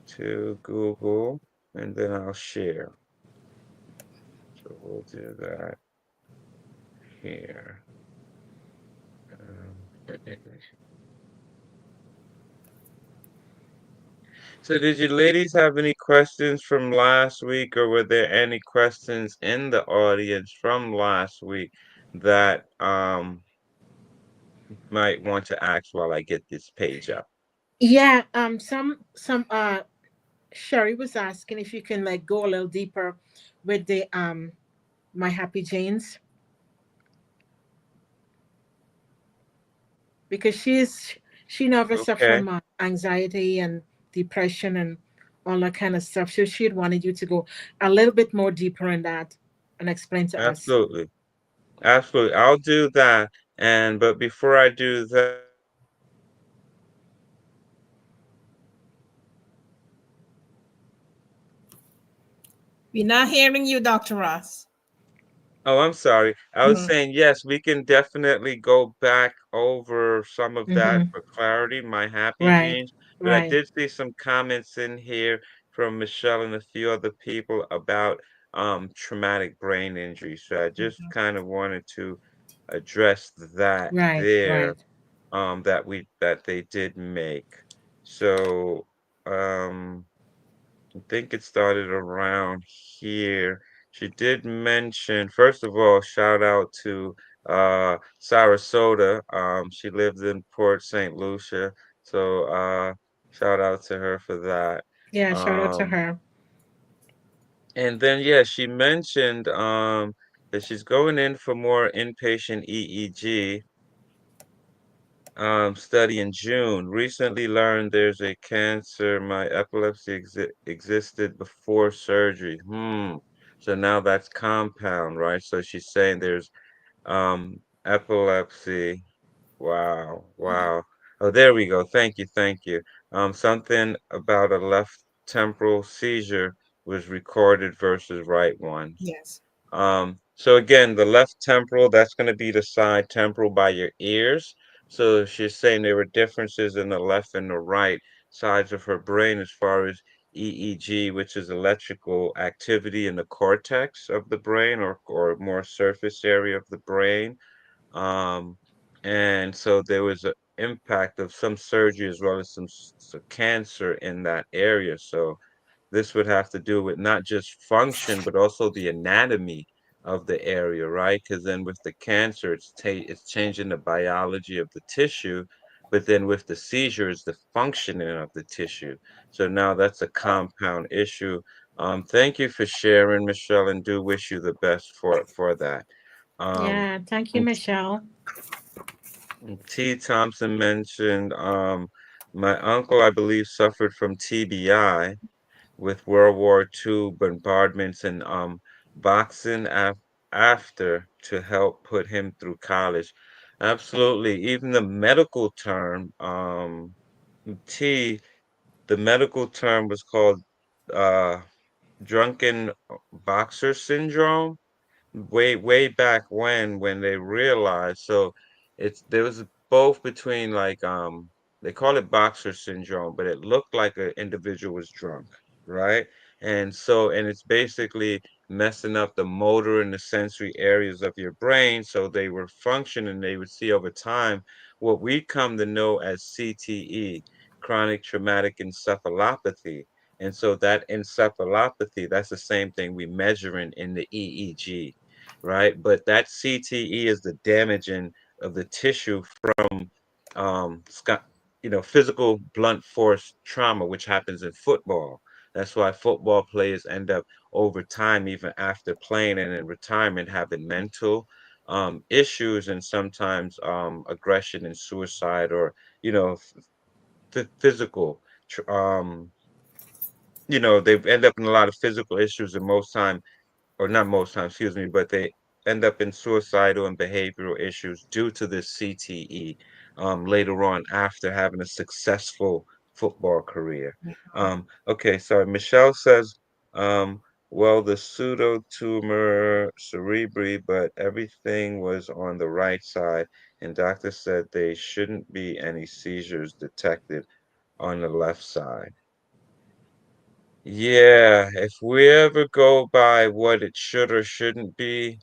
to Google, and then I'll share. So we'll do that here. Um, so did you ladies have any questions from last week, or were there any questions in the audience from last week that might want to ask while I get this page up? Yeah, some Sherry was asking if you can like go a little deeper with the My Happy Janes, because she never suffered Okay, from anxiety and depression and all that kind of stuff. So she had wanted you to go a little bit more deeper in that and explain to us. absolutely. Absolutely. I'll do that. And but before I do that, We're not hearing you, Dr. Ross. oh, I'm sorry. I was Mm-hmm. saying, yes, we can definitely go back over some of that Mm-hmm. for clarity, my happy Right, genes. But I right. did see some comments in here from Michelle and a few other people about traumatic brain injury. So I just Mm-hmm. kind of wanted to address that Right, there, right. that they did make. So I think it started around here. She did mention, first of all, shout out to Sarasota. She lives in Port St. Lucia. So shout out to her for that. Yeah, shout out to Um, her. and then yeah, she mentioned that she's going in for more inpatient EEG study in June. Recently learned there's a cancer. My epilepsy existed before surgery. So now that's compound, right? So she's saying there's epilepsy. Wow, wow. Oh, there we go. Thank you, thank you. Something about a left temporal seizure was recorded versus right one. Yes. So again, the left temporal, that's going to be the side temporal by your ears. So she's saying there were differences in the left and the right sides of her brain as far as EEG, which is electrical activity in the cortex of the brain, or more surface area of the brain. Um, and so there was an impact of some surgery as well as some cancer in that area. So this would have to do with not just function, but also the anatomy of the area, right? Because then with the cancer, it's changing the biology of the tissue, but then with the seizure, it's the functioning of the tissue. So now that's a compound issue. Thank you for sharing, Michelle, and do wish you the best for that. Um, Yeah, thank you, and Michelle. T. Thompson mentioned my uncle, I believe, suffered from TBI with World War II bombardments and boxing after to help put him through college. Absolutely. Even the medical term, T, the medical term was called uh, drunken boxer syndrome. Way back when they realized. So there was both between like they call it boxer syndrome, but it looked like an individual was drunk. right? And it's basically messing up the motor and the sensory areas of your brain so they were functioning. They would see over time what we come to know as CTE, chronic traumatic encephalopathy. And so that encephalopathy, that's the same thing we measuring in the EEG, right? But that CTE is the damaging of the tissue from physical blunt force trauma, which happens in football. That's why football players end up over time, even after playing and in retirement, having mental issues and sometimes aggression and suicide, or you know, physical. They end up in a lot of physical issues, and most time, or not most times, excuse me, but they end up in suicidal and behavioral issues due to this CTE later on after having a successful football career. Okay, sorry. Michelle says, um, well, the pseudo tumor cerebri, but everything was on the right side, and doctor said they shouldn't be any seizures detected on the left side. Yeah, if we ever go by what it should or shouldn't be,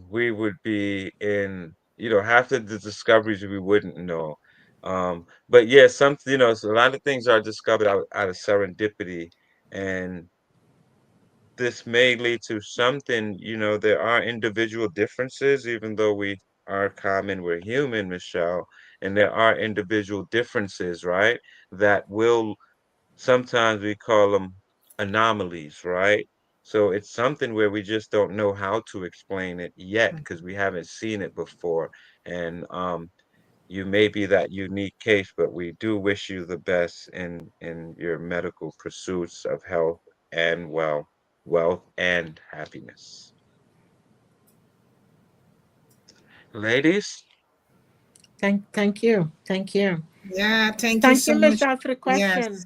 we would be in, half of the discoveries we wouldn't know. But yeah, so a lot of things are discovered out of serendipity, and this may lead to something, there are individual differences, even though we are common, we're human, Michelle, and there are individual differences, right? That will sometimes we call them anomalies, right? So it's something where we just don't know how to explain it yet because we haven't seen it before. And you may be that unique case, but we do wish you the best in your medical pursuits of health and wealth and happiness. Ladies, Thank you. Thank you. Yeah, thank you Thank you, so much. Michelle, for the Yes. question.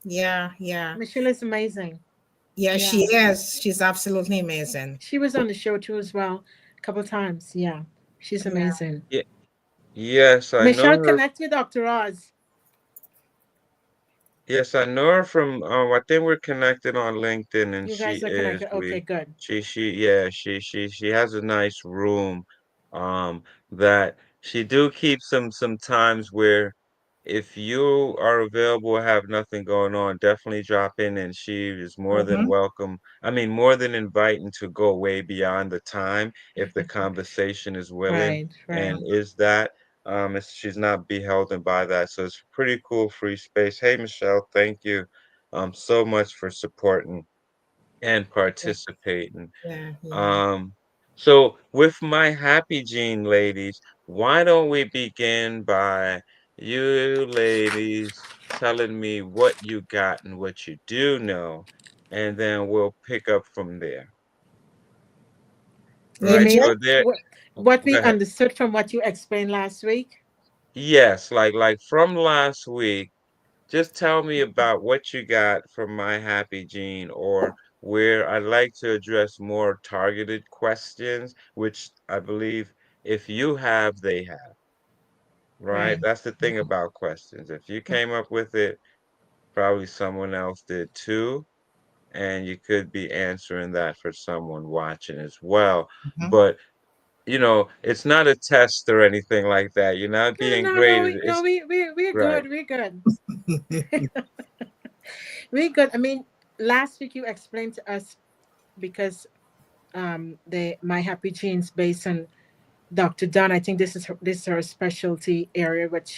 Yeah, yeah. Michelle is amazing. Yeah, she Yeah. is. She's absolutely amazing. She was on the show too as well a couple of times. Yeah. She's Yeah. amazing. yeah, yes, I know Michelle, her. connect with Dr. Oz. Yes, I know her from I think we're connected on LinkedIn, and You she guys are is connected. Okay, good. she yeah, she has a nice room that she do keep some times where if you are available, have nothing going on, definitely drop in, and she is more than Mm-hmm. welcome. I mean, more than inviting to go way beyond the time if the conversation is willing Right, and right. is that. She's not beholden by that, so it's pretty cool free space. Hey, Michelle, thank you so much for supporting and Yeah, participating. yeah, yeah. Um, so with my happy gene ladies, why don't we begin by you ladies telling me what you got and what you do know, and then we'll pick up from there. You Right? mean Legit? So there, what go we ahead. understood from what you explained last week? Yes, like from last week. Just tell me about what you got from My Happy Gene, or where I'd like to address more targeted questions, which I believe if you have, they have, right? Right. That's the thing about questions. If you came up with it, probably someone else did too, and you could be answering that for someone watching as well. Mhm. But it's not a test or anything like that. You're not No, being no, no, graded. no, It's we're right. good. We're good. We're good. I mean, last week you explained to us because the My Happy Genes based on Dr. Dunn. I think this is her specialty area, but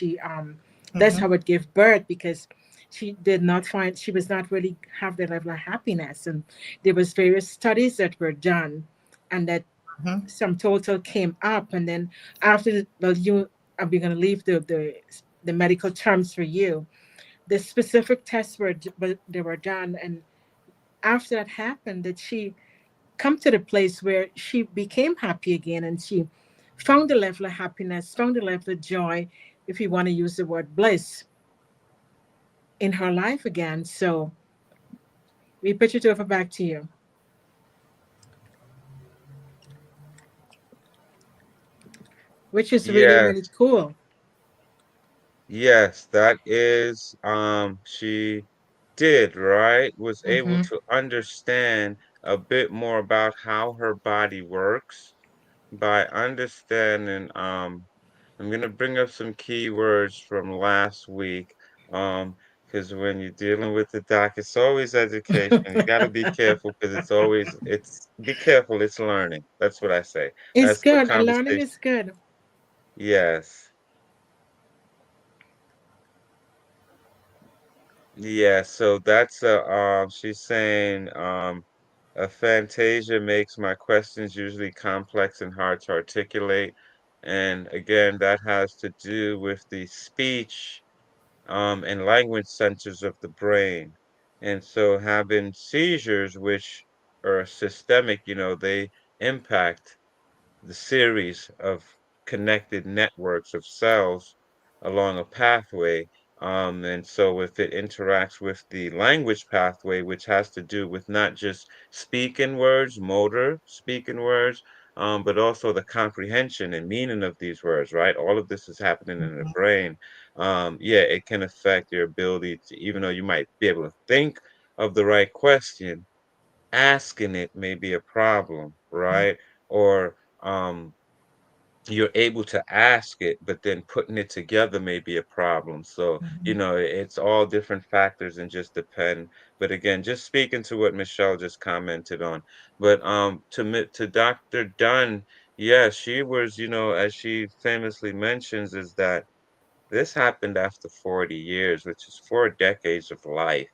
that's Mhm. how it gave birth because she was not really have the level of happiness, and there was various studies that were done, and that Mhm. some total came up, and then well, I'm going to leave the medical terms for you. The specific tests they were done, and after that happened, that she come to the place where she became happy again, and she found the level of happiness, found the level of joy, if you want to use the word bliss, in her life again. So we put it over back to you, which is really, really Yes. cool. Yes, that is she did, right, was able Mm-hmm. to understand a bit more about how her body works by understanding, I'm gonna bring up some keywords from last week, because when you're dealing with the doc, it's always education. You got to be careful because it's be careful. It's learning. That's what I say. It's That's what good. And learning conversation. is good. Yes. Yeah, so that's she's saying a fantasia makes my questions usually complex and hard to articulate. And again, that has to do with the speech and language centers of the brain. And so having seizures, which are systemic, they impact the series of connected networks of cells along a pathway. And so if it interacts with the language pathway, which has to do with not just speaking words, motor speaking words, but also the comprehension and meaning of these words, right? All of this is happening in the brain. Yeah, it can affect your ability to, even though you might be able to think of the right question, asking it may be a problem, right? Or you're able to ask it, but then putting it together may be a problem. So, it's all different factors and just depend. But again, just speaking to what Michelle just commented on. But to Dr. Dunn, yeah, she was, as she famously mentions, is that this happened after 40 years, which is 4 decades of life,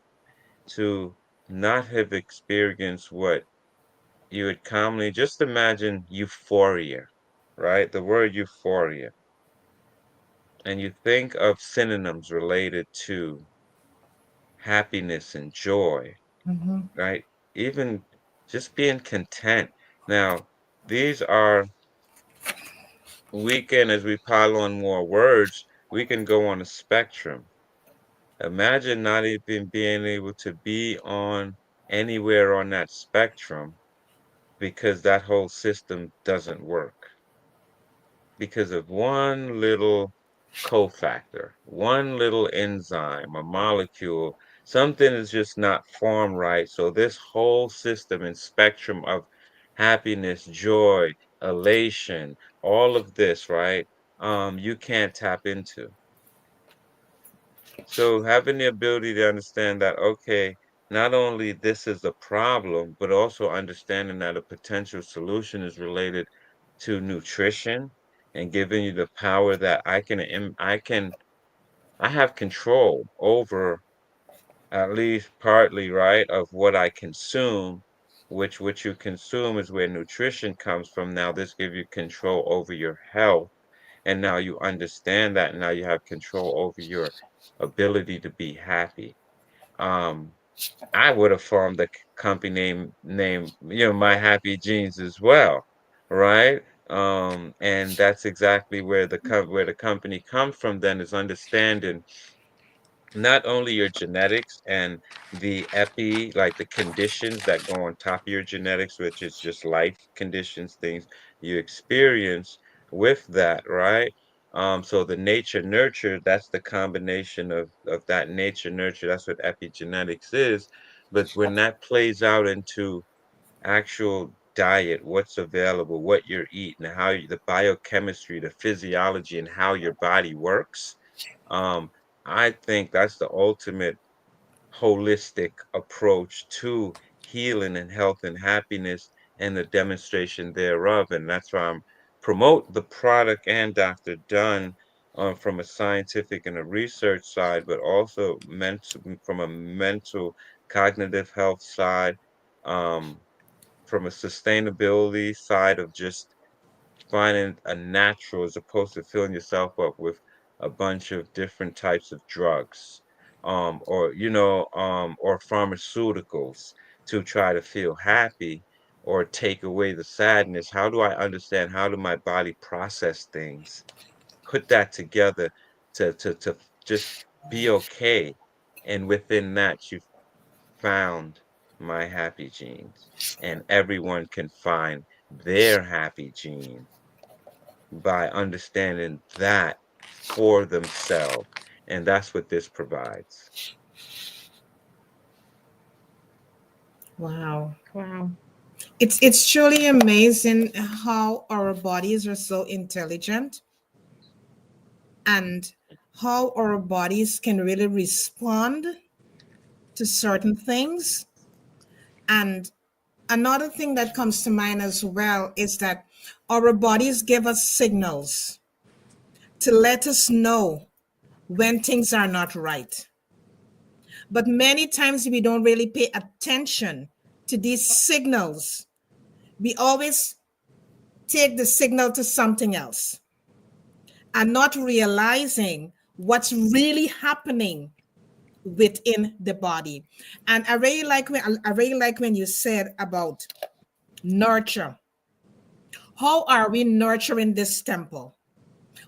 to not have experienced what you would commonly just imagine euphoria, right? The word euphoria. And you think of synonyms related to happiness and joy, Mm-hmm. right? Even just being content. Now, these are, we can, as we pile on more words, we can go on a spectrum. Imagine not even being able to be on anywhere on that spectrum because that whole system doesn't work because of one little cofactor, one little enzyme, a molecule, something is just not formed right. So this whole system and spectrum of happiness, joy, elation, all of this, right? You can't tap into. So having the ability to understand that, okay, not only this is a problem, but also understanding that a potential solution is related to nutrition and giving you the power that I have control over at least partly, right, of what I consume, which what you consume is where nutrition comes from. Now this gives you control over your health. And now you understand that. Now you have control over your ability to be happy. Um, I would have formed a company name, My Happy Jeans as well, right? And that's exactly where where the company comes from. Then is understanding not only your genetics and the like the conditions that go on top of your genetics, which is just life conditions, things you experience with that, right? So the nature nurture, that's the combination of that nature nurture. That's what epigenetics is. But when that plays out into actual diet, what's available, what you're eating, the biochemistry, the physiology, and how your body works, um, I think that's the ultimate holistic approach to healing and health and happiness and the demonstration thereof. And that's why I'm promote the product and Dr. Dunn from a scientific and a research side, but also from a mental cognitive health side, um, from a sustainability side of just finding a natural as opposed to filling yourself up with a bunch of different types of drugs, or pharmaceuticals to try to feel happy or take away the sadness. How do I understand? How do my body process things? Put that together to just be okay. And within that, you found my happy genes. And everyone can find their happy genes by understanding that for themselves. And that's what this provides. Wow. Wow. It's truly amazing how our bodies are so intelligent and how our bodies can really respond to certain things. And another thing that comes to mind as well is that our bodies give us signals to let us know when things are not right. But many times we don't really pay attention to these signals. We always take the signal to something else and not realizing what's really happening within the body. And I really like when you said about nurture. How are we nurturing this temple?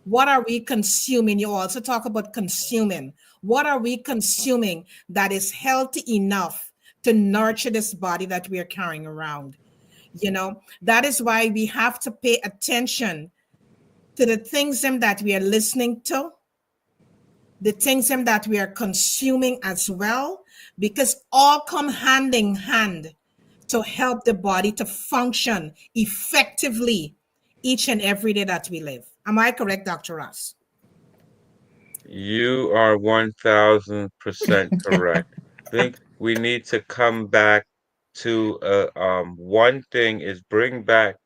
What are we consuming? You also talk about consuming. What are we consuming that is healthy enough to nurture this body that we are carrying around? That is why we have to pay attention to the things that we are listening to, the things that we are consuming as well, because all come hand in hand to help the body to function effectively each and every day that we live. Am I correct, Dr. Ross? You are 1000% correct. I think we need to come back to one thing is bring back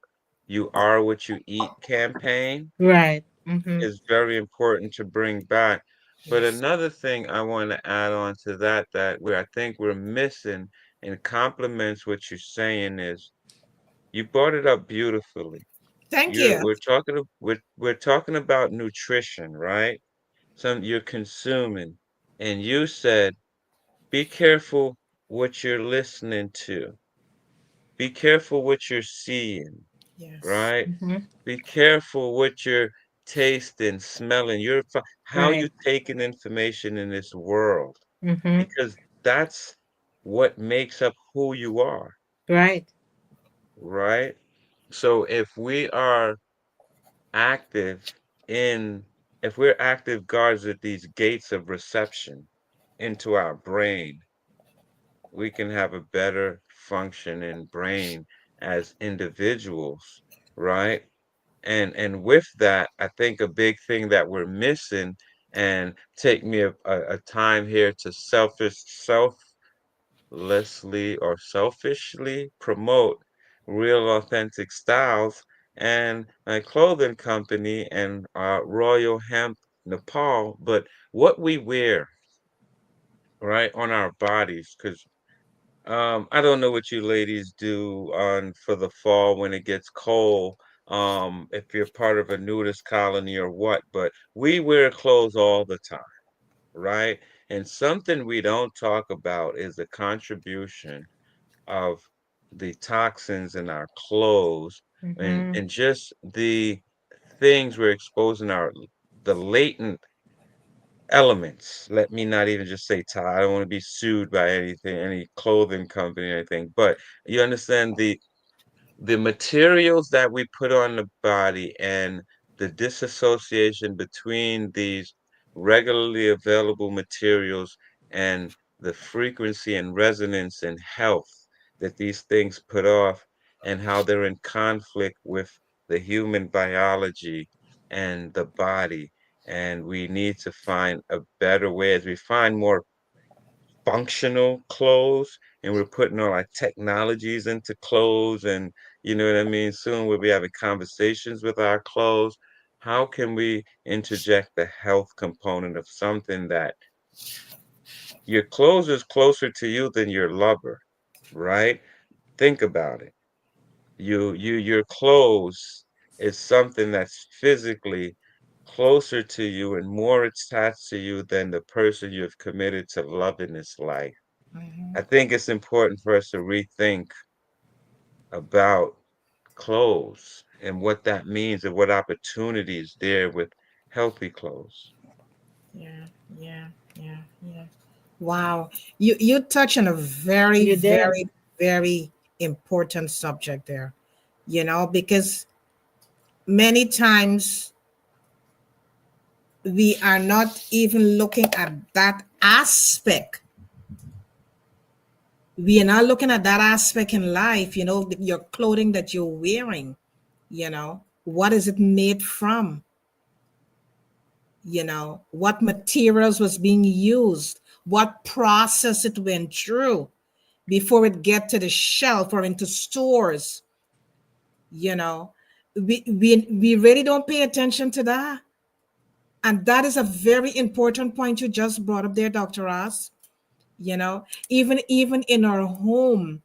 "You Are What You Eat" campaign Right. Mm-hmm. is very important to bring back. But Yes. another thing I want to add on to that where I think we're missing and complements what you're saying is you brought it up beautifully. Thank You're you. we're talking about nutrition, right? Some you're consuming, and you said, be careful what you're listening to. Be careful what you're seeing, Yes. right? Mm-hmm. Be careful what you're tasting, smelling. How you Right. taking information in this world, Mm-hmm. because that's what makes up who you are, Right. right? So active in if we're active guards at these gates of reception into our brain, we can have a better functioning brain as individuals, right? And with that, I think a big thing that we're missing, and take me a time here to selflessly or selfishly promote real authentic styles and my clothing company and Royal Hemp Nepal, but what we wear, right, on our bodies, because I don't know what you ladies do on for the fall when it gets cold, if you're part of a nudist colony or what, but we wear clothes all the time, right? And something we don't talk about is the contribution of the toxins in our clothes Mm-hmm. and just the things we're exposing the latent elements. Let me not even just say tie. I don't want to be sued by anything, any clothing company or anything, but you understand the materials that we put on the body and the disassociation between these regularly available materials and the frequency and resonance and health that these things put off and how they're in conflict with the human biology and the body. And we need to find a better way as we find more functional clothes and we're putting all our technologies into clothes and you know what I mean? Soon we'll be having conversations with our clothes. How can we interject the health component of something that your clothes is closer to you than your lover, right? Think about it. Your clothes is something that's physically closer to you and more attached to you than the person you've committed to love in this life. I Mhm. think it's important for us to rethink about clothes and what that means and what opportunities there with healthy clothes. Yeah, yeah, yeah, yeah. Wow. You touch on a very, You did. very, very important subject there, because many times we are not even looking at that aspect We are not looking at that aspect in life, your clothing that you're wearing, what is it made from? What materials was being used, what process it went through before it get to the shelf or into stores. you know we really don't pay attention to that, and that is a very important point you just brought up there, Dr. Ross. Even in our home,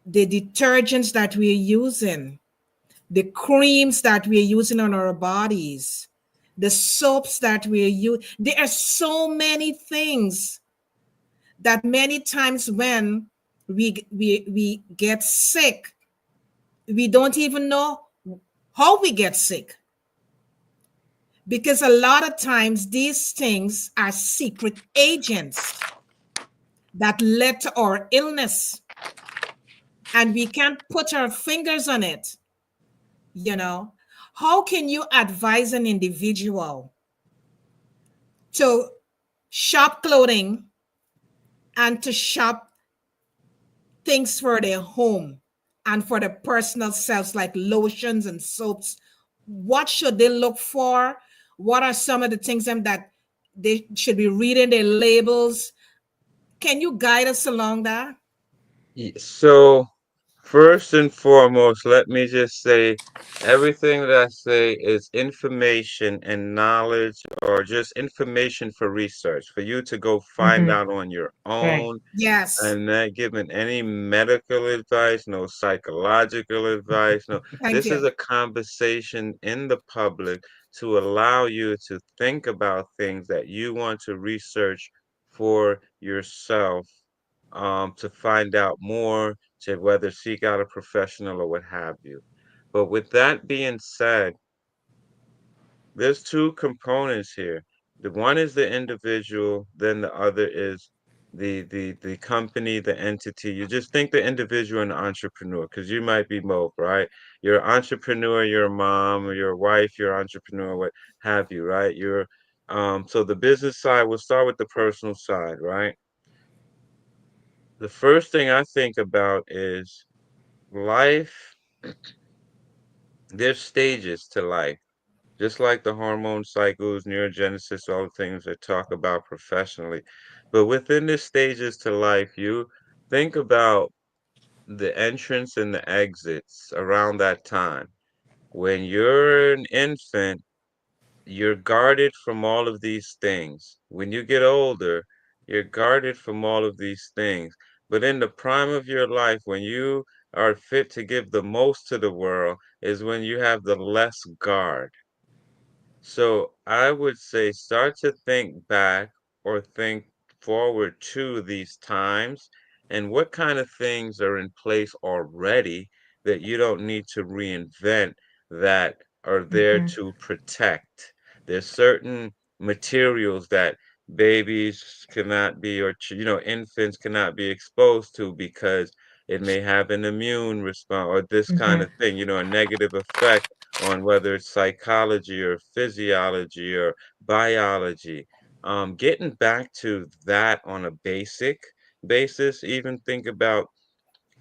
the detergents that we're using, the creams that we're using on our bodies, the soaps that we're using, there are so many things that many times when we get sick, we don't even know how we get sick, because a lot of times these things are secret agents that led to our illness, and we can't put our fingers on it. you know how can you advise an individual to shop clothing and to shop things for their home and for their personal selves, like lotions and soaps? What should they look for? What are some of the things that they should be reading their labels? Can you guide us along that? So, first and foremost, let me just say everything that I say is information and knowledge, or just information for research, for you to go find Mm-hmm. out on your Right. own. Yes. I'm not giving any medical advice, no psychological advice. No, Thank this is you. a conversation in the public to allow you to think about things that you want to research for yourself, to find out more, to whether seek out a professional or what have you. But with that being said, there's two components here. The one is the individual, then the other is the company, the entity. You just think the individual and the entrepreneur, because you might be both, right? You're an entrepreneur, you're a mom, or you're a wife, you're an entrepreneur, what have you, right? So the business side, we'll start with the personal side, right? The first thing I think about is life. There's stages to life, just like the hormone cycles, neurogenesis, all the things I talk about professionally. But within the stages to life, you think about the entrance and the exits around that time. When you're an infant, you're guarded from all of these things. When you get older, you're guarded from all of these things. But in the prime of your life, when you are fit to give the most to the world, is when you have the less guard. So I would say start to think back or think forward to these times, and what kind of things are in place already that you don't need to reinvent, that are there Mm-hmm. to protect. There's certain materials that babies cannot be, or infants cannot be exposed to, because it may have an immune response or this kind Mm-hmm. of thing, a negative effect on whether it's psychology or physiology or biology. Getting back to that on a basic basis, even think about,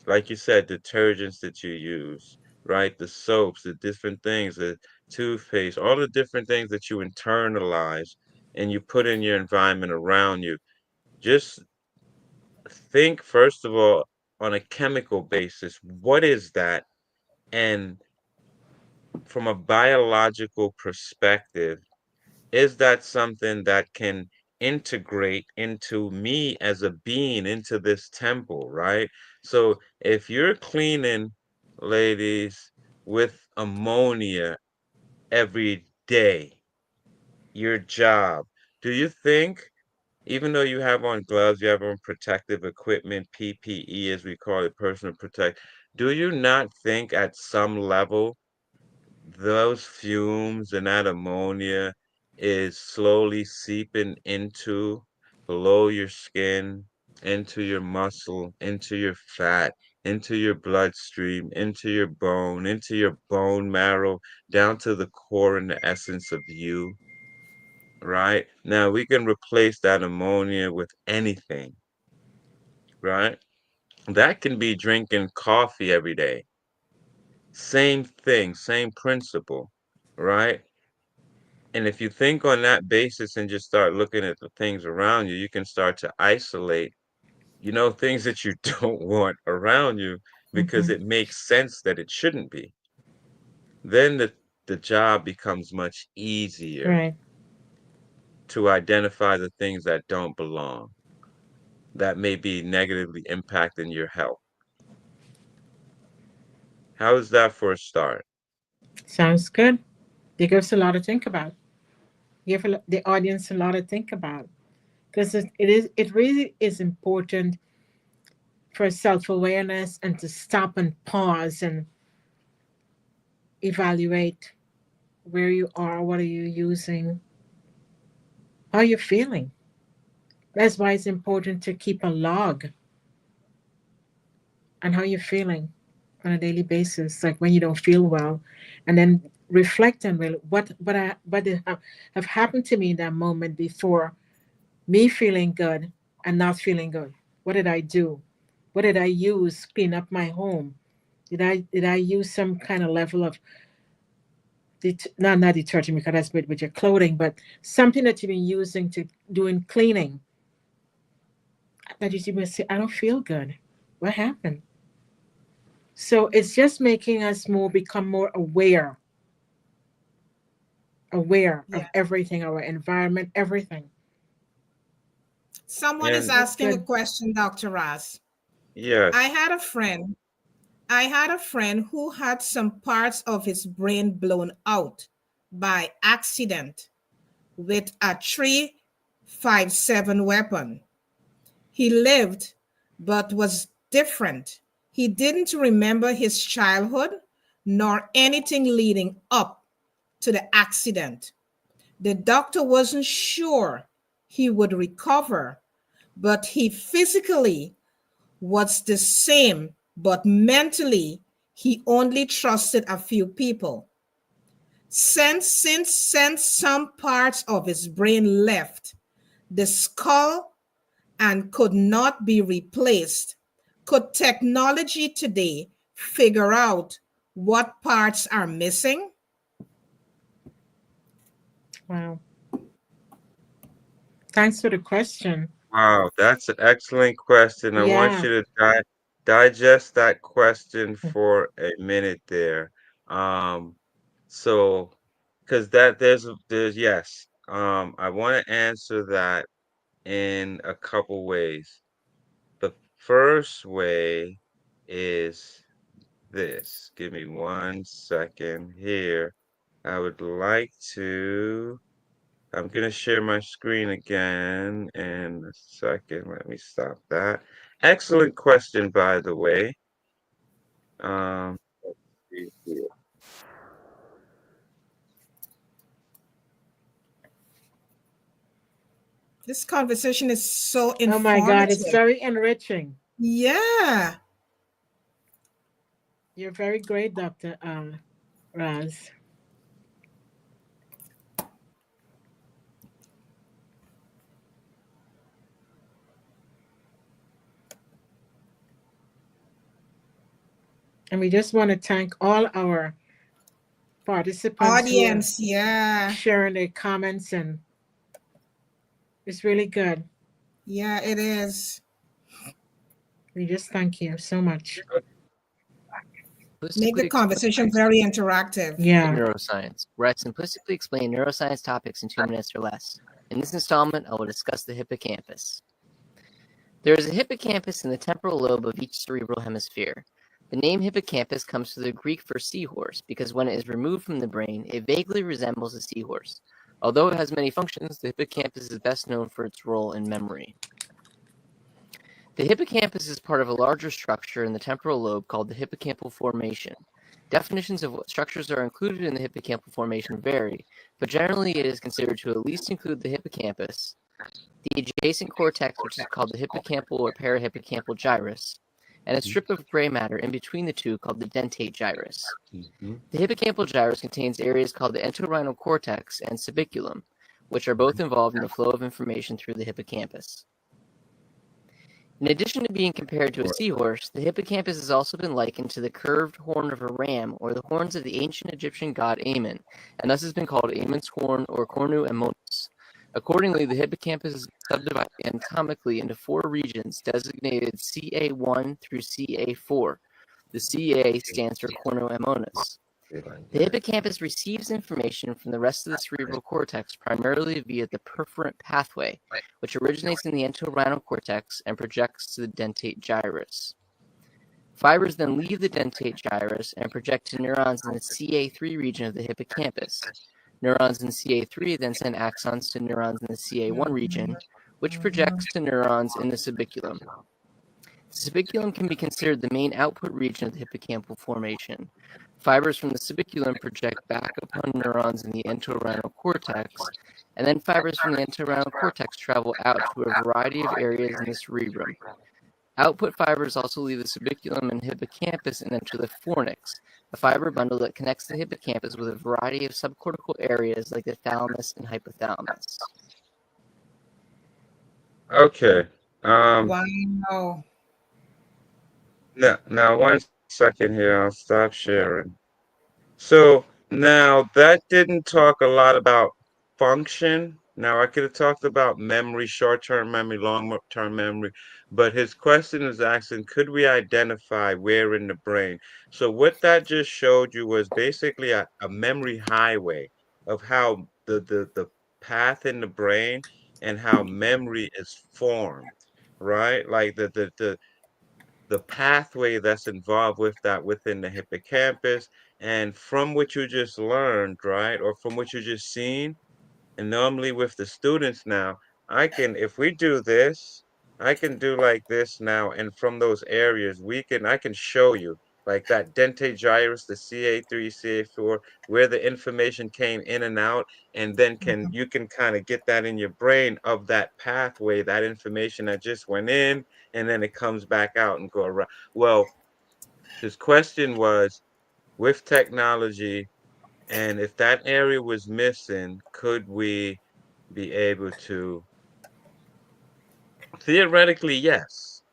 like you said, detergents that you use, right? The soaps, the different things, the toothpaste, all the different things that you internalize and you put in your environment around you. Just think, first of all, on a chemical basis, what is that? And from a biological perspective, is that something that can integrate into me as a being, into this temple, right? So if you're cleaning, ladies, with ammonia every day, your job, do you think, even though you have on gloves, you have on protective equipment, PPE as we call it, personal protect, do you not think at some level those fumes and that ammonia is slowly seeping into below your skin, into your muscle, into your fat, into your bloodstream, into your bone, into your bone marrow, down to the core and the essence of you, right? Now we can replace that ammonia with anything. right? That can be drinking coffee every day. Same thing, same principle, right? And if you think on that basis and just start looking at the things around you, you can start to isolate, things that you don't want around you because Mm-hmm. it makes sense that it shouldn't be. Then the job becomes much easier Right. to identify the things that don't belong, that may be negatively impacting your health. How is that for a start? Sounds good. It gives a lot to think about. Give the audience a lot to think about because it really is important for self-awareness and to stop and pause and evaluate where you are, what are you using, how are you feeling. That's why it's important to keep a log on how you're feeling on a daily basis, like when you don't feel well, and then reflect on, well, what did have happened to me in that moment before me feeling good and not feeling good. What did I do? What did I use to clean up my home? Did I use some kind of level of not detergent because that's with your clothing, but something that you've been using to doing cleaning that you will say, I don't feel good. What happened? So it's just making us become more aware of Yeah. everything, our environment, everything. Someone is And That's asking a good. question, Dr. Raz. I yes, had a friend. I had a friend who had some parts of his brain blown out by accident with a 357 weapon. He lived, but was different. He didn't remember his childhood nor anything leading up to the accident. The doctor wasn't sure he would recover, but he physically was the same, but mentally, he only trusted a few people. Since some parts of his brain left, the skull and could not be replaced, could technology today figure out what parts are missing? Wow. Thanks for the question. wow, that's an excellent question. I want Yeah. you to digest that question for a minute there. Um, so, because yes, I want to answer that in a couple ways. The first way is this. Give me 1 second here. I would like to. I'm going to share my screen again in a second. Let me stop that. Excellent question, by the way. Let's see here. This conversation is so Oh my God, it's informative. very enriching. Yeah. You're very great, Dr. Raz. And we just want to thank all our participants who are Audience, yeah. sharing their comments, and it's really good. Yeah, it is. We just thank you so much. Make the Simplistically conversation explain very interactive. Yeah. neuroscience, where I simplistically explain neuroscience topics in 2 minutes or less. In this installment, I will discuss the hippocampus. There is a hippocampus in the temporal lobe of each cerebral hemisphere. The name hippocampus comes from the Greek for seahorse because when it is removed from the brain, it vaguely resembles a seahorse. Although it has many functions, the hippocampus is best known for its role in memory. The hippocampus is part of a larger structure in the temporal lobe called the hippocampal formation. Definitions of what structures are included in the hippocampal formation vary, but generally it is considered to at least include the hippocampus, the adjacent cortex, which is called the hippocampal or parahippocampal gyrus, and a strip of gray matter in between the two called the dentate gyrus. Mhm. The hippocampal gyrus contains areas called the entorhinal cortex and subiculum, which are both involved in the flow of information through the hippocampus. In addition to being compared to a seahorse, the hippocampus has also been likened to the curved horn of a ram or the horns of the ancient Egyptian god Amun, and thus has been called Amun's horn or cornu amonis. Accordingly, the hippocampus is subdivided anatomically into 4 regions designated CA1 through CA4. The CA stands for cornu amonis. The hippocampus receives information from the rest of the cerebral cortex primarily via the perforant pathway, which originates in the entorhinal cortex and projects to the dentate gyrus. Fibers then leave the dentate gyrus and project to neurons in the CA3 region of the hippocampus. Neurons in CA3 then send axons to neurons in the CA1 region, which projects to neurons in the subiculum. The subiculum can be considered the main output region of the hippocampal formation. Fibers from the subiculum project back upon neurons in the entorhinal cortex, and then fibers from the entorhinal cortex travel out to a variety of areas in the cerebrum. Output fibers also leave the subiculum and hippocampus and enter the fornix, a fiber bundle that connects the hippocampus with a variety of subcortical areas like the thalamus and hypothalamus. Okay. Wow. Now 1 second here. I'll stop sharing. So now that didn't talk a lot about function. Now I could have talked about memory, short-term memory, long-term memory, but his question is asking, could we identify where in the brain? So what that just showed you was basically a memory highway of how the path in the brain and how memory is formed, right? Like the pathway that's involved with that within the hippocampus, and from what you just learned, right, or from what you just seen, and normally with the students now, if we do this, I can do like this now, and from those areas, I can show you like that dentate gyrus, the CA3, CA4, where the information came in and out, and then you can kind of get that in your brain of that pathway, that information that just went in, and then it comes back out and go around. Well, his question was, with technology, and if that area was missing, could we be able to? Theoretically, yes,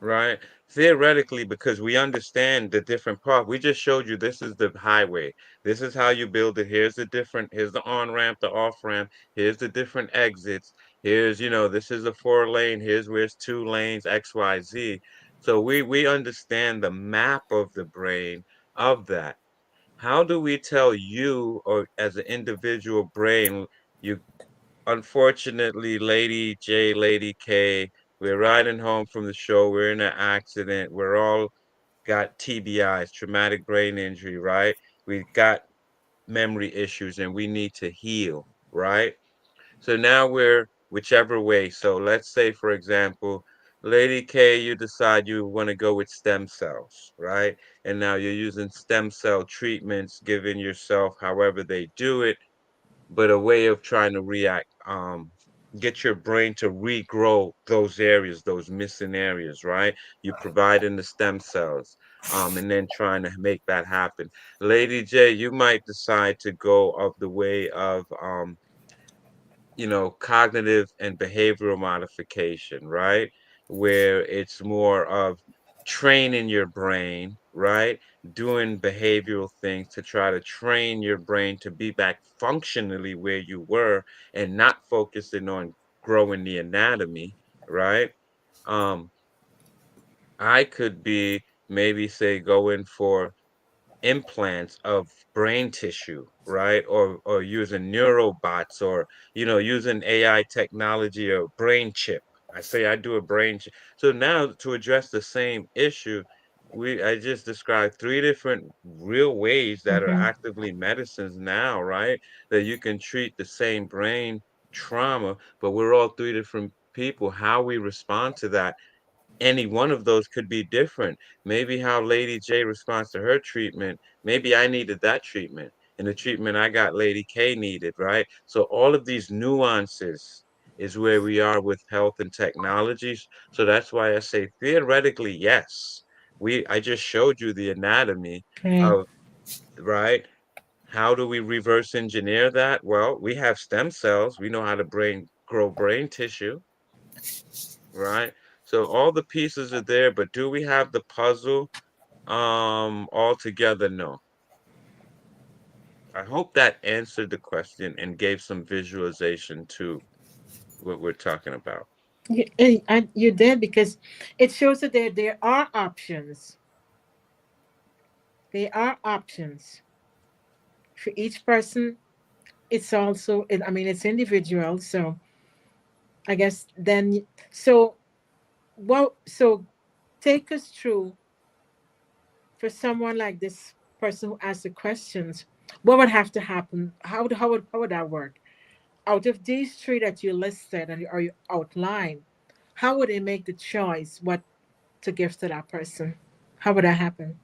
right? Theoretically, because we understand the different part. We just showed you this is the highway. This is how you build it. Here's the on ramp, the off ramp. Here's the different exits. This is a 4 lane. Here's where it's 2 lanes, X, Y, Z. So we understand the map of the brain of that. How do we tell you, or as an individual brain, you unfortunately, Lady J, Lady K, we're riding home from the show, we're in an accident, we're all got TBIs, traumatic brain injury, right? We've got memory issues and we need to heal, right? So now we're whichever way. So let's say, for example, Lady K, you decide you want to go with stem cells, right? And now you're using stem cell treatments, giving yourself however they do it, but a way of trying to get your brain to regrow those areas, those missing areas, right? You provide in the stem cells, and then trying to make that happen. Lady J, you might decide to go of the way of cognitive and behavioral modification, right? Where it's more of training your brain, right? Doing behavioral things to try to train your brain to be back functionally where you were and not focusing on growing the anatomy, right? Um, I could be maybe say going for implants of brain tissue, right? Or using neurobots, or using AI technology or brain chip. I say I do a brain chip. So now to address the same issue, I just described 3 different real ways that are Mhm. actively medicines now, right? That you can treat the same brain trauma, but we're all 3 different people. How we respond to that, any one of those could be different. Maybe how Lady J responds to her treatment, maybe I needed that treatment, and the treatment I got Lady K needed, right? So all of these nuances is where we are with health and technologies. So that's why I say theoretically, yes. I just showed you the anatomy Okay. of, right? How do we reverse engineer that? Well, we have stem cells. We know how to grow brain tissue, right? So all the pieces are there, but do we have the puzzle all together? No. I hope that answered the question and gave some visualization to what we're talking about. You did, because it shows that there are options. There are options for each person. It's also, I mean, it's individual. So I guess then, so so take us through, for someone like this person who asked the questions, what would have to happen? How would that work? Out of these three that you listed and or you outlined, how would they make the choice what to give to that person? How would that happen?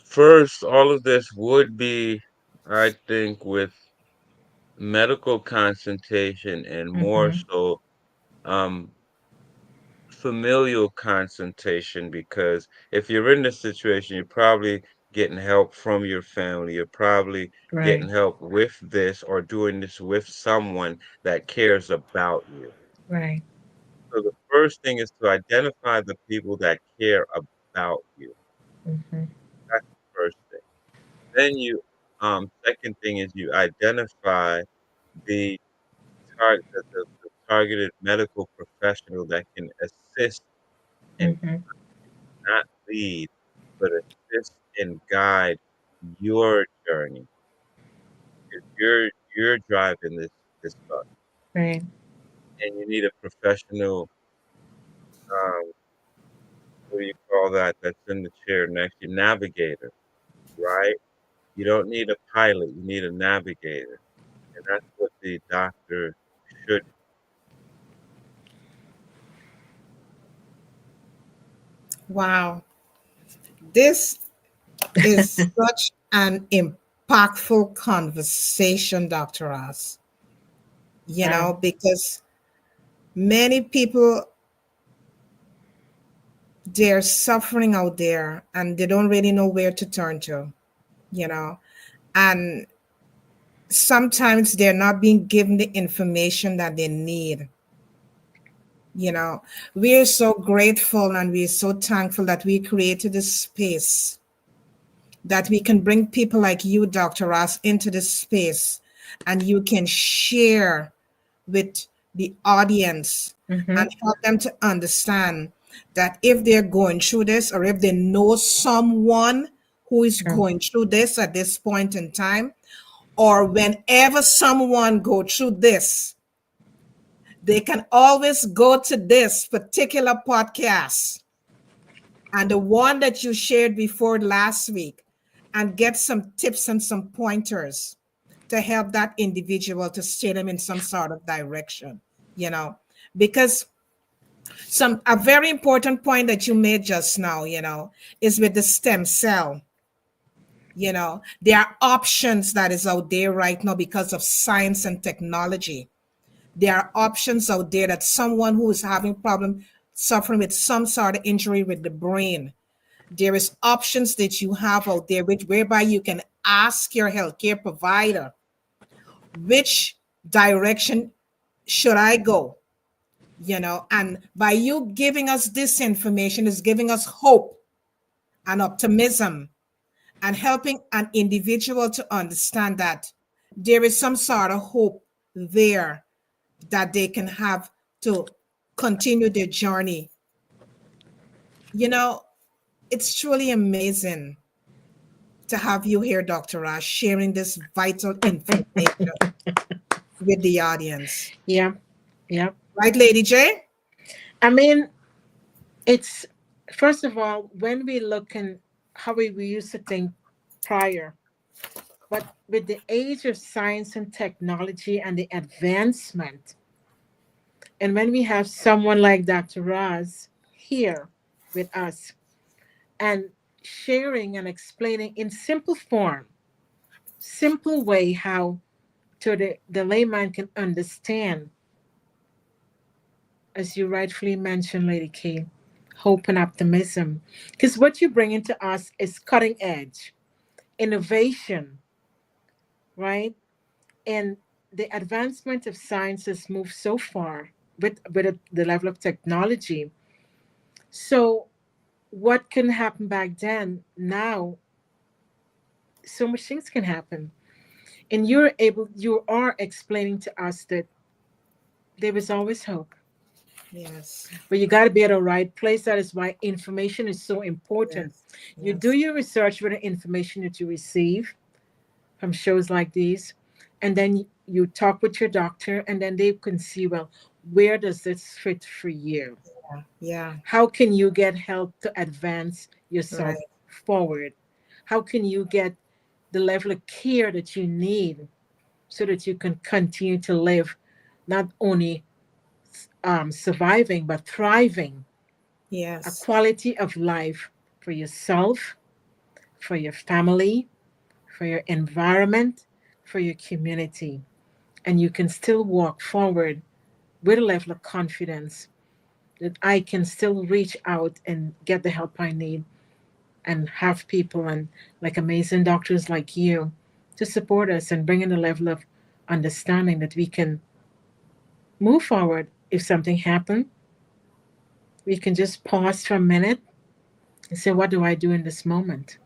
First, all of this would be, I think, with medical consultation and more Mm-hmm. so um familial consultation, because if you're in this situation, you're probably getting help from your family. You're probably Right, getting help with this or doing this with someone that cares about you. right. So the first thing is to identify the people that care about you. Mm-hmm. That's the first thing. Then second thing is you identify the the targeted medical professional that can assist and Mm-hmm. not lead, but assist and guide your journey. Because you're driving this bus, Right. and you need a professional. Um, what do you call that? That's in the chair next to you, navigator, right? You don't need a pilot. You need a navigator, and that's what the doctor should. Wow. This is such an impactful conversation, Dr. Ross, Wow. because many people, they're suffering out there and they don't really know where to turn to, you know, and sometimes they're not being given the information that they need. You know, we're so grateful and we're so thankful that we created this space, that we can bring people like you, Dr. Ross, into this space, and you can share with the audience Mm-hmm. and help them to understand that if they're going through this, or if they know someone who is True. going through this at this point in time, or whenever someone go through this, they can always go to this particular podcast and the one that you shared before last week, and get some tips and some pointers to help that individual to steer them in some sort of direction, you know, because some a very important point that you made just now, is with the stem cell. There are options that is out there right now because of science and technology. There are options out there that someone who is having problem suffering with some sort of injury with the brain, there is options that you have out there whereby you can ask your healthcare provider, which direction should I go? And by you giving us this information is giving us hope and optimism, and helping an individual to understand that there is some sort of hope there that they can have to continue their journey. You know, it's truly amazing to have you here, Dr. Rash, sharing this vital information with the audience. Yeah. Yeah. Right, Lady J? I mean, it's, first of all, when we look in how we used to think prior, but with the age of science and technology and the advancement, and when we have someone like Dr. Raz here with us and sharing and explaining in simple form, simple way, how to the layman can understand, as you rightfully mentioned, Lady K, hope and optimism. Because what you bring into us is cutting edge, innovation, right? And the advancement of science has moved so far. the level of technology. So what can happen back then, now so much things can happen. And you are explaining to us that there is always hope. Yes. But you got to be at the right place. That is why information is so important. Yes. You do Yes. your research with the information that you receive from shows like these, and then you talk with your doctor, and then they can see, well, where does this fit for you? Yeah. How can you get help to advance yourself Right. forward? How can you get the level of care that you need so that you can continue to live not only surviving but thriving, a Yes. quality of life for yourself, for your family, for your environment, for your community. And you can still walk forward with a level of confidence that I can still reach out and get the help I need and have people and like amazing doctors like you to support us and bring in a level of understanding that we can move forward. If something happened, we can just pause for a minute and say, what do I do in this moment?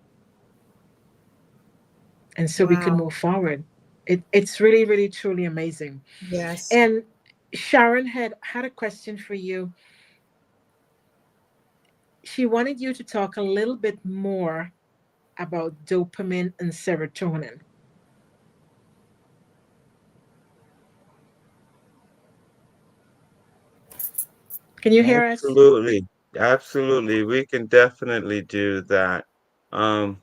And so we can Wow. move forward. It's really, really, truly amazing. Yes. And Sharon had a question for you. She wanted you to talk a little bit more about dopamine and serotonin. Can you hear us? Absolutely. Absolutely. We can definitely do that. Um,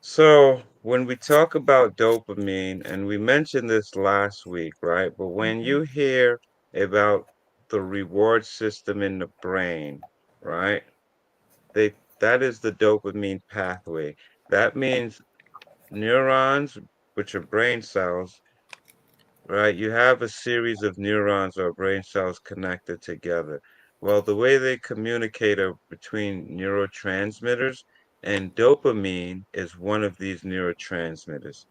so when we talk about dopamine, and we mentioned this last week, right? But when Mhm. you hear about the reward system in the brain, right? That is the dopamine pathway. That means neurons, which are brain cells, right? You have a series of neurons or brain cells connected together. Well, the way they communicate are between neurotransmitters, and dopamine is one of these neurotransmitters.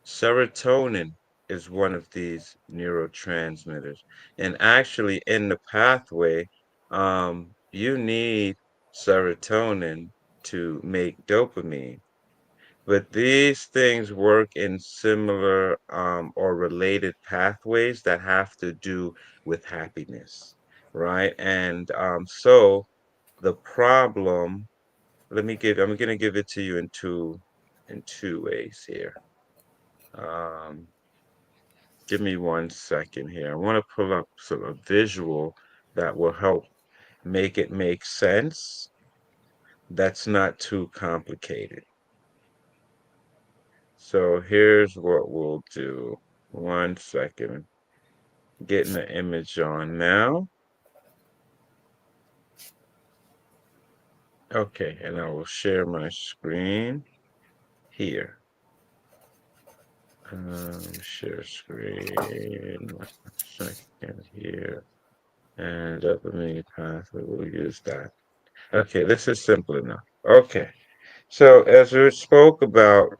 Serotonin is one of these neurotransmitters. And actually, in the pathway, you need serotonin to make dopamine. But these things work in similar or related pathways that have to do with happiness, right? And so the problem, I'm gonna give it to you in two ways here. Um, Give me one second here. I want to pull up sort of visual that will help make it make sense. That's not too complicated. So here's what we'll do. One second. Getting the image on now. Okay, and I will share my screen here. Share screen. 1 second here. And dopamine pathway, we'll use that. Okay, this is simple enough. Okay, so as we spoke about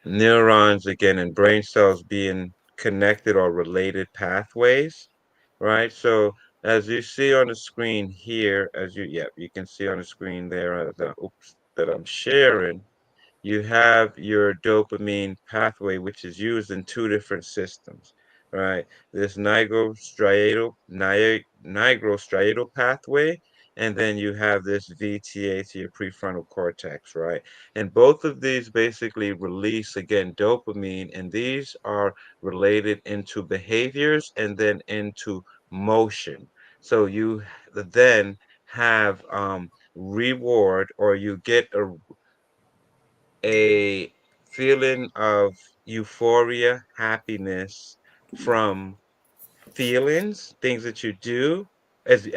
neurons again and brain cells being connected or related pathways, right? So as you see on the screen here, you can see on the screen there that I'm sharing, you have your dopamine pathway, which is used in two different systems, right? This nigrostriatal pathway, and then you have this VTA to your prefrontal cortex, right? And both of these basically release again dopamine, and these are related into behaviors and then into motion. So you then have reward, or you get a feeling of euphoria, happiness from feelings, things that you do as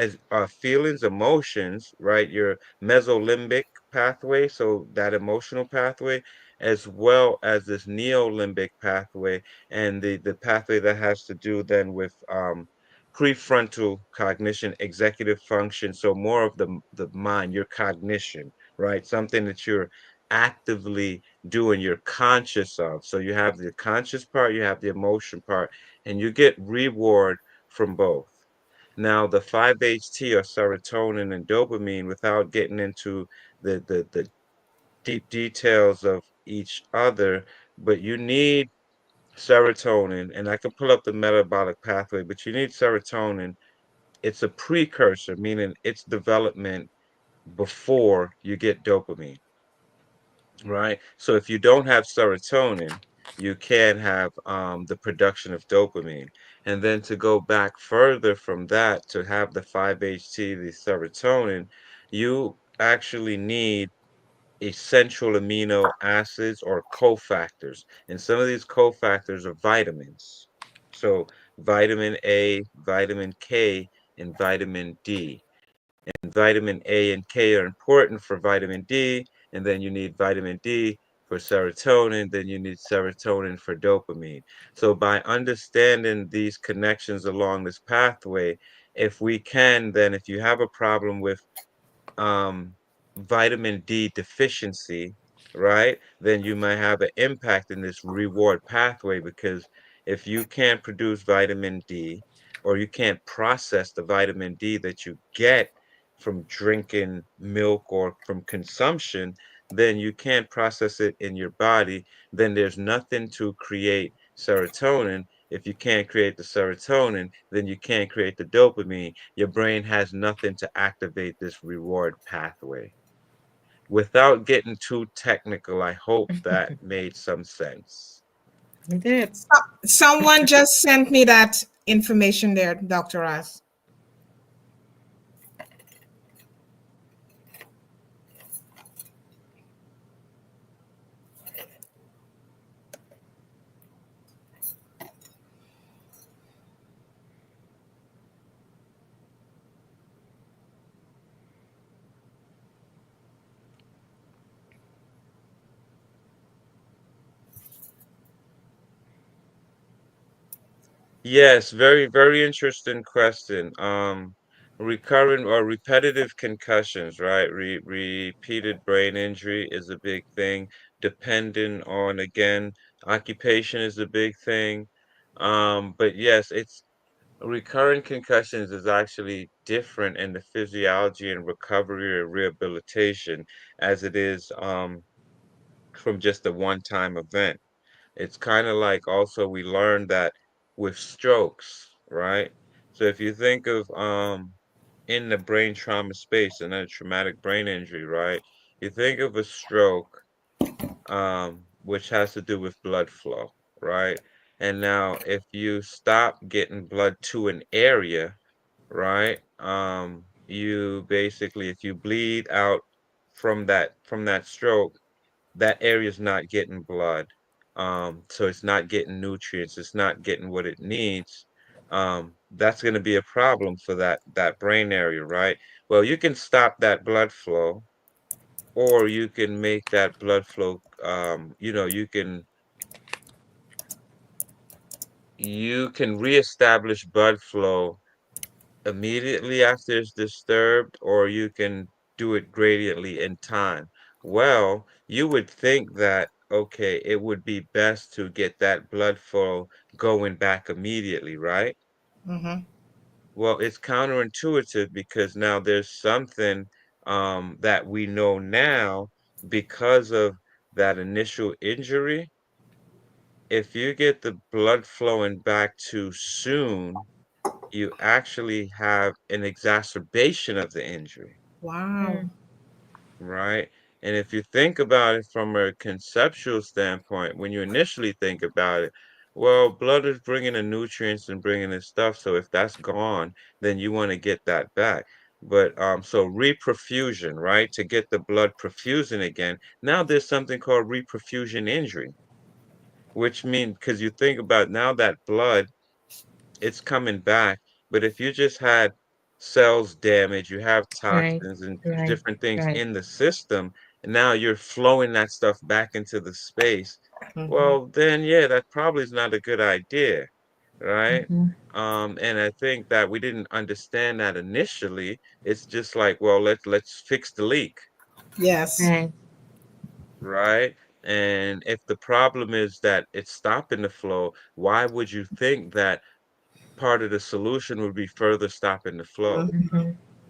feelings, emotions, right? Your mesolimbic pathway, so that emotional pathway, as well as this neolimbic pathway, and the pathway that has to do then with prefrontal cognition, executive function. So more of the mind, your cognition, right? Something that you're actively doing, you're conscious of. So you have the conscious part, you have the emotion part, and you get reward from both. Now, the 5-HT or serotonin and dopamine, without getting into the deep details of each other, but you need serotonin, and I can pull up the metabolic pathway, but you need serotonin. It's a precursor, meaning its development before you get dopamine, right? So if you don't have serotonin, you can have the production of dopamine. And then to go back further from that, to have the 5-HT, the serotonin, you actually need essential amino acids or cofactors. And some of these cofactors are vitamins. So vitamin A, vitamin K, and vitamin D. And vitamin A and K are important for vitamin D, and then you need vitamin D for serotonin, then you need serotonin for dopamine. So by understanding these connections along this pathway, if we can, then if you have a problem with um, vitamin D deficiency, right, then you might have an impact in this reward pathway, because if you can't produce vitamin D, or you can't process the vitamin D that you get from drinking milk or from consumption, then you can't process it in your body. Then there's nothing to create serotonin. If you can't create the serotonin, then you can't create the dopamine. Your brain has nothing to activate this reward pathway. Without getting too technical, I hope that made some sense. We did. Someone just sent me that information there, Dr. Ross. Yes, very, very interesting question. Recurrent or repetitive concussions, right? Repeated brain injury is a big thing. Depending on, again, occupation is a big thing. But yes, it's recurrent concussions is actually different in the physiology and recovery or rehabilitation as it is from just a one-time event. It's kind of like, also we learned that with strokes, right? So if you think of in the brain trauma space and a traumatic brain injury, right? You think of a stroke, which has to do with blood flow, right? And now if you stop getting blood to an area, right? You basically, if you bleed out from that stroke, that area is not getting blood. So it's not getting nutrients, it's not getting what it needs. That's going to be a problem for that brain area, right? Well, you can stop that blood flow, or you can make that blood flow. You can reestablish blood flow immediately after it's disturbed, or you can do it gradiently in time. Well, you would think that, okay, it would be best to get that blood flow going back immediately, right? Mm-hmm. Well, it's counterintuitive, because now there's something that we know now because of that initial injury. If you get the blood flowing back too soon, you actually have an exacerbation of the injury, Wow. Mm, right? And if you think about it from a conceptual standpoint, when you initially think about it, well, blood is bringing the nutrients and bringing the stuff. So if that's gone, then you want to get that back. But so reperfusion, right? To get the blood perfusing again. Now there's something called reperfusion injury, which means, because you think about now that blood, it's coming back. But if you just had cells damage, you have right, toxins and right, different things right. in the system, and now you're flowing that stuff back into the space. Mm-hmm. Well, then, yeah, that probably is not a good idea, right? Mm-hmm. And I think that we didn't understand that initially. It's just like, well, let's fix the leak, Yes. Right. right? And if the problem is that it's stopping the flow, why would you think that part of the solution would be further stopping the flow.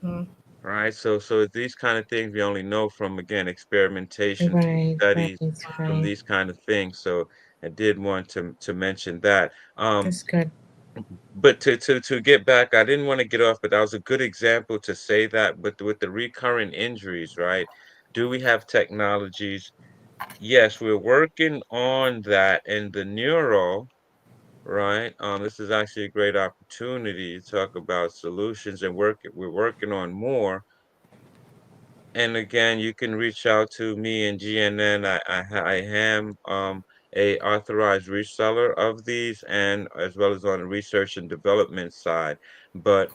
Mhm. Right. So these kind of things we only know from, again, experimentation, from Right, right, studies, from right. these kind of things. So I did want to mention that. That's good. But to get back, I didn't want to get off, but that was a good example to say that. But with the recurrent injuries, right? Do we have technologies? Yes, we're working on that. And the neuro, right? This is actually a great opportunity to talk about solutions and work. We're working on more. And again, you can reach out to me and GNN. I am a authorized reseller of these, and as well as on the research and development side. But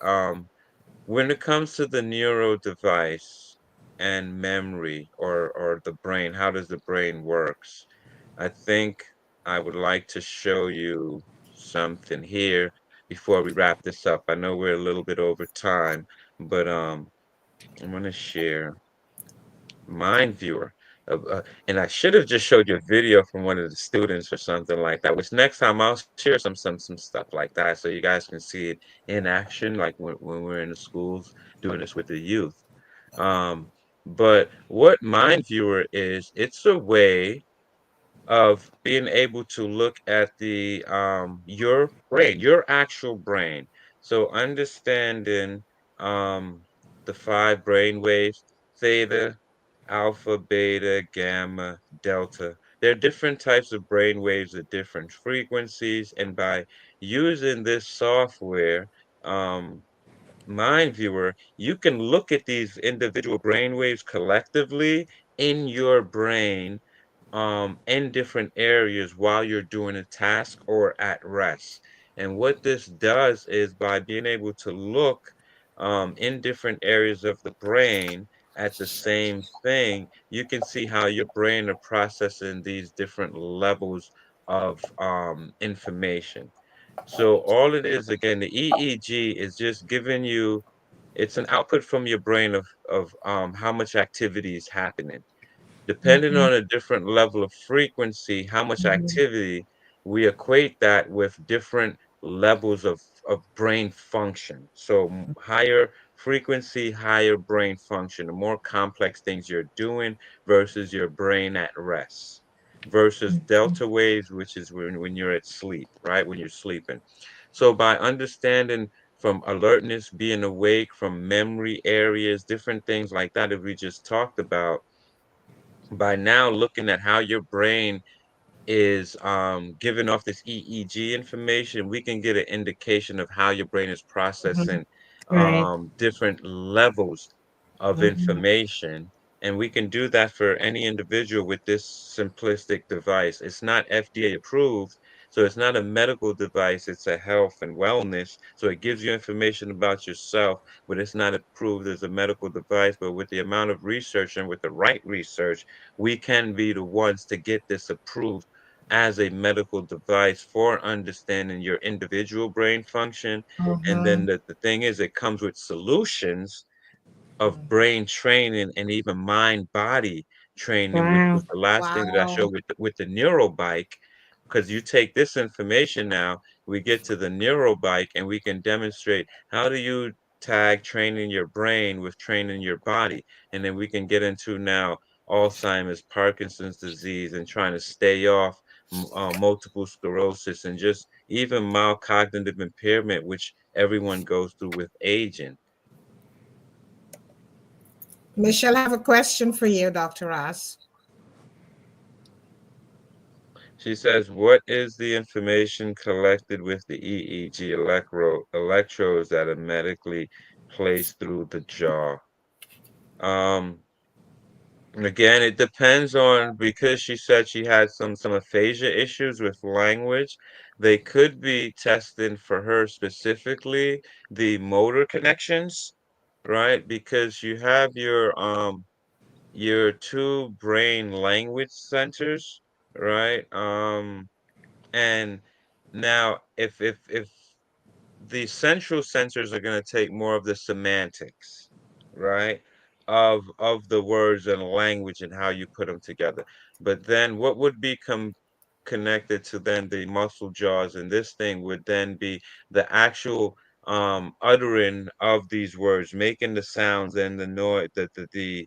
when it comes to the neuro device and memory, or the brain, how does the brain works? I think I would like to show you something here before we wrap this up. I know we're a little bit over time, but I'm gonna share Mind Viewer. And I should have just showed you a video from one of the students or something like that, which next time I'll share some stuff like that so you guys can see it in action, like when we're in the schools doing this with the youth. But what Mind Viewer is, it's a way of being able to look at the your brain, your actual brain. So understanding the five brain waves: theta, alpha, beta, gamma, delta. There are different types of brain waves at different frequencies, and by using this software, Mind Viewer, you can look at these individual brain waves collectively in your brain, in different areas while you're doing a task or at rest. And what this does is, by being able to look in different areas of the brain at the same thing, you can see how your brain are processing these different levels of information. So all it is, again, the EEG is just giving you, it's an output from your brain of how much activity is happening. Depending Mhm. on a different level of frequency, how much Mhm. activity, we equate that with different levels of brain function. So higher frequency, higher brain function, the more complex things you're doing versus your brain at rest, versus Mhm. delta waves, which is when you're at sleep, right? When you're sleeping. So by understanding from alertness, being awake, from memory areas, different things like that that we just talked about, by now looking at how your brain is giving off this EEG information, we can get an indication of how your brain is Mhm. processing Right. different levels of Mhm. information. And we can do that for any individual with this simplistic device. It's not FDA approved, so it's not a medical device, it's a health and wellness. So it gives you information about yourself, but it's not approved as a medical device. But with the amount of research and with the right research, we can be the ones to get this approved as a medical device for understanding your individual brain function. And then Mhm. the thing is, it comes with solutions of brain training and even mind body training, which was Wow. the last thing that I Wow. showed with the neuro bike. Because you take this information now, we get to the neuro bike and we can demonstrate how do you tag training your brain with training your body. And then we can get into now Alzheimer's, Parkinson's disease, and trying to stay off multiple sclerosis and just even mild cognitive impairment, which everyone goes through with aging. Michelle, I have a question for you, Dr. Ross. She says, what is the information collected with the EEG electrodes that are medically placed through the jaw? Um, Again, it depends on, because she said she had some aphasia issues with language. They could be testing for her specifically the motor connections, right? Because you have your two brain language centers, right? And now, if the central sensors are going to take more of the semantics, right, of the words and language and how you put them together, but then what would be connected to then the muscle jaws, and this thing would then be the actual uttering of these words, making the sounds and the noise, the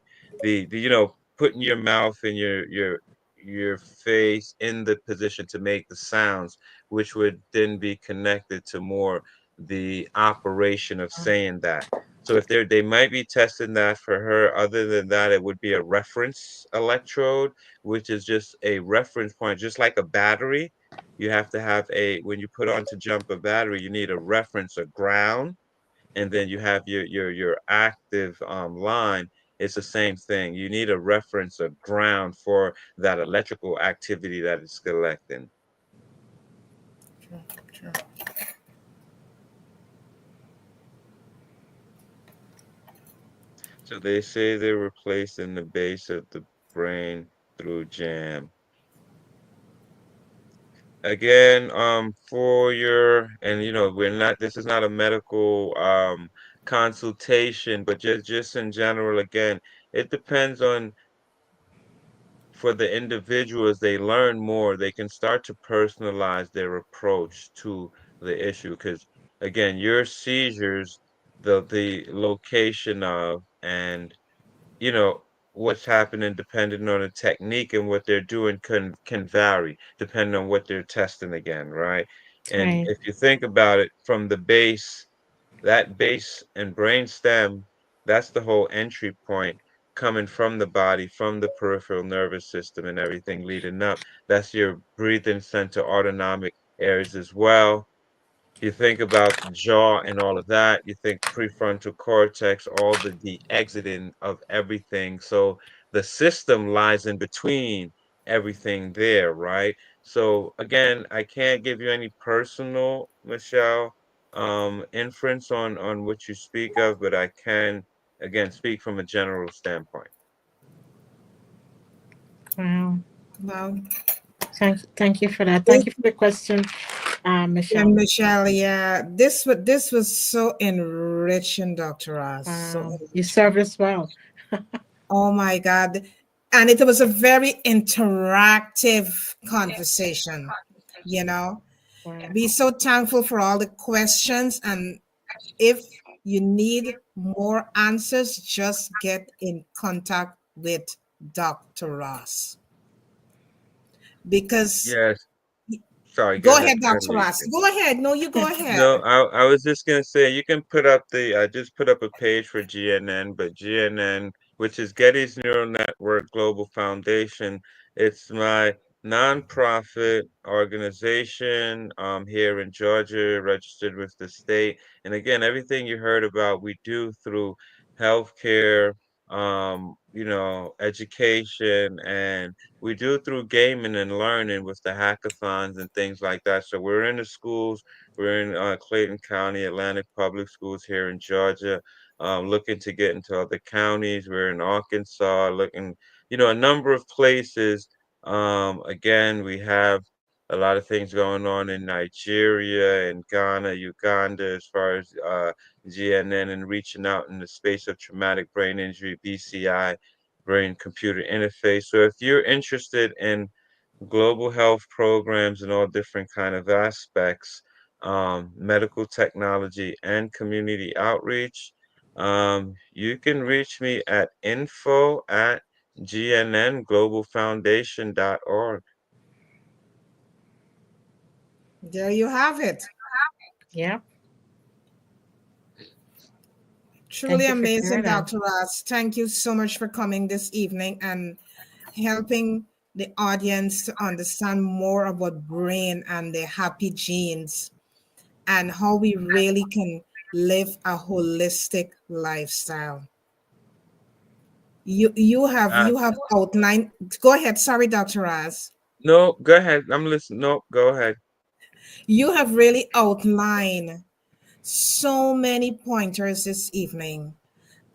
putting your mouth and your face in the position to make the sounds, which would then be connected to more the operation of saying that. So if they might be testing that for her. Other than that, it would be a reference electrode, which is just a reference point, just like a battery. You have to have when you put on to jump a battery, you need a reference, a ground, and then you have your active line. It's the same thing. You need a reference, a ground for that electrical activity that it's collecting. Sure. So they say they're replacing the base of the brain through jam. Again, for your, and we're not, this is not a medical consultation, but just in general, again, it depends on, for the individual, as they learn more, they can start to personalize their approach to the issue. Because again, your seizures, the location of, and what's happening depending on the technique and what they're doing can vary depending on what they're testing again, right? And Right. if you think about it from the base, that base and brain stem, that's the whole entry point, coming from the body, from the peripheral nervous system and everything leading up. That's your breathing center, autonomic areas as well. You think about the jaw and all of that. You think prefrontal cortex, all the exiting of everything. So the system lies in between everything there, right? So again, I can't give you any personal, Michelle, inference on what you speak of, but I can again speak from a general standpoint. Wow. Well, Thank you for that. this, Thank you for the question, and Michelle. Michelle, yeah, this was so enriching, Dr. Ross. So Wow. You enriching. served us well. Oh my God. And it was a very interactive conversation, you know. Wow. Be so thankful for all the questions. And if you need more answers, just get in contact with Dr. Ross. Because, Yes. Sorry, go go ahead. ahead, Go ahead, Dr. Ross. Alicia. Go ahead. No, you go ahead. No, I was just gonna say you can put up I just put up a page for GNN, but GNN, which is Geddes Neural Network Global Foundation, it's my nonprofit organization here in Georgia, registered with the state. And again, everything you heard about, we do through healthcare, education, and we do through gaming and learning with the hackathons and things like that. So we're in the schools. We're in Clayton County, Atlantic Public Schools here in Georgia, looking to get into other counties. We're in Arkansas, looking, a number of places. Again, we have a lot of things going on in Nigeria and Ghana, Uganda, as far as GNN and reaching out in the space of traumatic brain injury, BCI, brain computer interface. So if you're interested in global health programs and all different kind of aspects, medical technology and community outreach, you can reach me at info@gnnGlobalFoundation.org. There you have it. Yeah. Truly Thank you for amazing, sharing that. Dr. Ross. Thank you so much for coming this evening and helping the audience to understand more about brain and the happy genes and how we really can live a holistic lifestyle. You have outlined. Go ahead. Sorry, Dr. Ross. No, go ahead. I'm listening. No, go ahead. You have really outlined so many pointers this evening,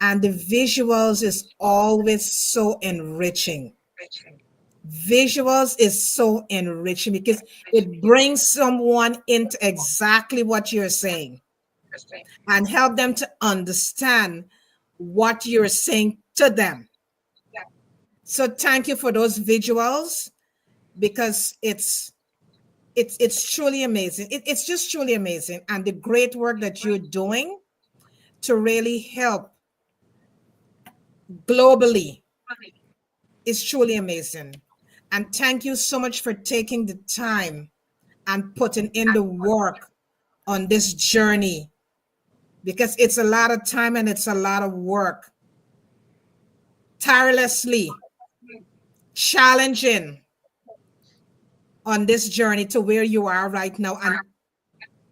and the visuals is always so enriching. Visuals is so enriching because it brings someone into exactly what you're saying and help them to understand what you're saying to them. So thank you for those visuals because it's it's truly amazing. It's just truly amazing. And the great work that you're doing to really help globally is truly amazing. And thank you so much for taking the time and putting in the work on this journey, because it's a lot of time and it's a lot of work, tirelessly challenging on this journey to where you are right now. And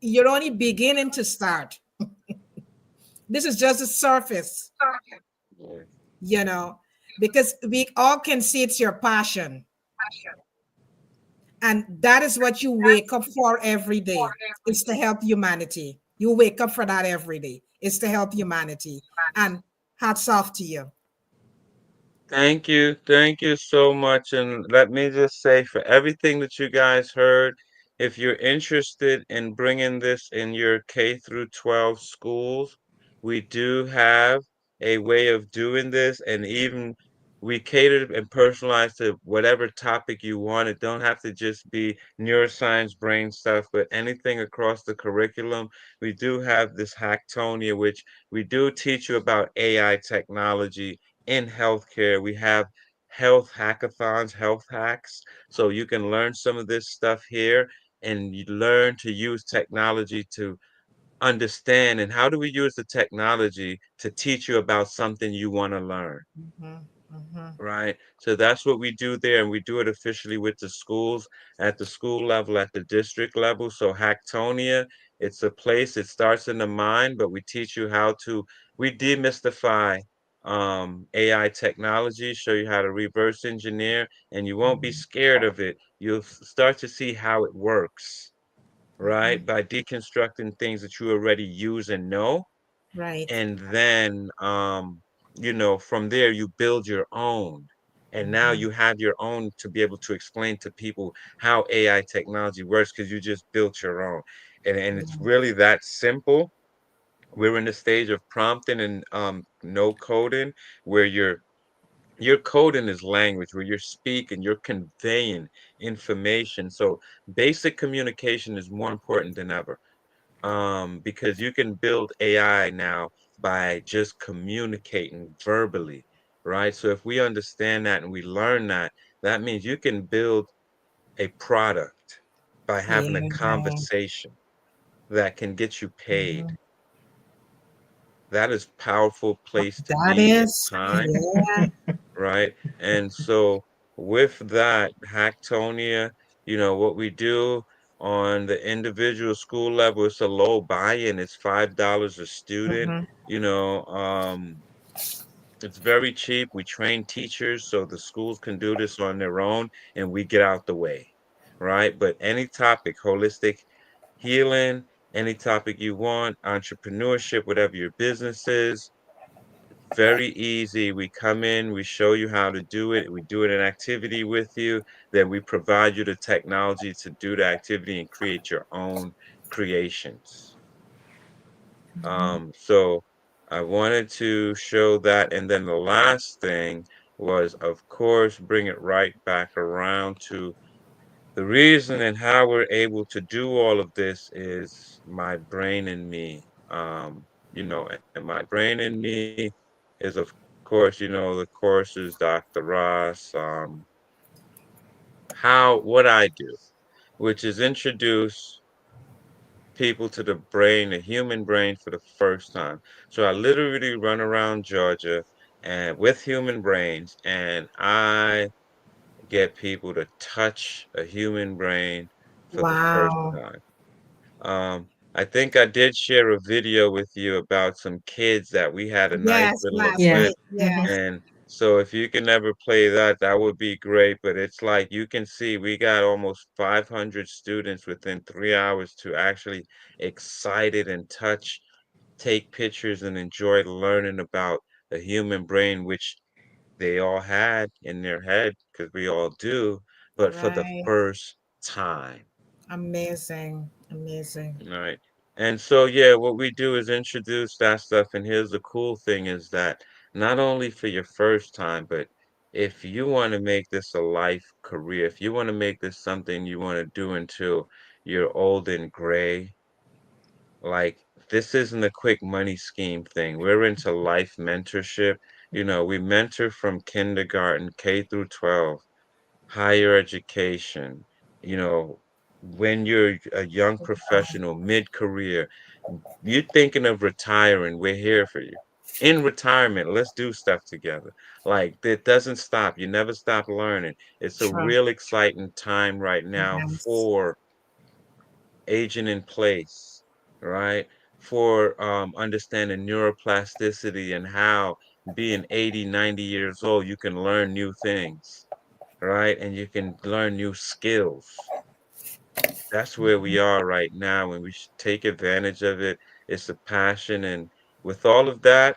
you're only beginning to start. This is just the surface, Yeah. you know, because we all can see it's your passion. And that is what you wake up for every day. It's to help humanity. You wake up for that every day. It's to help humanity. And hats off to you. Thank you so much. And let me just say for everything that you guys heard, if you're interested in bringing this in your K through 12 schools, we do have a way of doing this, and even we cater and personalize to whatever topic you want. It don't have to just be neuroscience, brain stuff, but anything across the curriculum. We do have this Hacktonia, which we do teach you about AI technology in healthcare. We have health hackathons, health hacks. So you can learn some of this stuff here and you learn to use technology to understand. And how do we use the technology to teach you about something you want to learn? Mhm, mhm. Right. So that's what we do there. And we do it officially with the schools at the school level, at the district level. So Hacktonia, it's a place, it starts in the mind, but we teach you how to, we demystify AI technology, show you how to reverse engineer, and you won't be scared of it. You'll start to see how it works, right? By deconstructing things that you already use and know, Right. and then from there you build your own, and now Mhm, you have your own to be able to explain to people how AI technology works because you just built your own, and it's mhm. really that simple. We're in the stage of prompting and no coding, where your coding is language, where you're speaking, you're conveying information. So basic communication is more important than ever, because you can build AI now by just communicating verbally, right? So if we understand that and we learn that, that means you can build a product by having a Yeah. conversation that can get you paid. Mhm. That is powerful place to That be in is, time, yeah. right? And so with that, Hacktonia, what we do on the individual school level, it's a low buy-in. It's $5 a student. Mhm. You know, it's very cheap. We train teachers so the schools can do this on their own and we get out the way, right? But any topic, holistic healing, any topic you want, entrepreneurship, whatever your business is, very easy. We come in, we show you how to do it. We do it in activity with you. Then we provide you the technology to do the activity and create your own creations. So I wanted to show that. And then the last thing was, of course, bring it right back around to the reason and how we're able to do all of this is my brain and me. And my brain and me is, of course, the course is Dr. Ross, what I do, which is introduce people to the brain, the human brain for the first time. So I literally run around Georgia and with human brains, and I get people to touch a human brain for the first Wow. time. I think I did share a video with you about some kids that we had a nice Yes, little last Yeah. event. week. Hmm. Yes. And so if you can ever play that, that would be great. But it's like you can see we got almost 500 students within 3 hours to actually excited and touch, take pictures and enjoy learning about the human brain, which they all had in their head because we all do, but for the Right. first time. Amazing. Amazing. Right. And so, yeah, what we do is introduce that stuff. And here's the cool thing is that not only for your first time, but if you want to make this a life career, if you want to make this something you want to do until you're old and gray, like this isn't a quick money scheme thing. We're into life mentorship. You know, we mentor from kindergarten, K through 12, higher education, you know, when you're a young professional, mid-career, you're thinking of retiring, we're here for you. In retirement, let's do stuff together. Like it doesn't stop. You never stop learning. It's a Sure. real exciting time right now Yes. for aging in place, right? For understanding neuroplasticity and how being 80, 90 years old, you can learn new things, right? And you can learn new skills. That's where we are right now, and we should take advantage of it. It's a passion, and with all of that,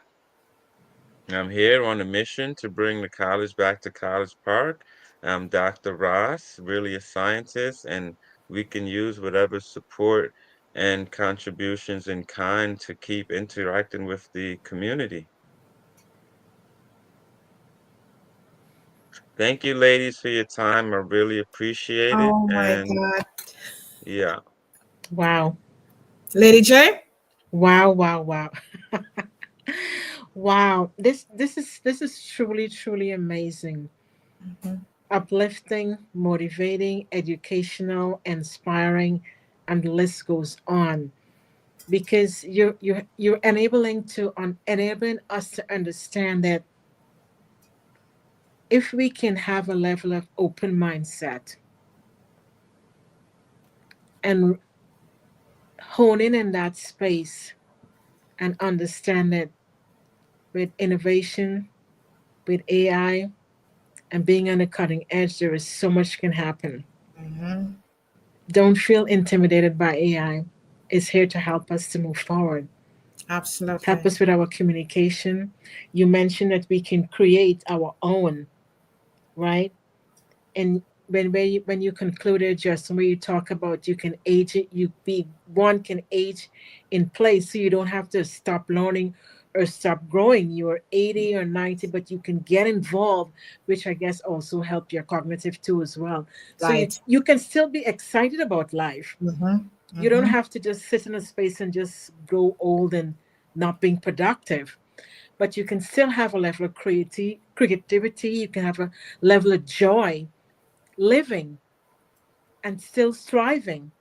I'm here on a mission to bring the college back to College Park. I'm Dr. Ross, really a scientist, and we can use whatever support and contributions in kind to keep interacting with the community. Thank you, ladies, for your time. I really appreciate it. Oh my And God. yeah, Wow. Lady J? Wow, wow, wow. Wow. This is truly, truly amazing. Mhm. Uplifting, motivating, educational, inspiring, and the list goes on. Because you're enabling us to understand that if we can have a level of open mindset and hone in that space and understand that with innovation, with AI, and being on the cutting edge, there is so much can happen. Mhm. Don't feel intimidated by AI. It's here to help us to move forward, help Absolutely. us with our communication. You mentioned that we can create our own, right? And when you concluded just where you talk about you can age it, you be one can age in place, so you don't have to stop learning or stop growing. You're 80 or 90, but you can get involved, which I guess also help your cognitive too as well. So you Right. you can still be excited about life. Mhm. You don't Mhm. have to just sit in a space and just grow old and not being productive, but you can still have a level of creativity. You can have a level of joy living and still striving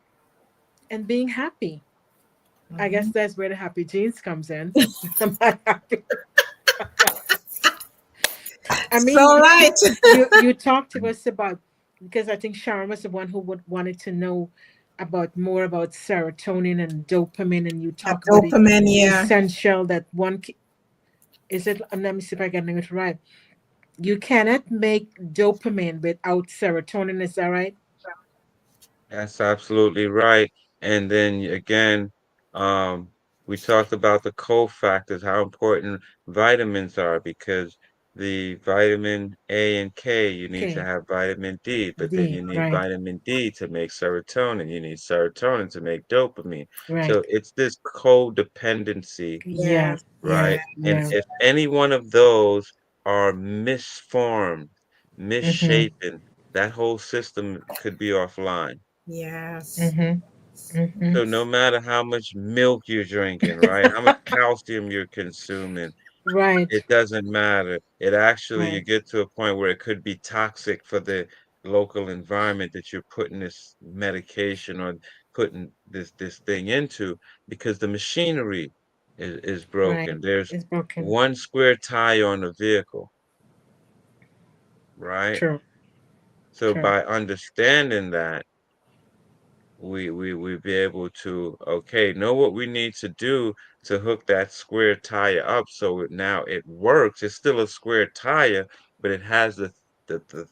and being happy. I guess Mhm. that's where the happy genes comes in. I'm not happy. I mean, So right. you talked to us about, because I think Sharon was the one who would wanted to know about more about serotonin and dopamine, and you A talk about the dopamine, yeah. essential that is it. Let me see if I get it right. You cannot make dopamine without serotonin. Is that right? that's absolutely right. And then again, um, we talked about the cofactors, how important vitamins are, because the vitamin A and K, you need to Okay. have vitamin D, but then D. you need Right. vitamin D to make serotonin. You need serotonin to make dopamine. Right. So it's this codependency, Yeah. Yes. Yeah. right? Yeah. And Yeah. if any one of those are misformed, Mm-hmm. misshapen, that whole system could be offline. Yes. Mm-hmm. Mm-hmm. So no matter how much milk you're drinking, right? How much calcium you're consuming, Right. it doesn't matter. It actually, you Right. get to a point where it could be toxic for the local environment that you're putting this medication or putting this thing into, because the machinery is Right. broken. There's It's broken. one square tire on the vehicle, right? True. So True. by understanding that, we be able to, okay, know what we need to do to hook that square tire up so now it works. It's still a square tire, but it has the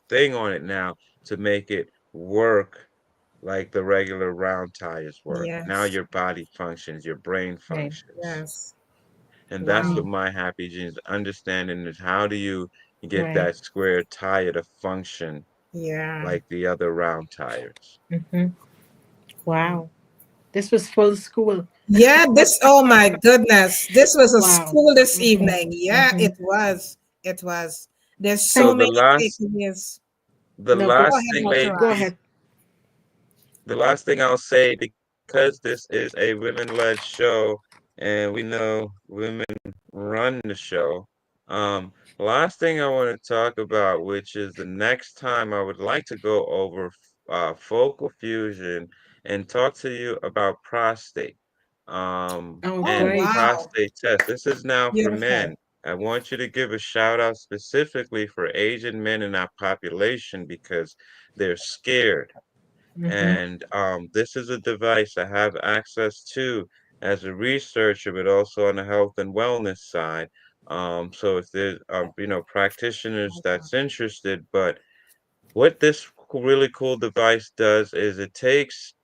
thing on it now to make it work like the regular round tires work. Now Yes. your body functions, your brain Right. functions. Yes. And that's what Wow. my happy genes understanding is, how do you get Right. that square tire to function Yeah. like the other round tires? Mm-hmm. Wow. This was full school. Yeah, this, oh my goodness. This was a Wow. school this Mm-hmm. evening. Yeah, Mm-hmm. it was. It was. There's So so Thank. many takeaways. the No, go Go last ahead, thing, Dr. go ladies, Ross. ahead. the last thing I'll say, because this is a women-led show, and we know women run the show. Last thing I want to talk about, which is the next time I would like to go over focal fusion and talk to you about prostate, Oh, Oh, and great. wow. prostate test. This is now for men. Beautiful. I want you to give a shout out specifically for Asian men in our population because they're scared. Mm-hmm. And this is a device I have access to as a researcher, but also on the health and wellness side. So if there's, practitioners that's interested, but what this really cool device does is it takes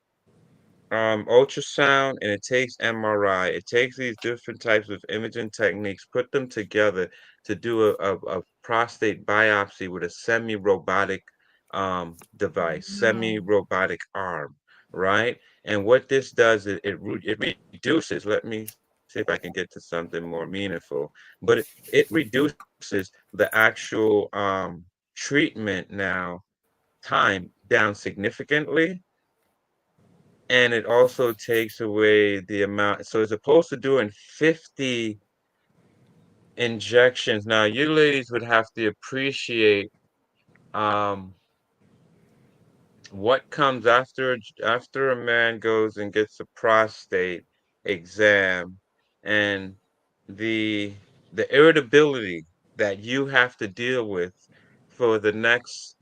ultrasound and it takes MRI. It takes these different types of imaging techniques, put them together to do a prostate biopsy with a semi-robotic device, Wow. semi-robotic arm, right? And what this does is it reduces, let me see if I can get to something more meaningful, but it reduces the actual treatment now time down significantly, and it also takes away the amount. So as opposed to doing 50 injections, now you ladies would have to appreciate um, what comes after a man goes and gets a prostate exam, and the the irritability that you have to deal with for the next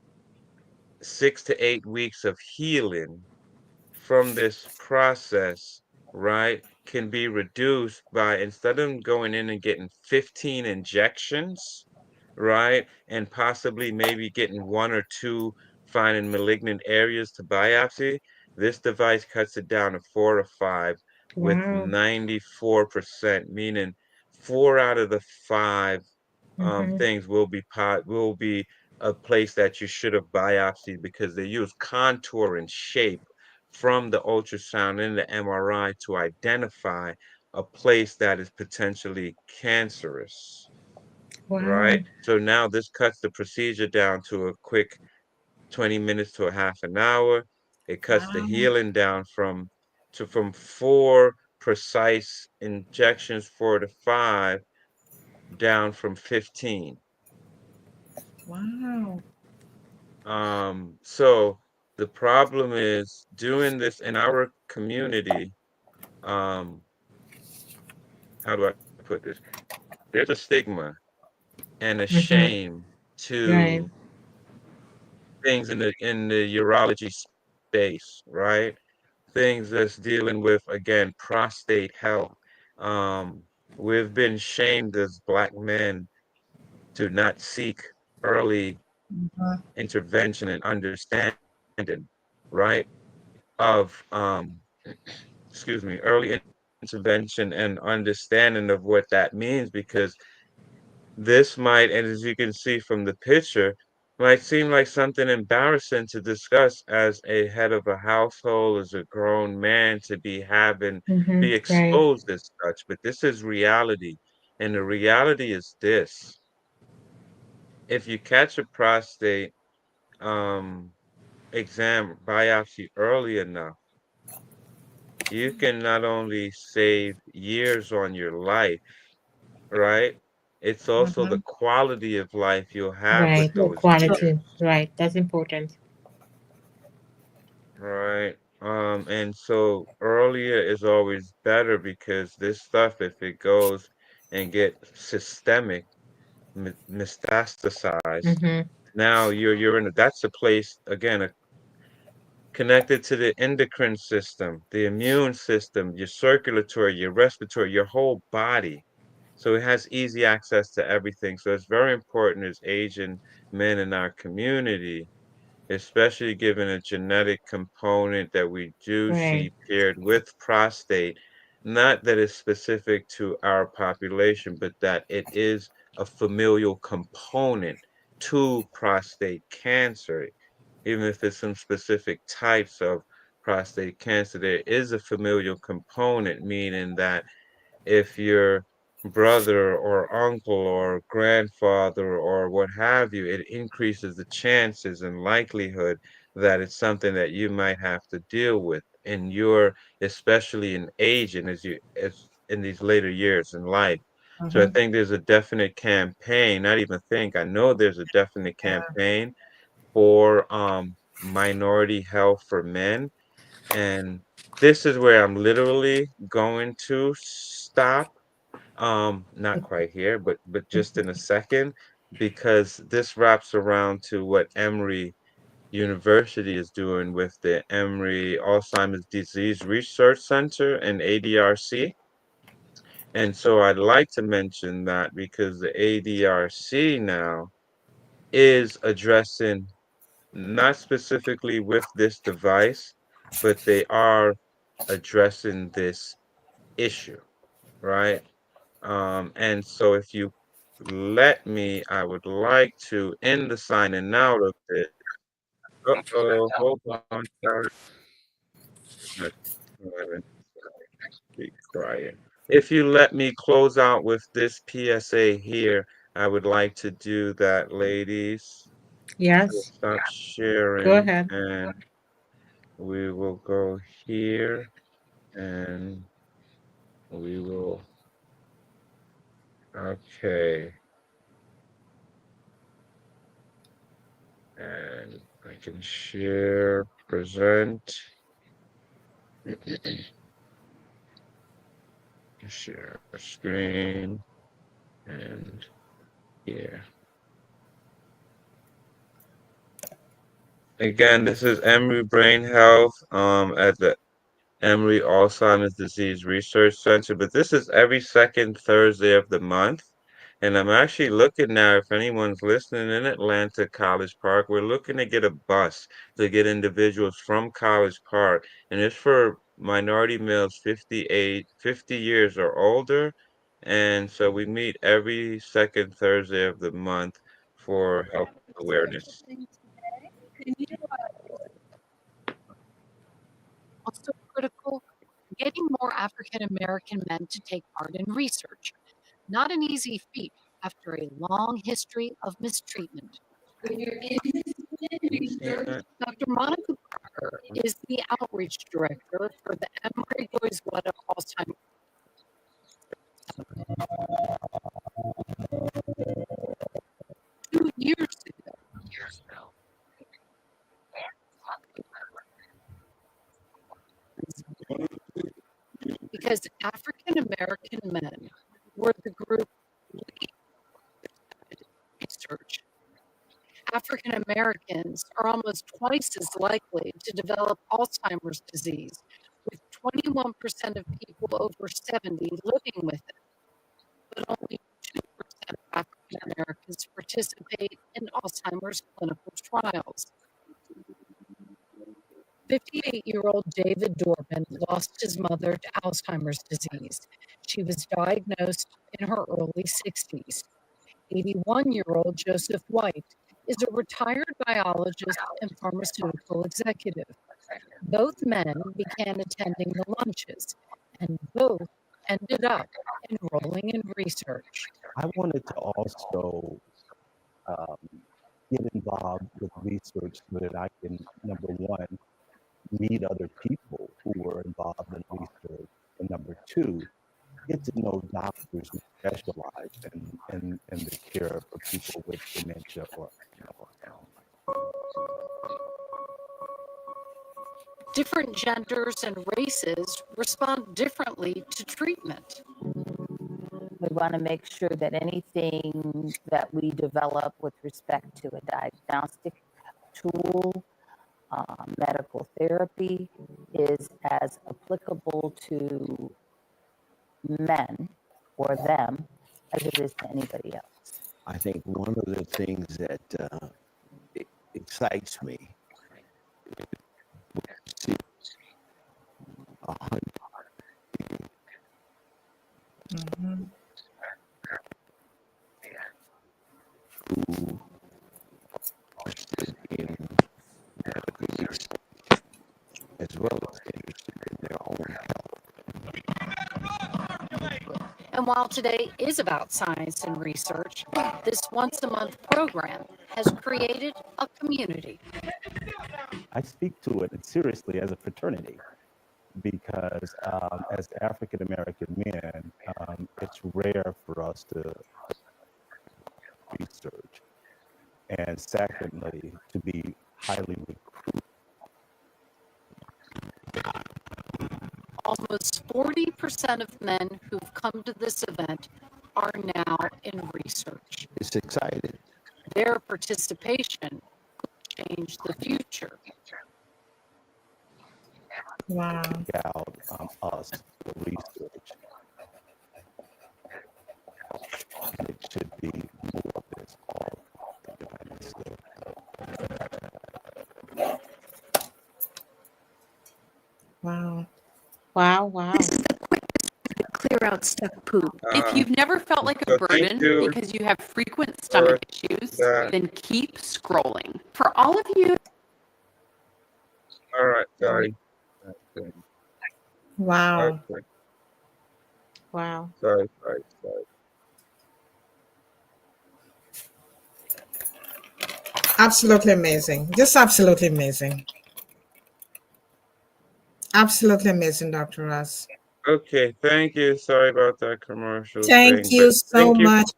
6 to 8 weeks of healing from this process, right, can be reduced by, instead of going in and getting 15 injections, right, and possibly maybe getting one or two finding malignant areas to biopsy, this device cuts it down to 4 to 5 with Wow. 94%, meaning 4 out of the 5 Mm-hmm. things will be a place that you should have biopsied because they use contour and shape from the ultrasound and the MRI to identify a place that is potentially cancerous, Wow. right? So now this cuts the procedure down to a quick 20 minutes to a half an hour. It cuts the Wow. healing down from 4 precise injections, 4 to 5, down from 15. Wow. So the problem is doing this in our community. Um, how do I put this? There's a stigma and a Mm-hmm. shame Right. to things in the urology space, right? Things that's dealing with, again, prostate health. Um, we've been shamed as Black men to not seek early Mhm. intervention and understanding, right? Of excuse me, early intervention and understanding of what that means, because this might, and as you can see from the picture, might seem like something embarrassing to discuss as a head of a household, as a grown man, to Mm-hmm. be Right. exposed as such. But this is reality. And the reality is this: if you catch a prostate um, exam biopsy early enough, you can not only save years on your life, right? It's also the Mhm. quality of life you'll have with Right. The those True. quality. years, Right. That's important. right? And so earlier is always better because this stuff, if it goes and get systemic, metastasized, Mm-hmm. now you're in that's a place again, connected to the endocrine system, the immune system, your circulatory, your respiratory, your whole body. So it has easy access to everything. So it's very important as Asian men in our community, especially given a genetic component that we do Right. see paired with prostate, not that it's specific to our population, but that it is a familial component to prostate cancer. Even if it's some specific types of prostate cancer, there is a familial component, meaning that if your brother or uncle or grandfather or what have you, it increases the chances and likelihood that it's something that you might have to deal with in your, especially in age and as in these later years in life. So I Mhm. think there's a definite campaign, not even think, I know there's a definite Yeah. campaign for minority health for men. And this is where I'm literally going to stop. Not quite here, but just in a second, because this wraps around to what Emory University is doing with the Emory Alzheimer's Disease Research Center and ADRC. And so I'd like to mention that because the ADRC now is addressing not specifically with this device, but they are addressing this issue, right? And so if you let me, I would like to end the signing out of this. Uh-oh, hold on, sorry. Not- Be quiet. If you let me close out with this PSA here, I would like to do that, ladies. So Yes, stop go sharing ahead. and we will go here and we will, okay. And I can share, present, share screen, and yeah. Again, this is Emory Brain Health at the Emory Alzheimer's Disease Research Center, but this is every second Thursday of the month. And I'm actually looking now, if anyone's listening in Atlanta, College Park, we're looking to get a bus to get individuals from College Park. And it's for minority males 50 years or older. And so we meet every second Thursday of the month for health awareness. Also critical, getting more African American men to take part in research. Not an easy feat after a long history of mistreatment. Dr. Monica Parker is the outreach director for the Emory Boyswater Alzheimer's 2 years ago. Because African American men were the group leading research. African Americans are almost twice as likely to develop Alzheimer's disease, with 21% of people over 70 living with it, but only 2% of African Americans participate in Alzheimer's clinical trials. 58-year-old David Dorman lost his mother to Alzheimer's disease. She was diagnosed in her early 60s. 81-year-old Joseph White is a retired biologist and pharmaceutical executive. Both men began attending the lunches, and both ended up enrolling in research. I wanted to also get involved with research so that I can, number one, meet other people who were involved in research, and number two, get to know doctors who specialize in the care for people with dementia or Different genders and races respond differently to treatment. We want to make sure that anything that we develop with respect to a diagnostic tool, medical therapy, is as applicable to men or them as it is to anybody else. I think one of the things that excites me is to see 100 Mhm. who are interested in medical research as well as interested in their own health. And And while today is about science and research, this once a month program has created a community. I speak to it seriously as a fraternity because as African American men, it's rare for us to research, and secondly, to be highly recruited. Almost 40% of men who've come to this event are now in research. It's exciting. Their participation could change the future. Wow. Out us for research, and it should be more of this all the kind of stuff. Wow. Wow, wow. This is the quickest way to clear out stuck poop. If you've never felt like a So thank burden you because you have frequent for stomach issues, that. then keep scrolling. For all of you, All right, sorry. Okay, Wow. okay, Wow. sorry. Absolutely amazing. Just absolutely amazing. Absolutely amazing, Dr. Ross. Okay, thank you. Sorry about that commercial Thank thing, you but so thank you. much.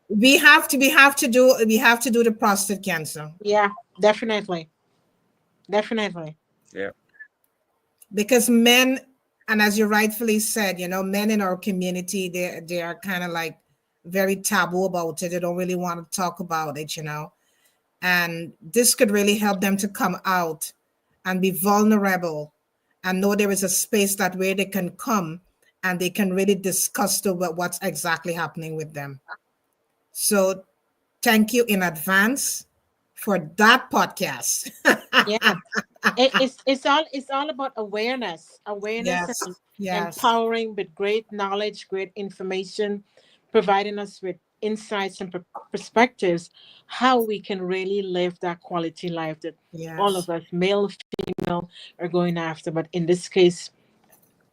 We have to do the prostate cancer Yeah, definitely. Definitely. Yeah, because men, and as you rightfully said, men in our community, they are kind of like very taboo about it. They don't really want to talk about it. And this could really help them to come out and be vulnerable and know there is a space that where they can come and they can really discuss what's exactly happening with them. So thank you in advance for that podcast. Yeah. It's all about awareness Yes, and yes, empowering with great knowledge, great information, providing us with insights and perspectives, how we can really live that quality life that all yes, of us, male, female, are going after. But in this case,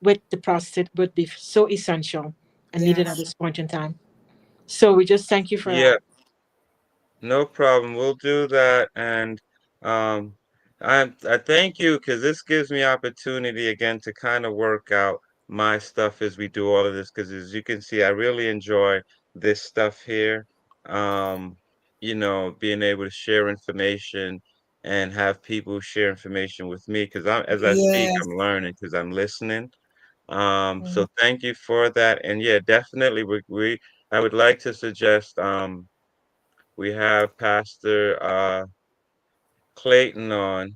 with the prostate, would be so essential and needed at yes, this point in time. So we just thank you for yeah, that. no problem. We'll do that, and um, I thank you because this gives me opportunity again to kind of work out my stuff as we do all of this. Because as you can see, I really enjoy this stuff here. Um, being able to share information and have people share information with me. Because as I speak, yes. I'm learning because I'm listening. So Mhm. thank you for that. And yeah, definitely I would like to suggest we have Pastor Clayton on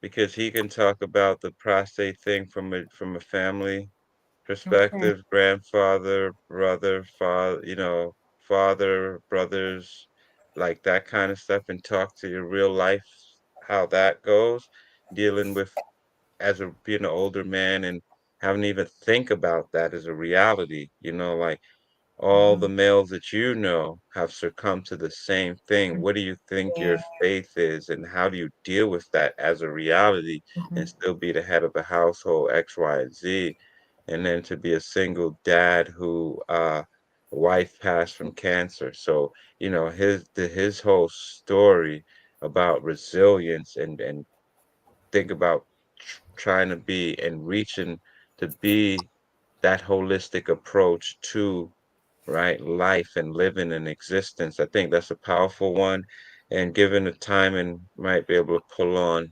because he can talk about the prostate thing from a family Okay. perspective, grandfather, brother, father, father, brothers, like that kind of stuff, and talk to your real life, how that goes, dealing with as a being an older man and having to even think about that as a reality, like all the Mhm. males that you know have succumbed to the same thing. What do you think your Yeah. faith is, and how do you deal with that as a reality and Mhm. still be the head of the household X, Y, and Z? And then to be a single dad who wife passed from cancer. So, his whole story about resilience and think about trying to be and reaching to be that holistic approach to right life and living and existence. I think that's a powerful one, and given the time and might be able to pull on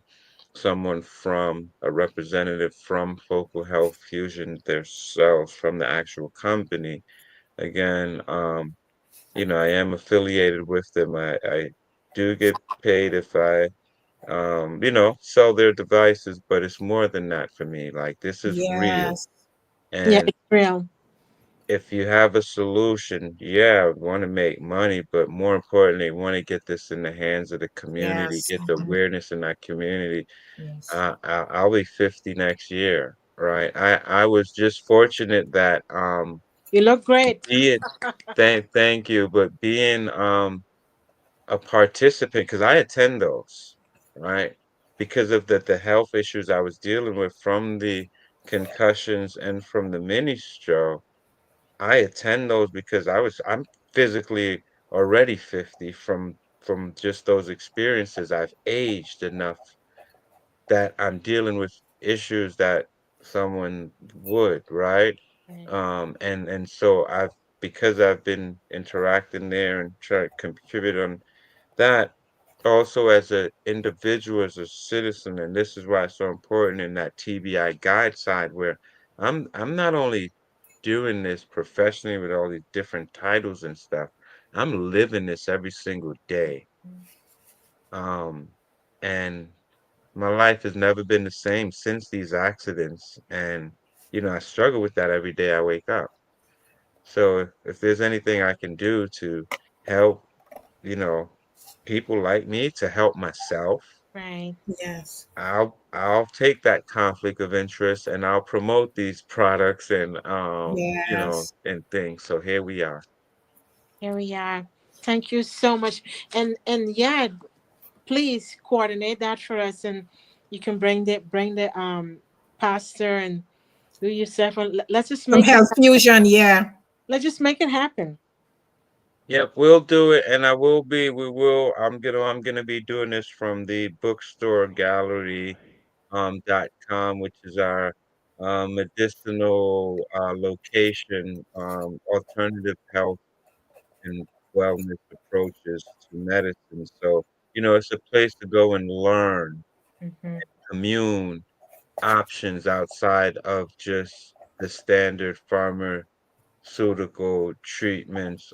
someone from a representative from Focal Health Fusion themselves from the actual company. Again, I am affiliated with them. I do get paid if I sell their devices, but it's more than that for me. Like this is real. Yes, Yeah, And it's real. if you have a solution, yeah, want to make money, but more importantly, want to get this in the hands of the community, yes, get the mhm, awareness in that community. yes, I'll be 50 next year, right? I was just fortunate that You look great. being thank you, but being a participant because I attend those, right? Because of the health issues I was dealing with from the concussions and from the mini stroke, I attend those because I'm physically already 50 from just those experiences. I've aged enough that I'm dealing with issues that someone would, right? Right. And so because I've been interacting there and trying to contribute on that, also as an individual, as a citizen, and this is why it's so important in that TBI guide side, where I'm not only doing this professionally with all these different titles and stuff, I'm living this every single day. Um, and my life has never been the same since these accidents, and I struggle with that every day I wake up. So if there's anything I can do to help, you know, people like me, to help myself, Right. Yes. I'll take that conflict of interest and I'll promote these products and Yes. and things. So here we are. Here we are. Thank you so much. And yeah, please coordinate that for us, and you can bring the pastor and do yourself. And let's just From make it. Health Fusion, yeah. Let's just make it happen. Yep, we'll do it, and I'm gonna be doing this from the bookstore gallery .com, which is our medicinal location, alternative health and wellness approaches to medicine. So, it's a place to go and learn, Hmm. commune options outside of just the standard pharmaceutical treatments.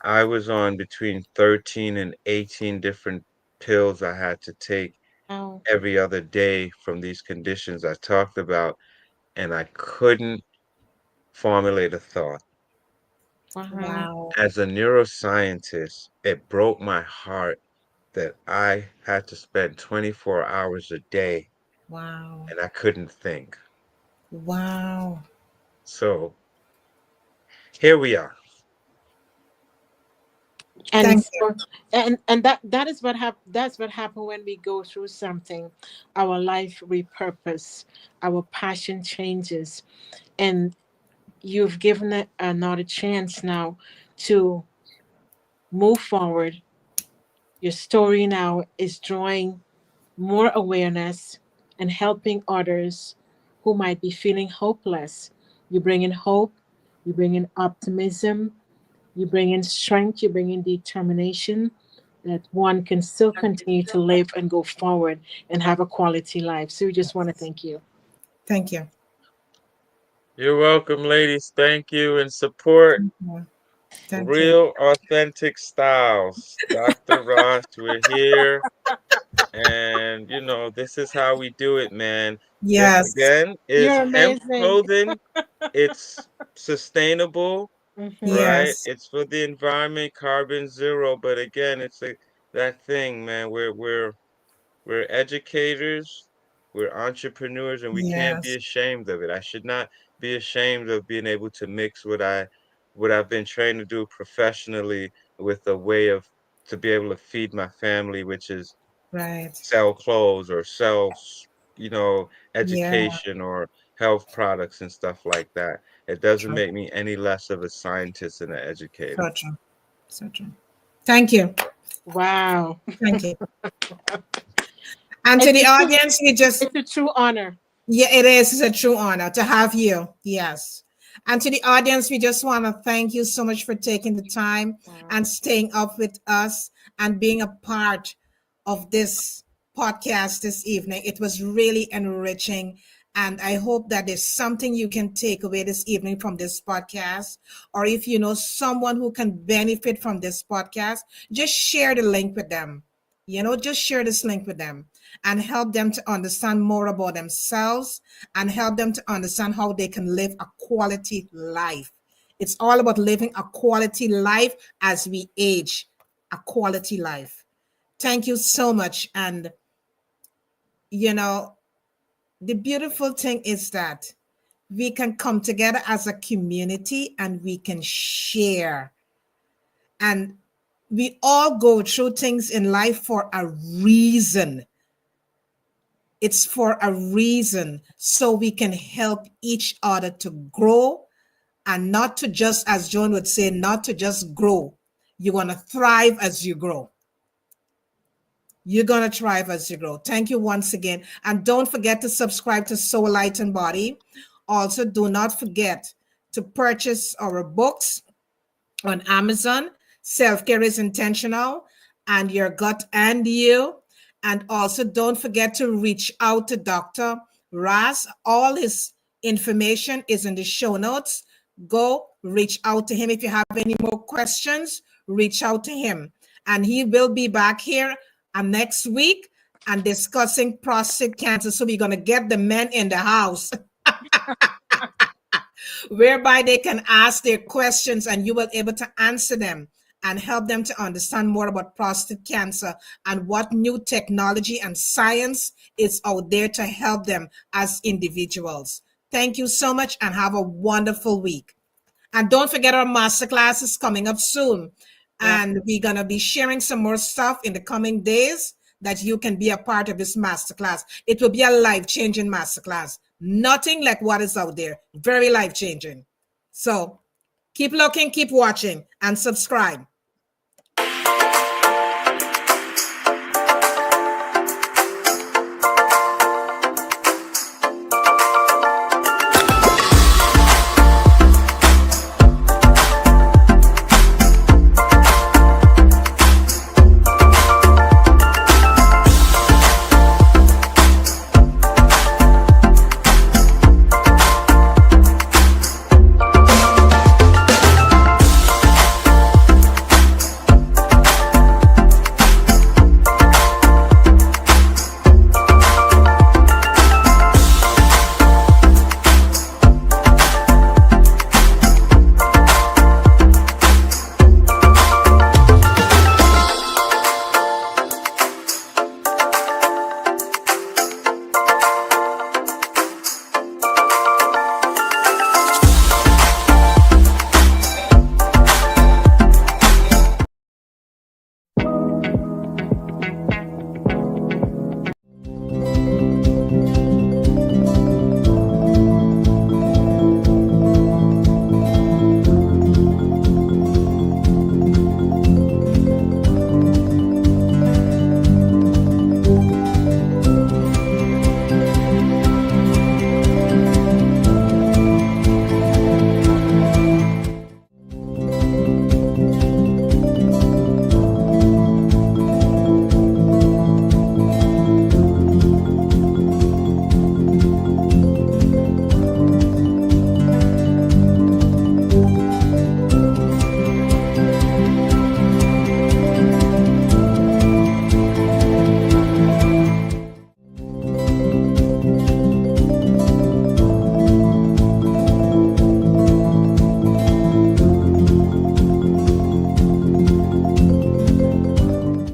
I was on between 13 and 18 different pills I had to take Oh, every other day from these conditions I talked about, and I couldn't formulate a thought. wow, Wow. As a neuroscientist, it broke my heart that I had to spend 24 hours a day Wow. and I couldn't think. Wow. So here we are. and Thank you. so and that is that's what happened when we go through something. Our life repurpose, our passion changes, and you've given it another chance now to move forward. Your story now is drawing more awareness and helping others who might be feeling hopeless. You bring in hope, you bring in optimism, you bring in strength, you bring in determination that one can still continue to live and go forward and have a quality life. So we just want to thank you. Thank you. You're welcome, ladies. Thank you and support Yeah. Thank you. real authentic styles. Dr. Ross, we're here. And this is how we do it, man. This Yes. again is You're hemp amazing. clothing. It's sustainable, Hmm. right? Yes. It's for the environment, carbon zero. But again, it's that thing, man. We're educators, we're entrepreneurs, and we can't be Yes. ashamed of it. I should not be ashamed of being able to mix what I've been trained to do professionally with a way of to be able to feed my family, which is Right. sell clothes or sell, Yeah. education or health products and stuff like that. It doesn't True. make me any less of a scientist and an educator. So true. So true. Thank you. Wow. Thank you. And to It's the a true, audience, we just, it's a true honor. yeah, it is. It's a true honor to have you. Yes. And to the audience, we just want to thank you so much for taking the time Wow. and staying up with us and being a part of this podcast this evening. It was really enriching. And I hope that there's something you can take away this evening from this podcast. Or if you know someone who can benefit from this podcast, just share the link with them. Just share this link with them and help them to understand more about themselves and help them to understand how they can live a quality life. It's all about living a quality life as we age, a quality life. Thank you so much. And, you know, the beautiful thing is that we can come together as a community and we can share. And we all go through things in life for a reason. It's for a reason so we can help each other to grow and not to just, as Joan would say, not to just grow. You're going to thrive as you grow. You're going to thrive as you grow. Thank you once again. And don't forget to subscribe to Soul, Light, and Body. Also, do not forget to purchase our books on Amazon. Self-Care is Intentional and Your Gut and You. And also, don't forget to reach out to Dr. Ras. All his information is in the show notes. Go reach out to him. If you have any more questions, reach out to him. And he will be back here next week and discussing prostate cancer. So we're going to get the men in the house whereby they can ask their questions and you will be able to answer them and help them to understand more about prostate cancer and what new technology and science is out there to help them as individuals. Thank you so much and have a wonderful week. And don't forget our masterclass is coming up soon. And we're going to be sharing some more stuff in the coming days that you can be a part of this masterclass. It will be a life-changing masterclass. Nothing like what is out there. Very life-changing. So keep looking, keep watching, and subscribe.